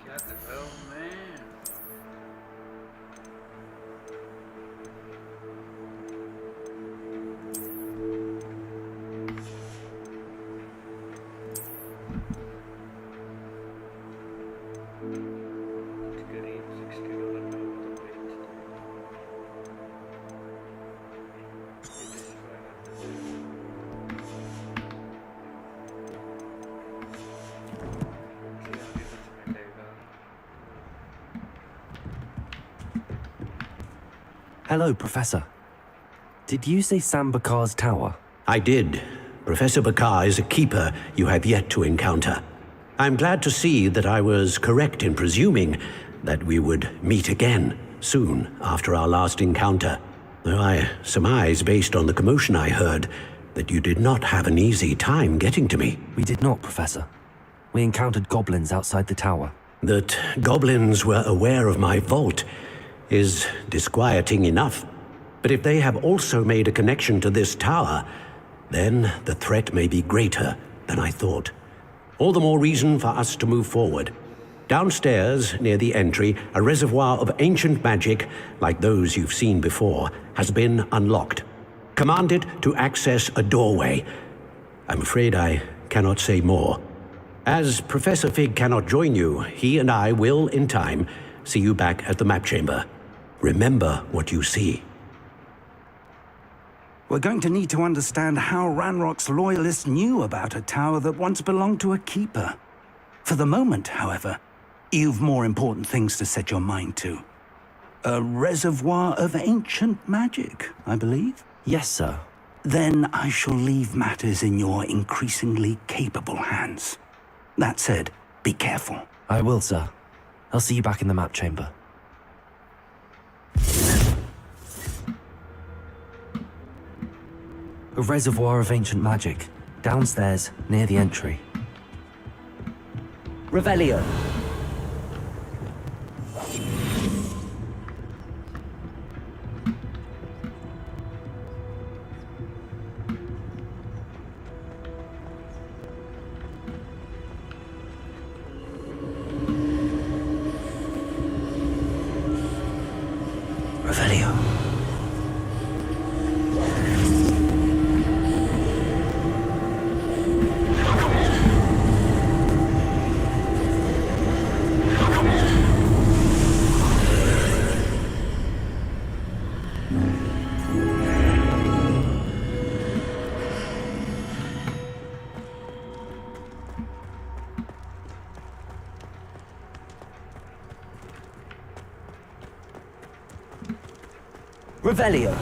क्या कर रहा हूँ मैं? Hello, Professor. Did you say San Bakar's Tower? I did. Professor Bakar is a keeper you have yet to encounter. I'm glad to see that I was correct in presuming that we would meet again soon after our last encounter. Though I surmise, based on the commotion I heard, that you did not have an easy time getting to me. We did not, Professor. We encountered goblins outside the tower. That goblins were aware of my vault is disquieting enough. But if they have also made a connection to this tower, then the threat may be greater than I thought. All the more reason for us to move forward. Downstairs, near the entry, a reservoir of ancient magic, like those you've seen before, has been unlocked. Commanded to access a doorway. I'm afraid I cannot say more. As Professor Fig cannot join you, he and I will, in time, see you back at the map chamber. Remember what you see. We're going to need to understand how Ranrock's loyalists knew about a tower that once belonged to a keeper. For the moment, however, you've more important things to set your mind to. A reservoir of ancient magic, I believe? Yes, sir. Then I shall leave matters in your increasingly capable hands. That said, be careful. I will, sir. I'll see you back in the map chamber. A reservoir of ancient magic, downstairs, near the entry. Revelio. Revelio. Revelio.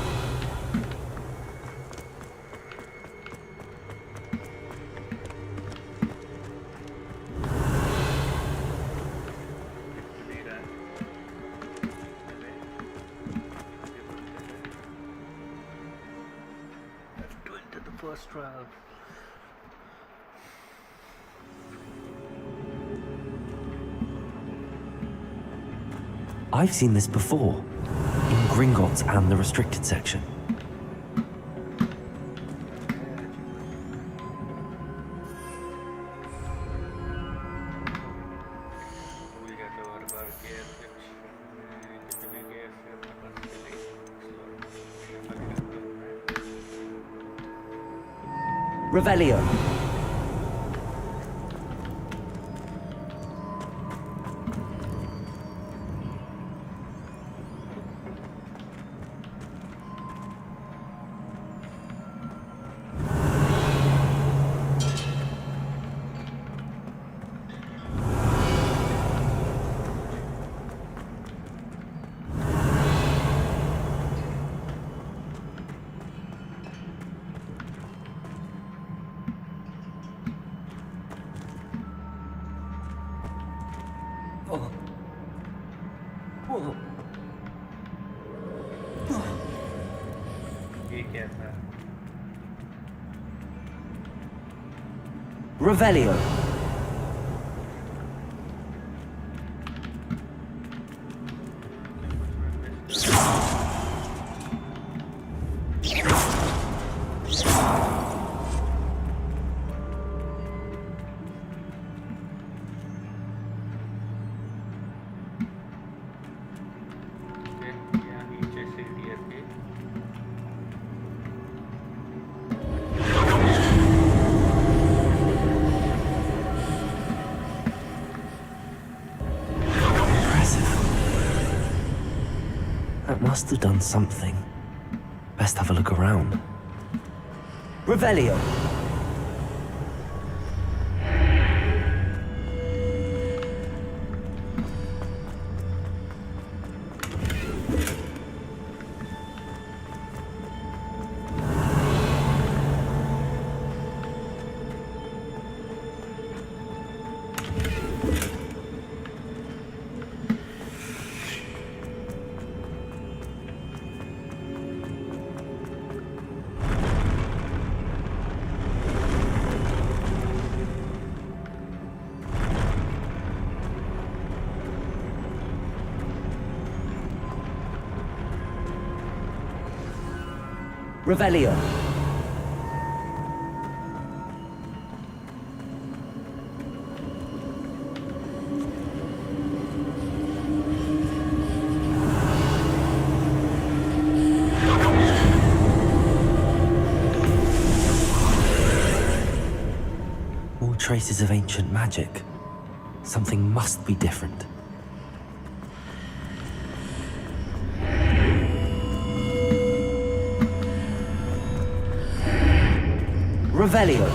To enter the first trial. I've seen this before, in Gringotts and the restricted section. Revelio. ये क्या था? Revelio. यहाँ नीचे से दिया थे That must have done something. Best have a look around. Revelio. Revelio. More traces of ancient magic. Something must be different. Revelio.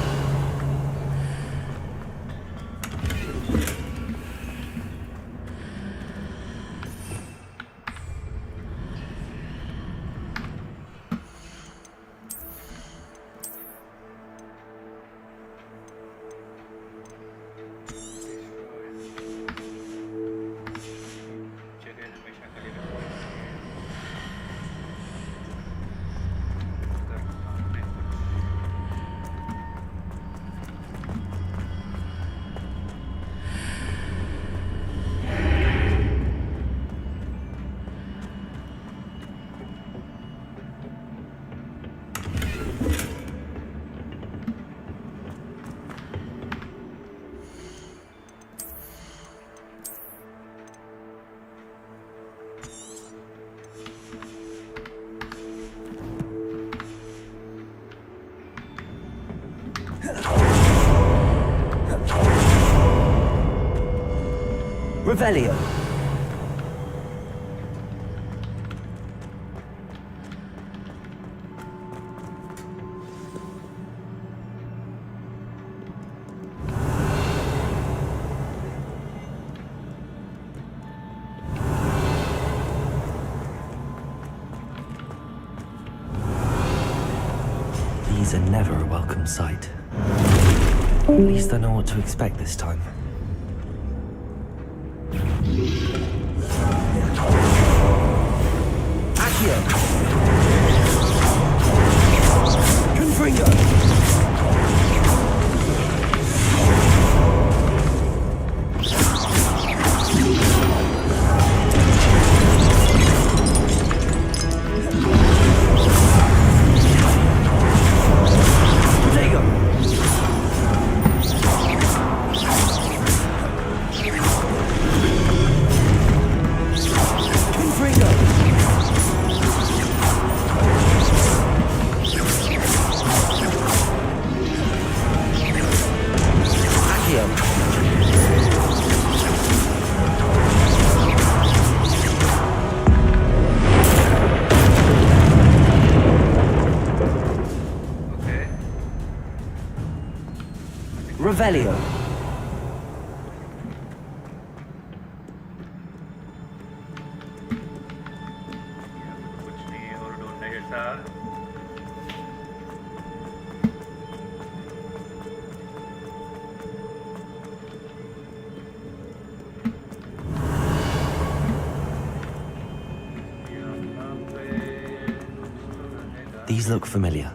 Revelio. These are never a welcome sight. At least I know what to expect this time. Revelio. These look familiar.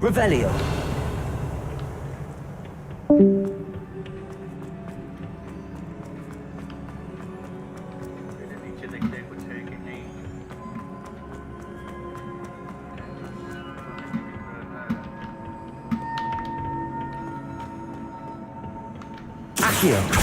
Revelio. Accio.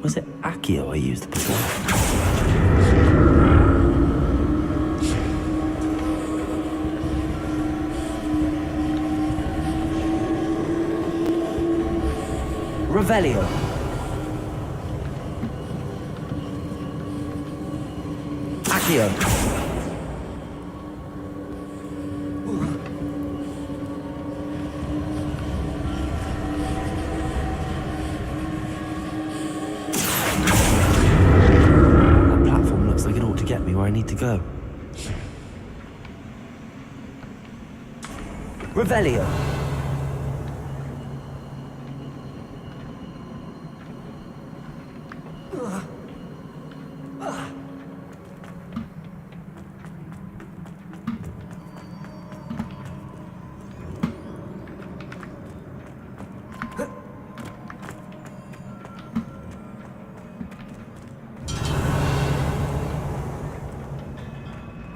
Was it Accio I used before? Revelio. Accio. That platform looks like it ought to get me where I need to go. Revelio.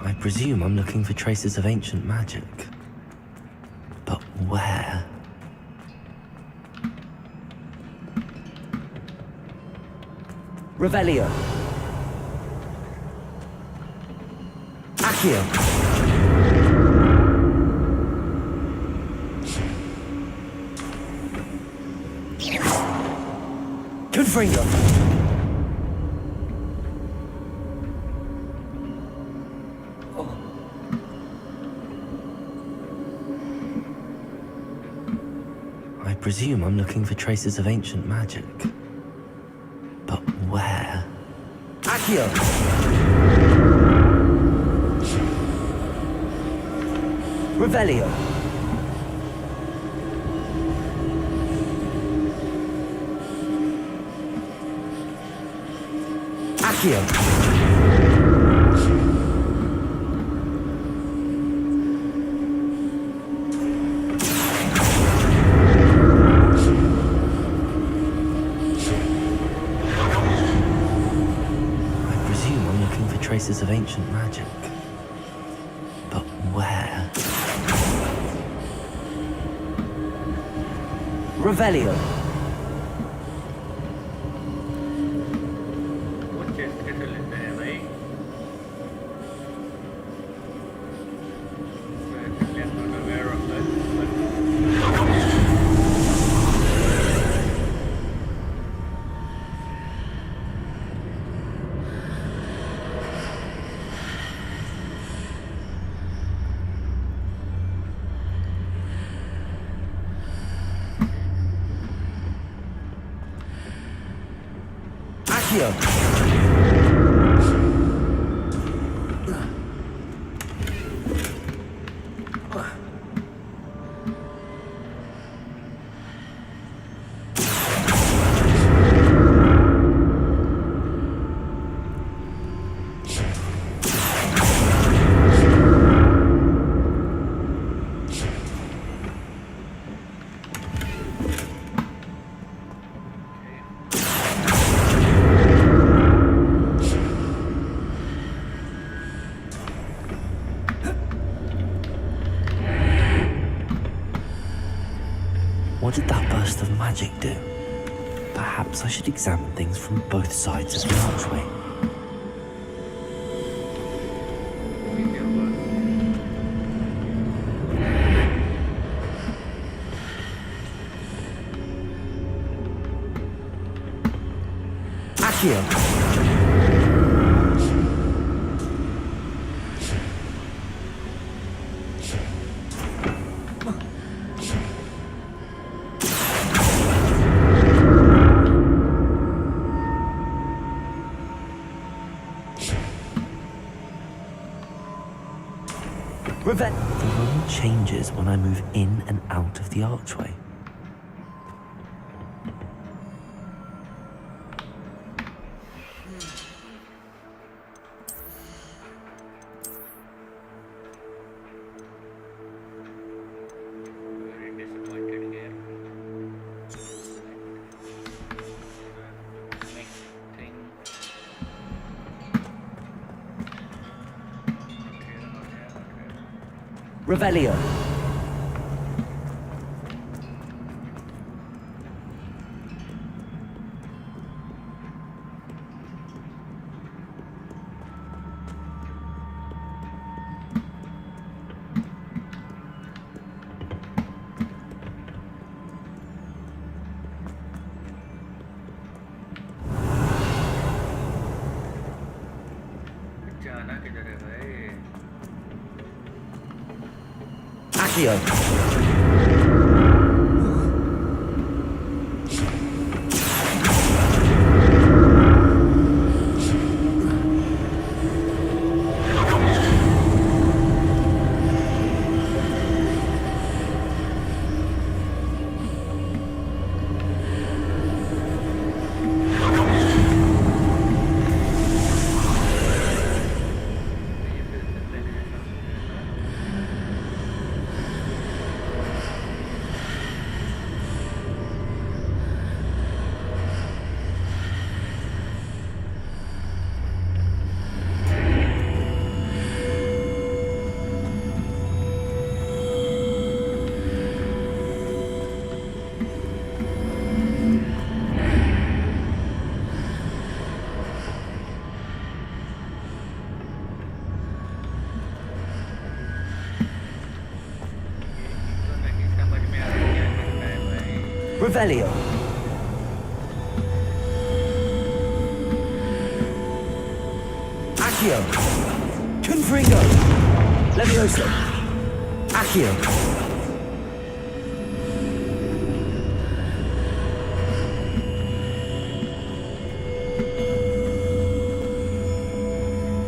I presume I'm looking for traces of ancient magic. But where? Revelio. Accio. Confringo. I presume I'm looking for traces of ancient magic. But where? Accio! Revelio! Accio! Traces of ancient magic. But where? Revelio. Accio! What did that burst of magic do? Perhaps I should examine things from both sides of the archway. Accio! The room changes when I move in and out of the archway. Revelio. Accio! Revelio. Accio. Confringo. Levioso. Accio.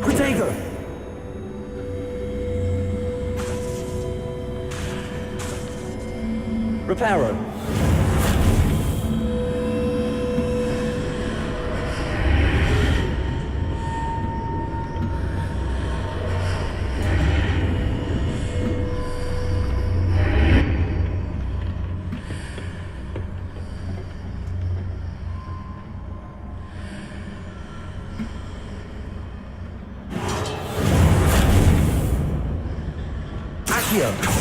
Protego. Reparo. Accio.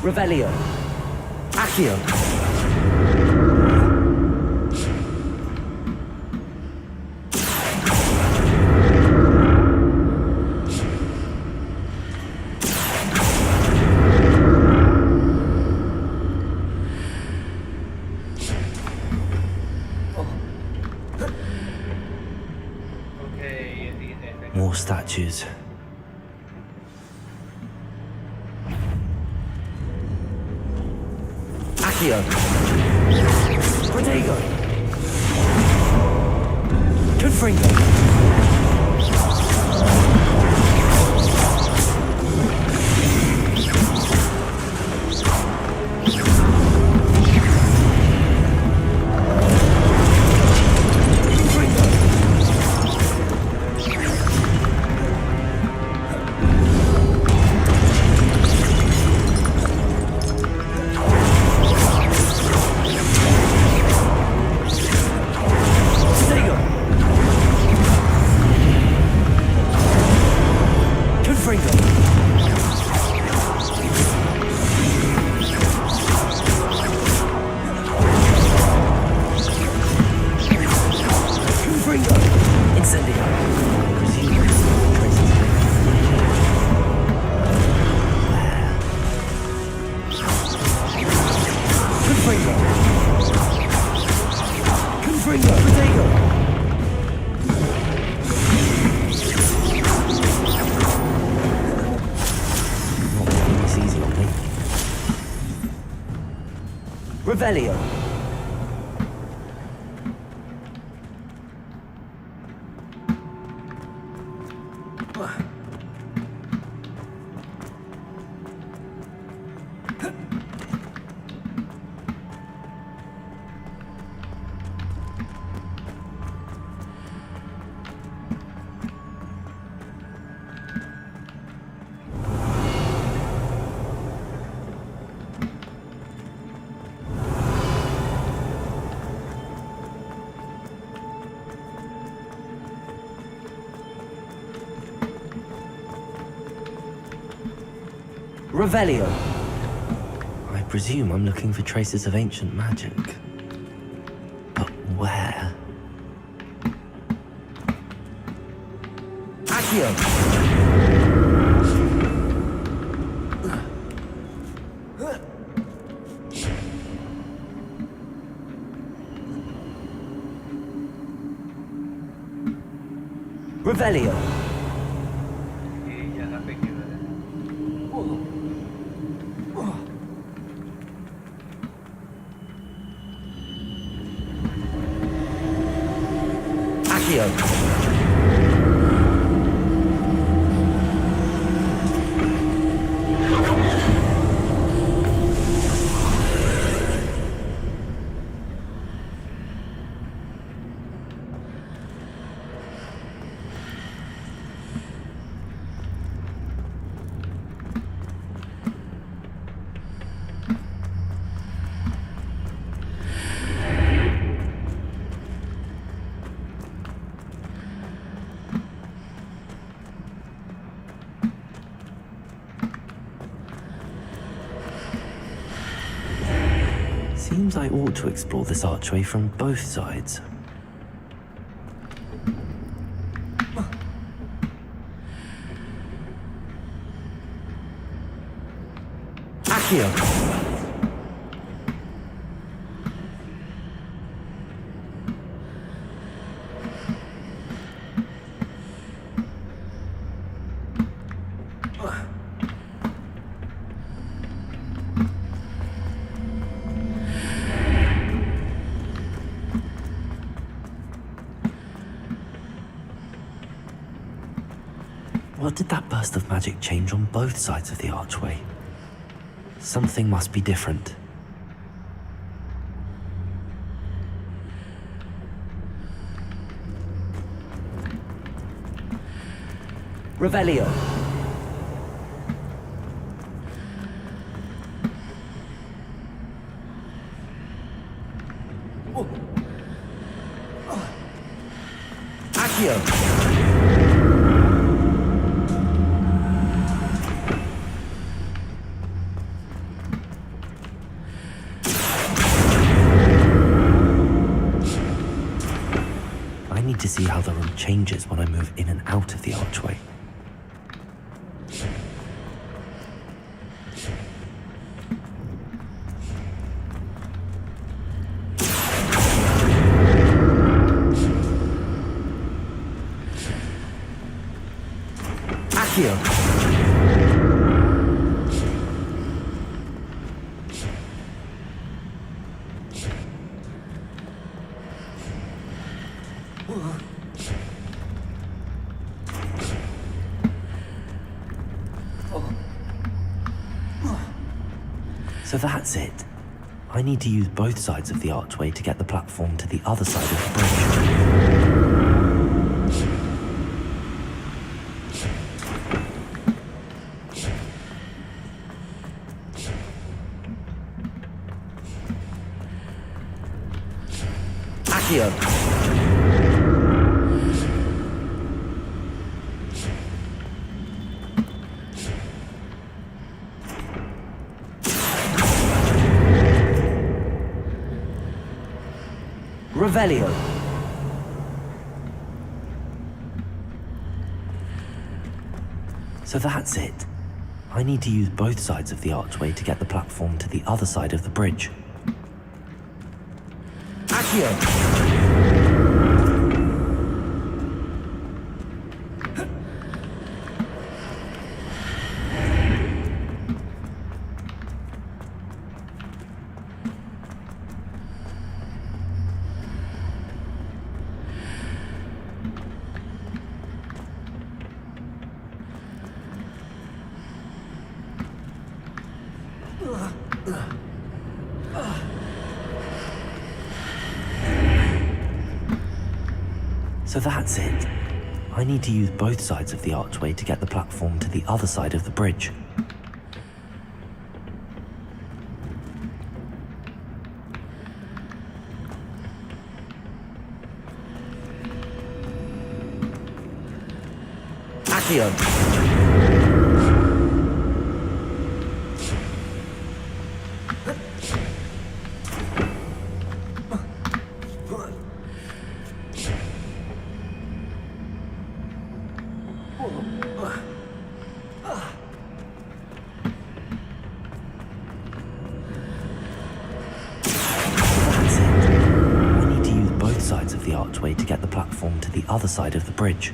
Revelio. Accio. More statues. Accio. Protego. Confringo. Revelio. Revelio. I presume I'm looking for traces of ancient magic. But where? Accio. Revelio. Seems I ought to explore this archway from both sides. Accio! What did that burst of magic change on both sides of the archway? Something must be different. Revelio. Accio. I need to see how the room changes when I move in and out of the archway. Accio! So that's it. I need to use both sides of the archway to get the platform to the other side of the bridge. Accio! Revelio. So that's it. I need to use both sides of the archway to get the platform to the other side of the bridge. Accio! So that's it. I need to use both sides of the archway to get the platform to the other side of the bridge. Accio! Sides of the archway to get the platform to the other side of the bridge.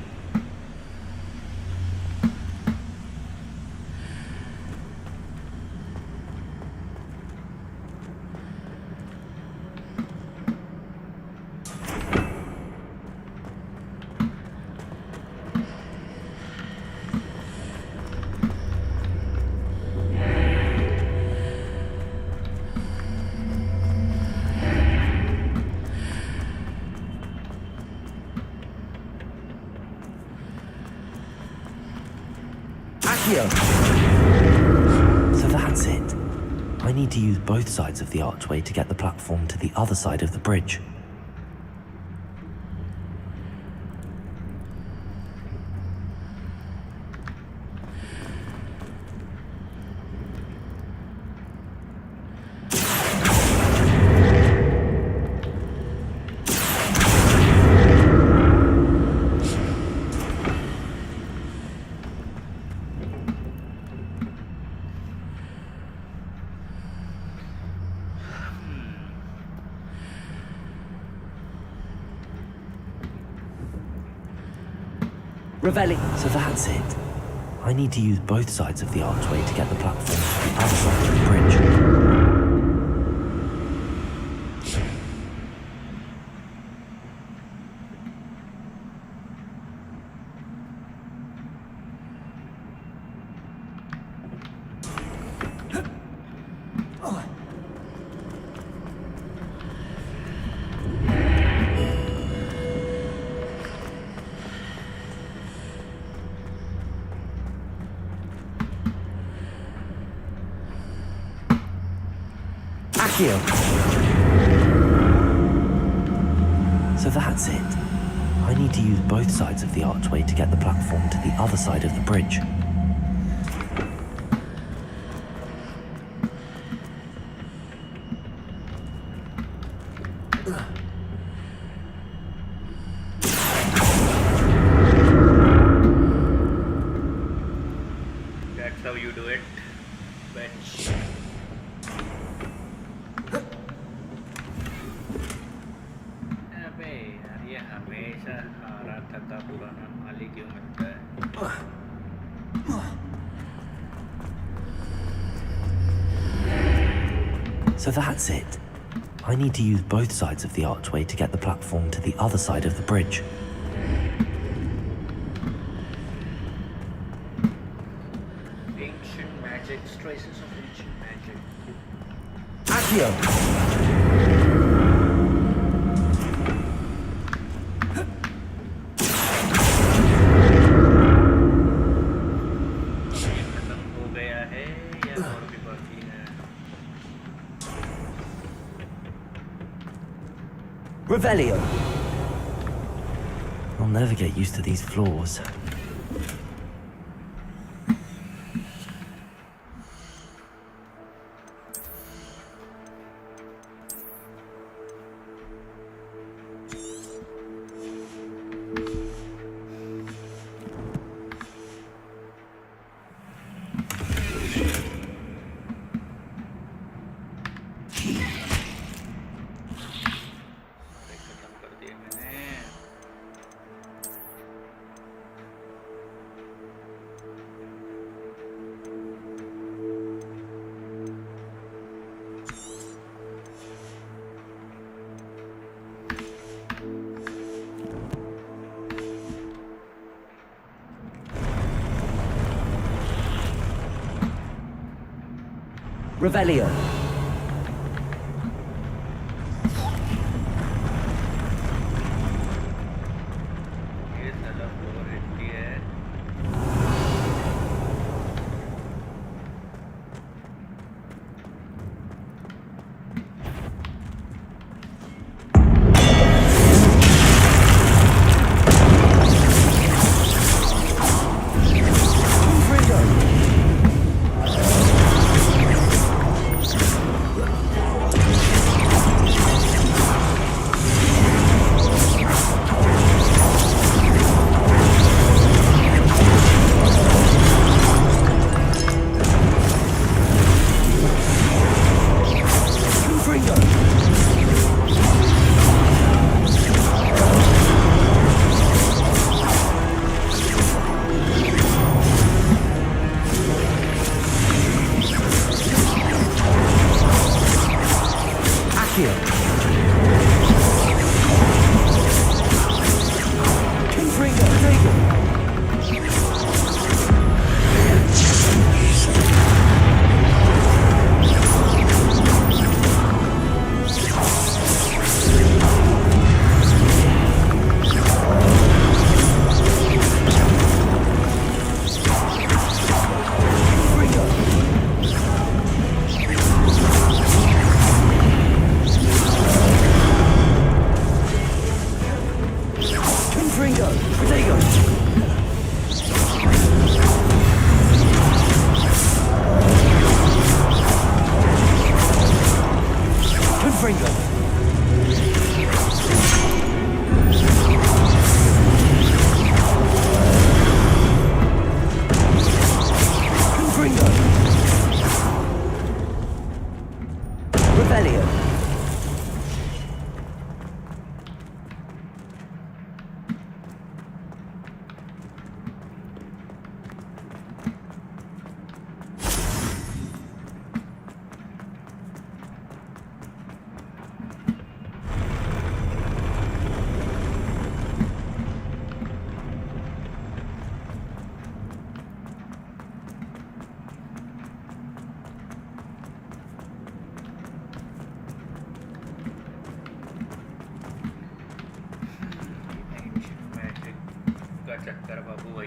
So that's it. I need to use both sides of the archway to get the platform to the other side of the bridge. Revelli. So that's it. I need to use both sides of the archway to get the platform to the other side of the bridge. So that's it. I need to use both sides of the archway to get the platform to the other side of the bridge. That's how you do it. Bench. ये हमेशा हारा थका पुराना माली क्यों मिलता है? So that's it. I need to use both sides of the archway to get the platform to the other side of the bridge. Ancient magic, traces of ancient magic. Accio! Revelio! I'll never get used to these floors. Revelio.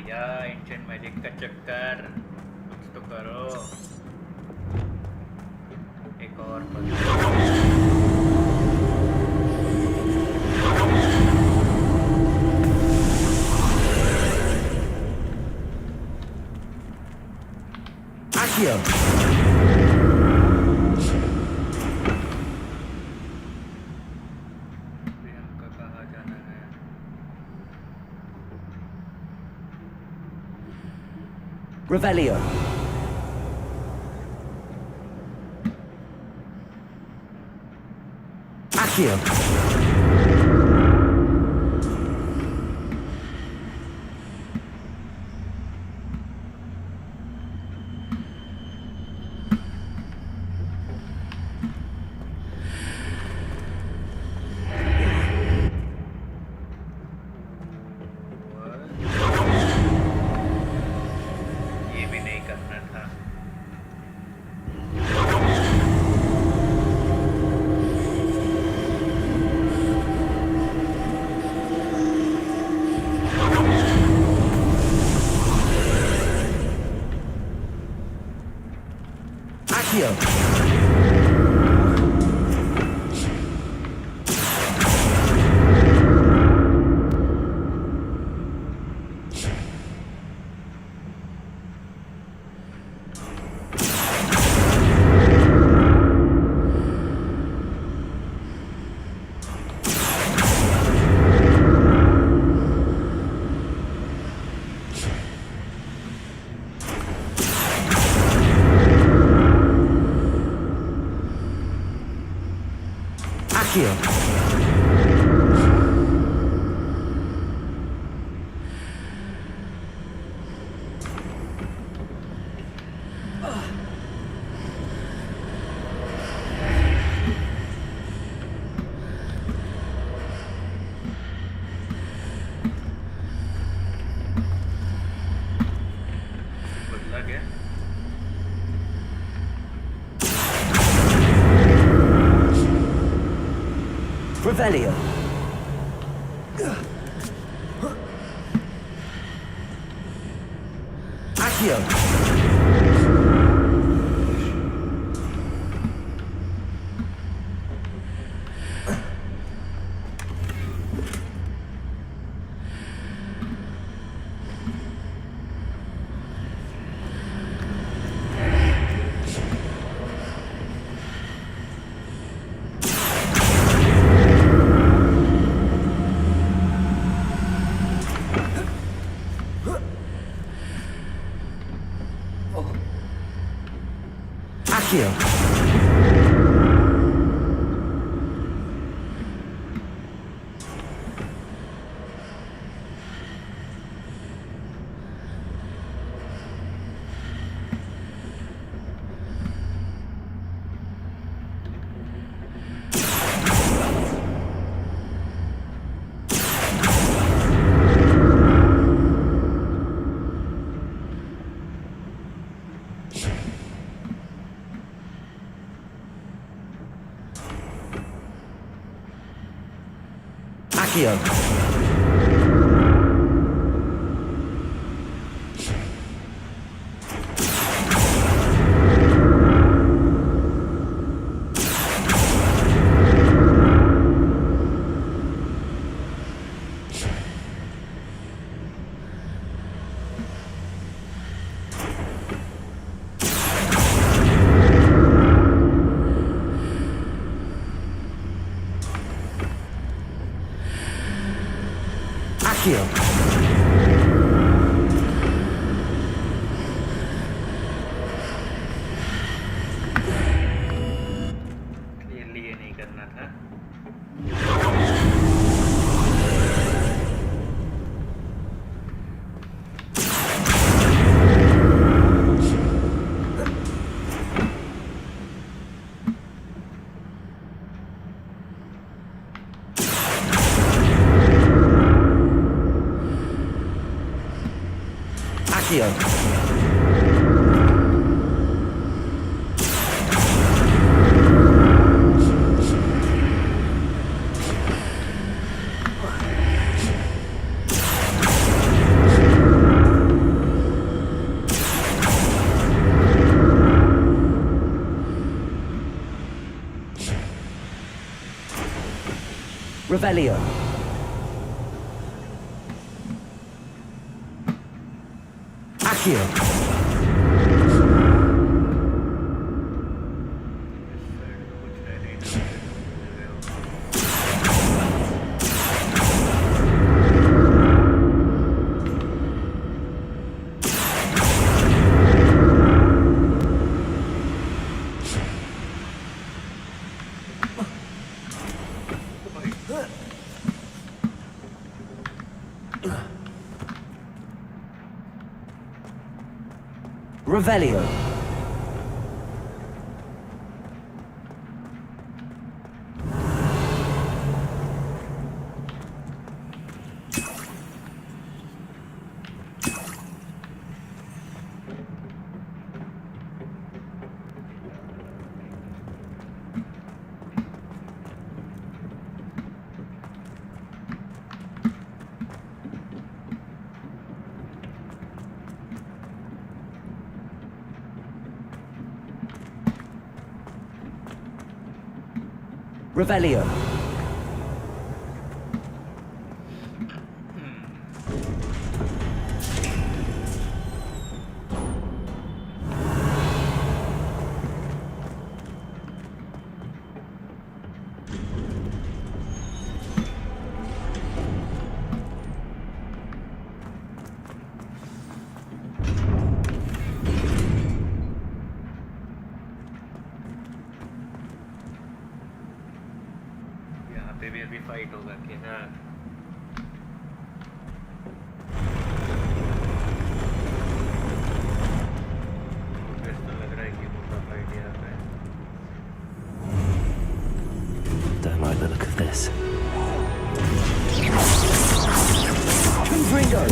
भैया ancient magic का चक्कर कुछ तो करो एक और Accio! Priyanka कहाँ जाना है Revelio. Accio. ये भी नहीं करना था Accio. Accio. बदला क्या Revelio. Accio. Accio. Accio. Accio. Clearly ये नहीं करना था Accio. Revelio. Accio. Revelio. Revelio. पे भी अभी फाइट होगा कि हाँ तो लग रहा है कि होगा फाइट यहाँ पे Don't like the look of this. Confringo!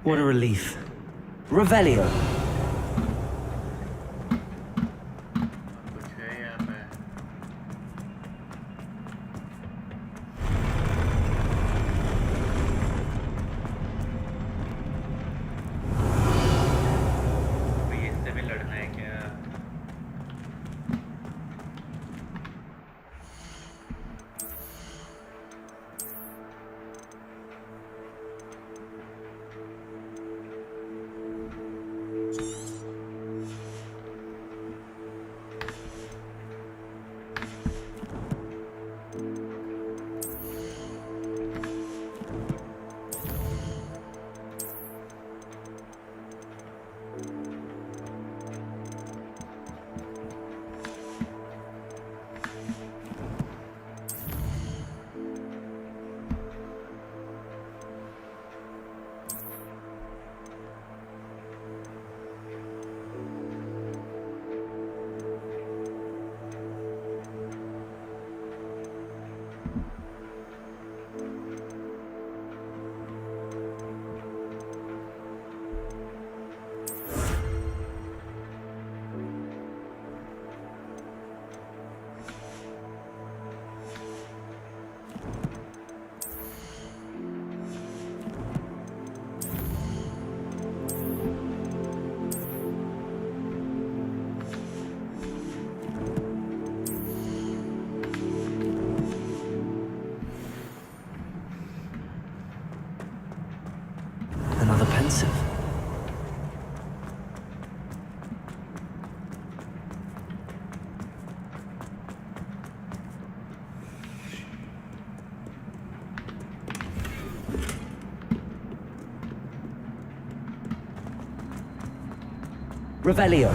What a relief. Revelio. कुछ है यहाँ पे अभी इससे भी लड़ना है क्या Another pensive. Revelio.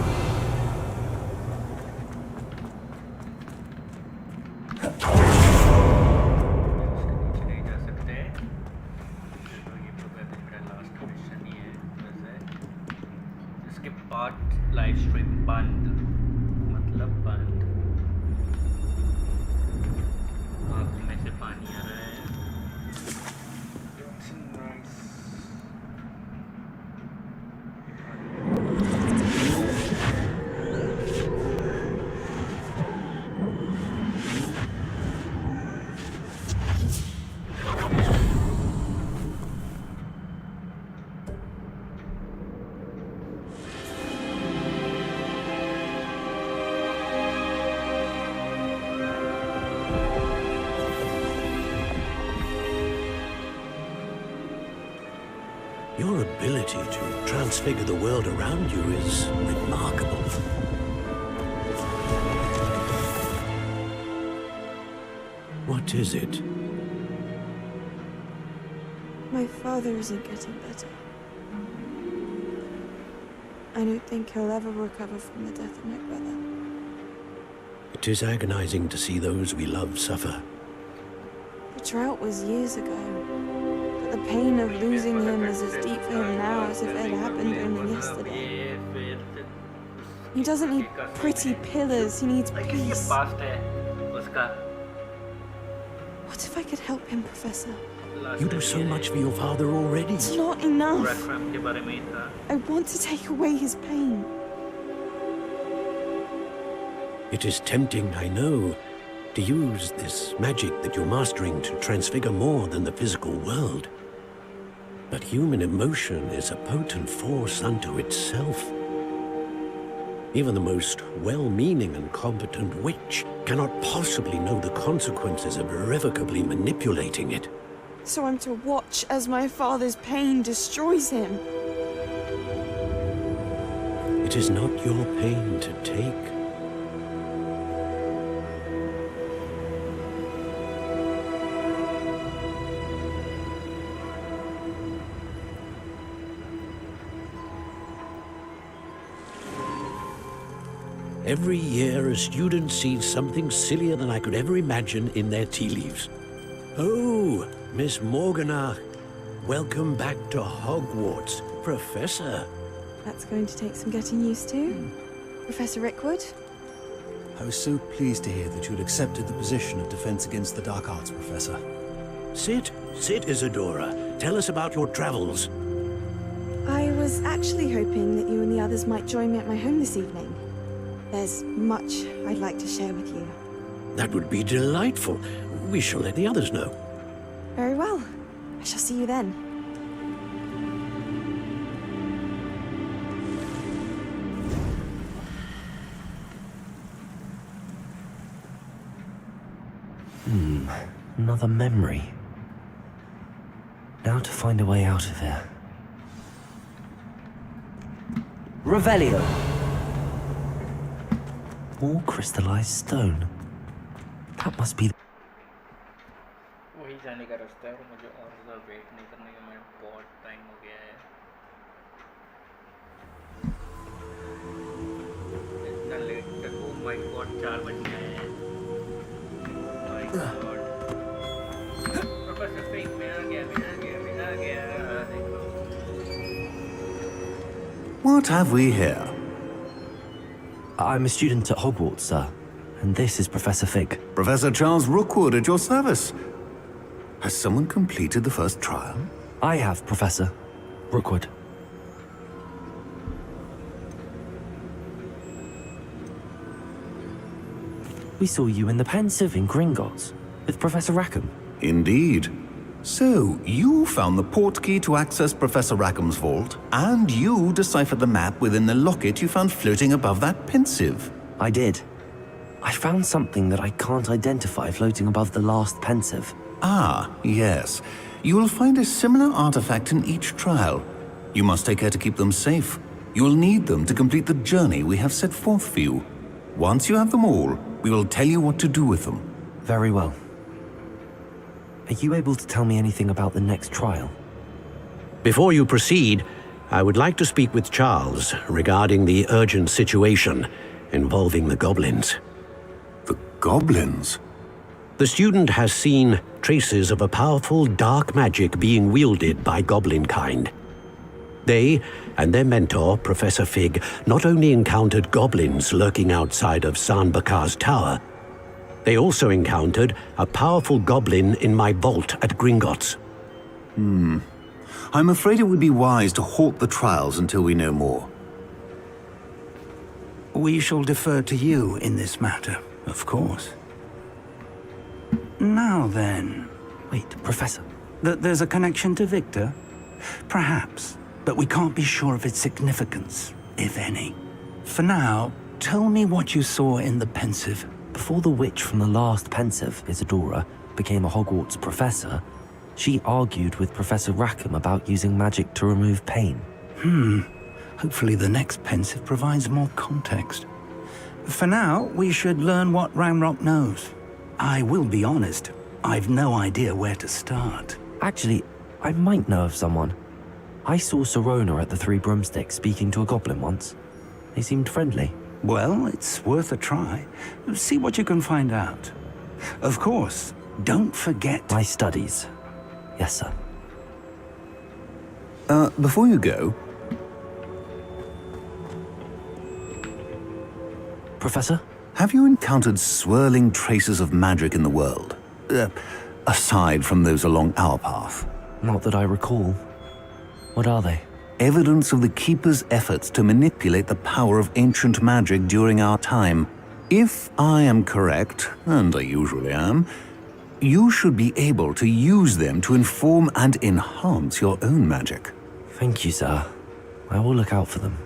नहीं जा सकते चलो ये तो वैसे मेरा लास्ट मिशन ही है वैसे इसके बाद लाइव स्ट्रीम बंद मतलब बंद आँख में से पानी आ रहा है Your ability to transfigure the world around you is remarkable. What is it? My father isn't getting better. I don't think he'll ever recover from the death of my brother. It is agonizing to see those we love suffer. The drought was years ago, but the pain of losing him is as deep for him now as if it had happened only yesterday. He doesn't need pretty pillars, he needs peace. What if I could help him, Professor? You do so much for your father already. It's not enough. I want to take away his pain. It is tempting, I know, to use this magic that you're mastering to transfigure more than the physical world. But human emotion is a potent force unto itself. Even the most well-meaning and competent witch cannot possibly know the consequences of irrevocably manipulating it. So I'm to watch as my father's pain destroys him. It is not your pain to take. Every year, a student sees something sillier than I could ever imagine in their tea leaves. Oh, Miss Morganach, welcome back to Hogwarts, Professor. That's going to take some getting used to. Professor Rickwood? I was so pleased to hear that you had accepted the position of Defense Against the Dark Arts, Professor. Sit, Isadora. Tell us about your travels. was actually hoping that you and the others might join me at my home this evening. There's much I'd like to share with you. That would be delightful. We shall let the others know. Very well. I shall see you then. Another memory. Now to find a way out of here. Revelio! More crystallized stone. That must be... वही जाने का रास्ता है और मुझे और ज़्यादा wait नहीं करने का, मैं बहुत टाइम हो गया है। इतना लेट तक, oh my god, 4 बज गए हैं। Oh my god। Professor fig, मैं आ गया। देखो। What have we here? I'm a student at Hogwarts, sir. And this is Professor Fig. Professor Charles Rookwood at your service. Has someone completed the first trial? I have, Professor Rookwood. We saw you in the Pensive in Gringotts with Professor Rackham. Indeed. So, you found the portkey to access Professor Rackham's vault, and you deciphered the map within the locket you found floating above that Pensive. I did. I found something that I can't identify floating above the last Pensive. Ah, yes. You will find a similar artifact in each trial. You must take care to keep them safe. You will need them to complete the journey we have set forth for you. Once you have them all, we will tell you what to do with them. Very well. Are you able to tell me anything about the next trial? Before you proceed, I would like to speak with Charles regarding the urgent situation involving the goblins. The goblins? The student has seen traces of a powerful dark magic being wielded by goblin kind. They and their mentor, Professor Fig, not only encountered goblins lurking outside of San Bakar's tower, they also encountered a powerful goblin in my vault at Gringotts. I'm afraid it would be wise to halt the trials until we know more. We shall defer to you in this matter, of course. Now then... Wait, Professor. There's a connection to Victor? Perhaps, but we can't be sure of its significance, if any. For now, tell me what you saw in the Pensive. Before the witch from the last Pensive, Isadora, became a Hogwarts professor, she argued with Professor Rackham about using magic to remove pain. Hopefully the next Pensive provides more context. For now, we should learn what Ranrock knows. I will be honest, I've no idea where to start. Actually, I might know of someone. I saw Sirona at the Three Broomsticks speaking to a goblin once. They seemed friendly. Well, it's worth a try. See what you can find out. Of course, don't forget... My studies. Yes, sir. Before you go... Professor? Have you encountered swirling traces of magic in the world? Aside from those along our path? Not that I recall. What are they? Evidence of the Keeper's efforts to manipulate the power of ancient magic during our time. If I am correct, and I usually am, you should be able to use them to inform and enhance your own magic. Thank you, sir. I will look out for them.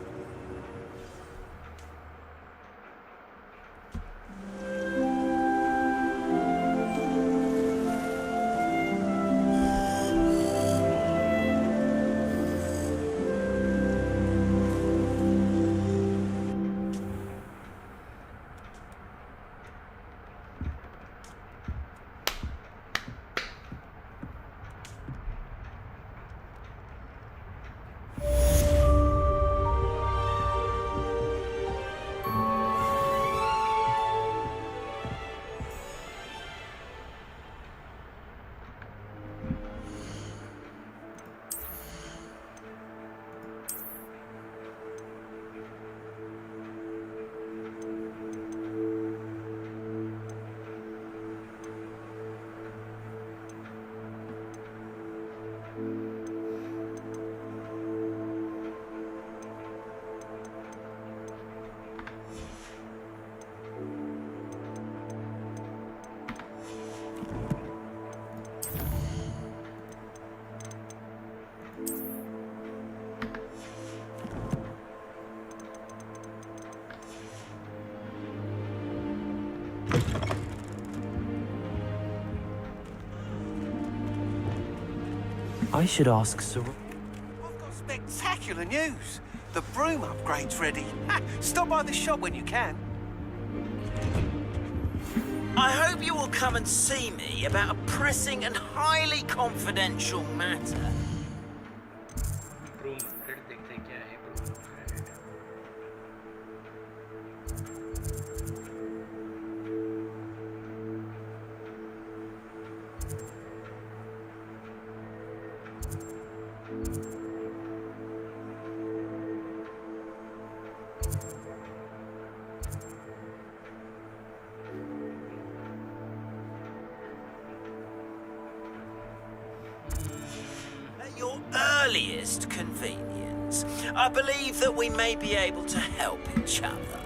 I should ask Sir. I've got spectacular news. The broom upgrade's ready. Ha, stop by the shop when you can. I hope you will come and see me about a pressing and highly confidential matter. Broom upgrade देखते हैं क्या है broom upgrade. At your earliest convenience, I believe that we may be able to help each other.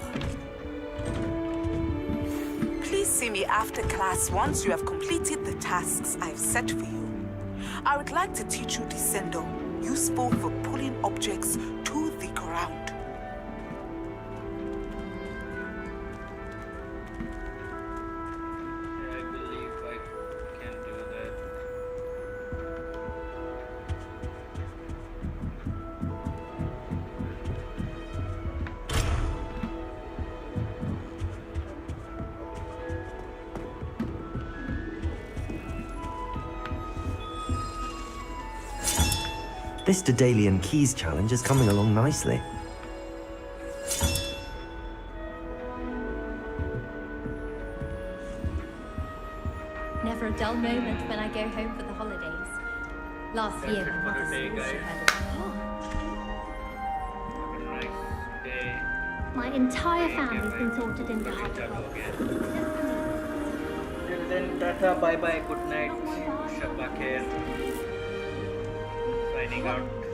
Please see me after class once you have completed the tasks I've set for you. I would like to teach you Descendo, useful for pulling objects to the ground. I believe I can do that. This Daedalian Keys challenge is coming along nicely. Never a dull moment when I go home for the holidays. Last year, my mother day, also guys. had Have a nice day. My entire family's been sorted into Till then, tata, bye bye, good night. Shabba khair. Signing out.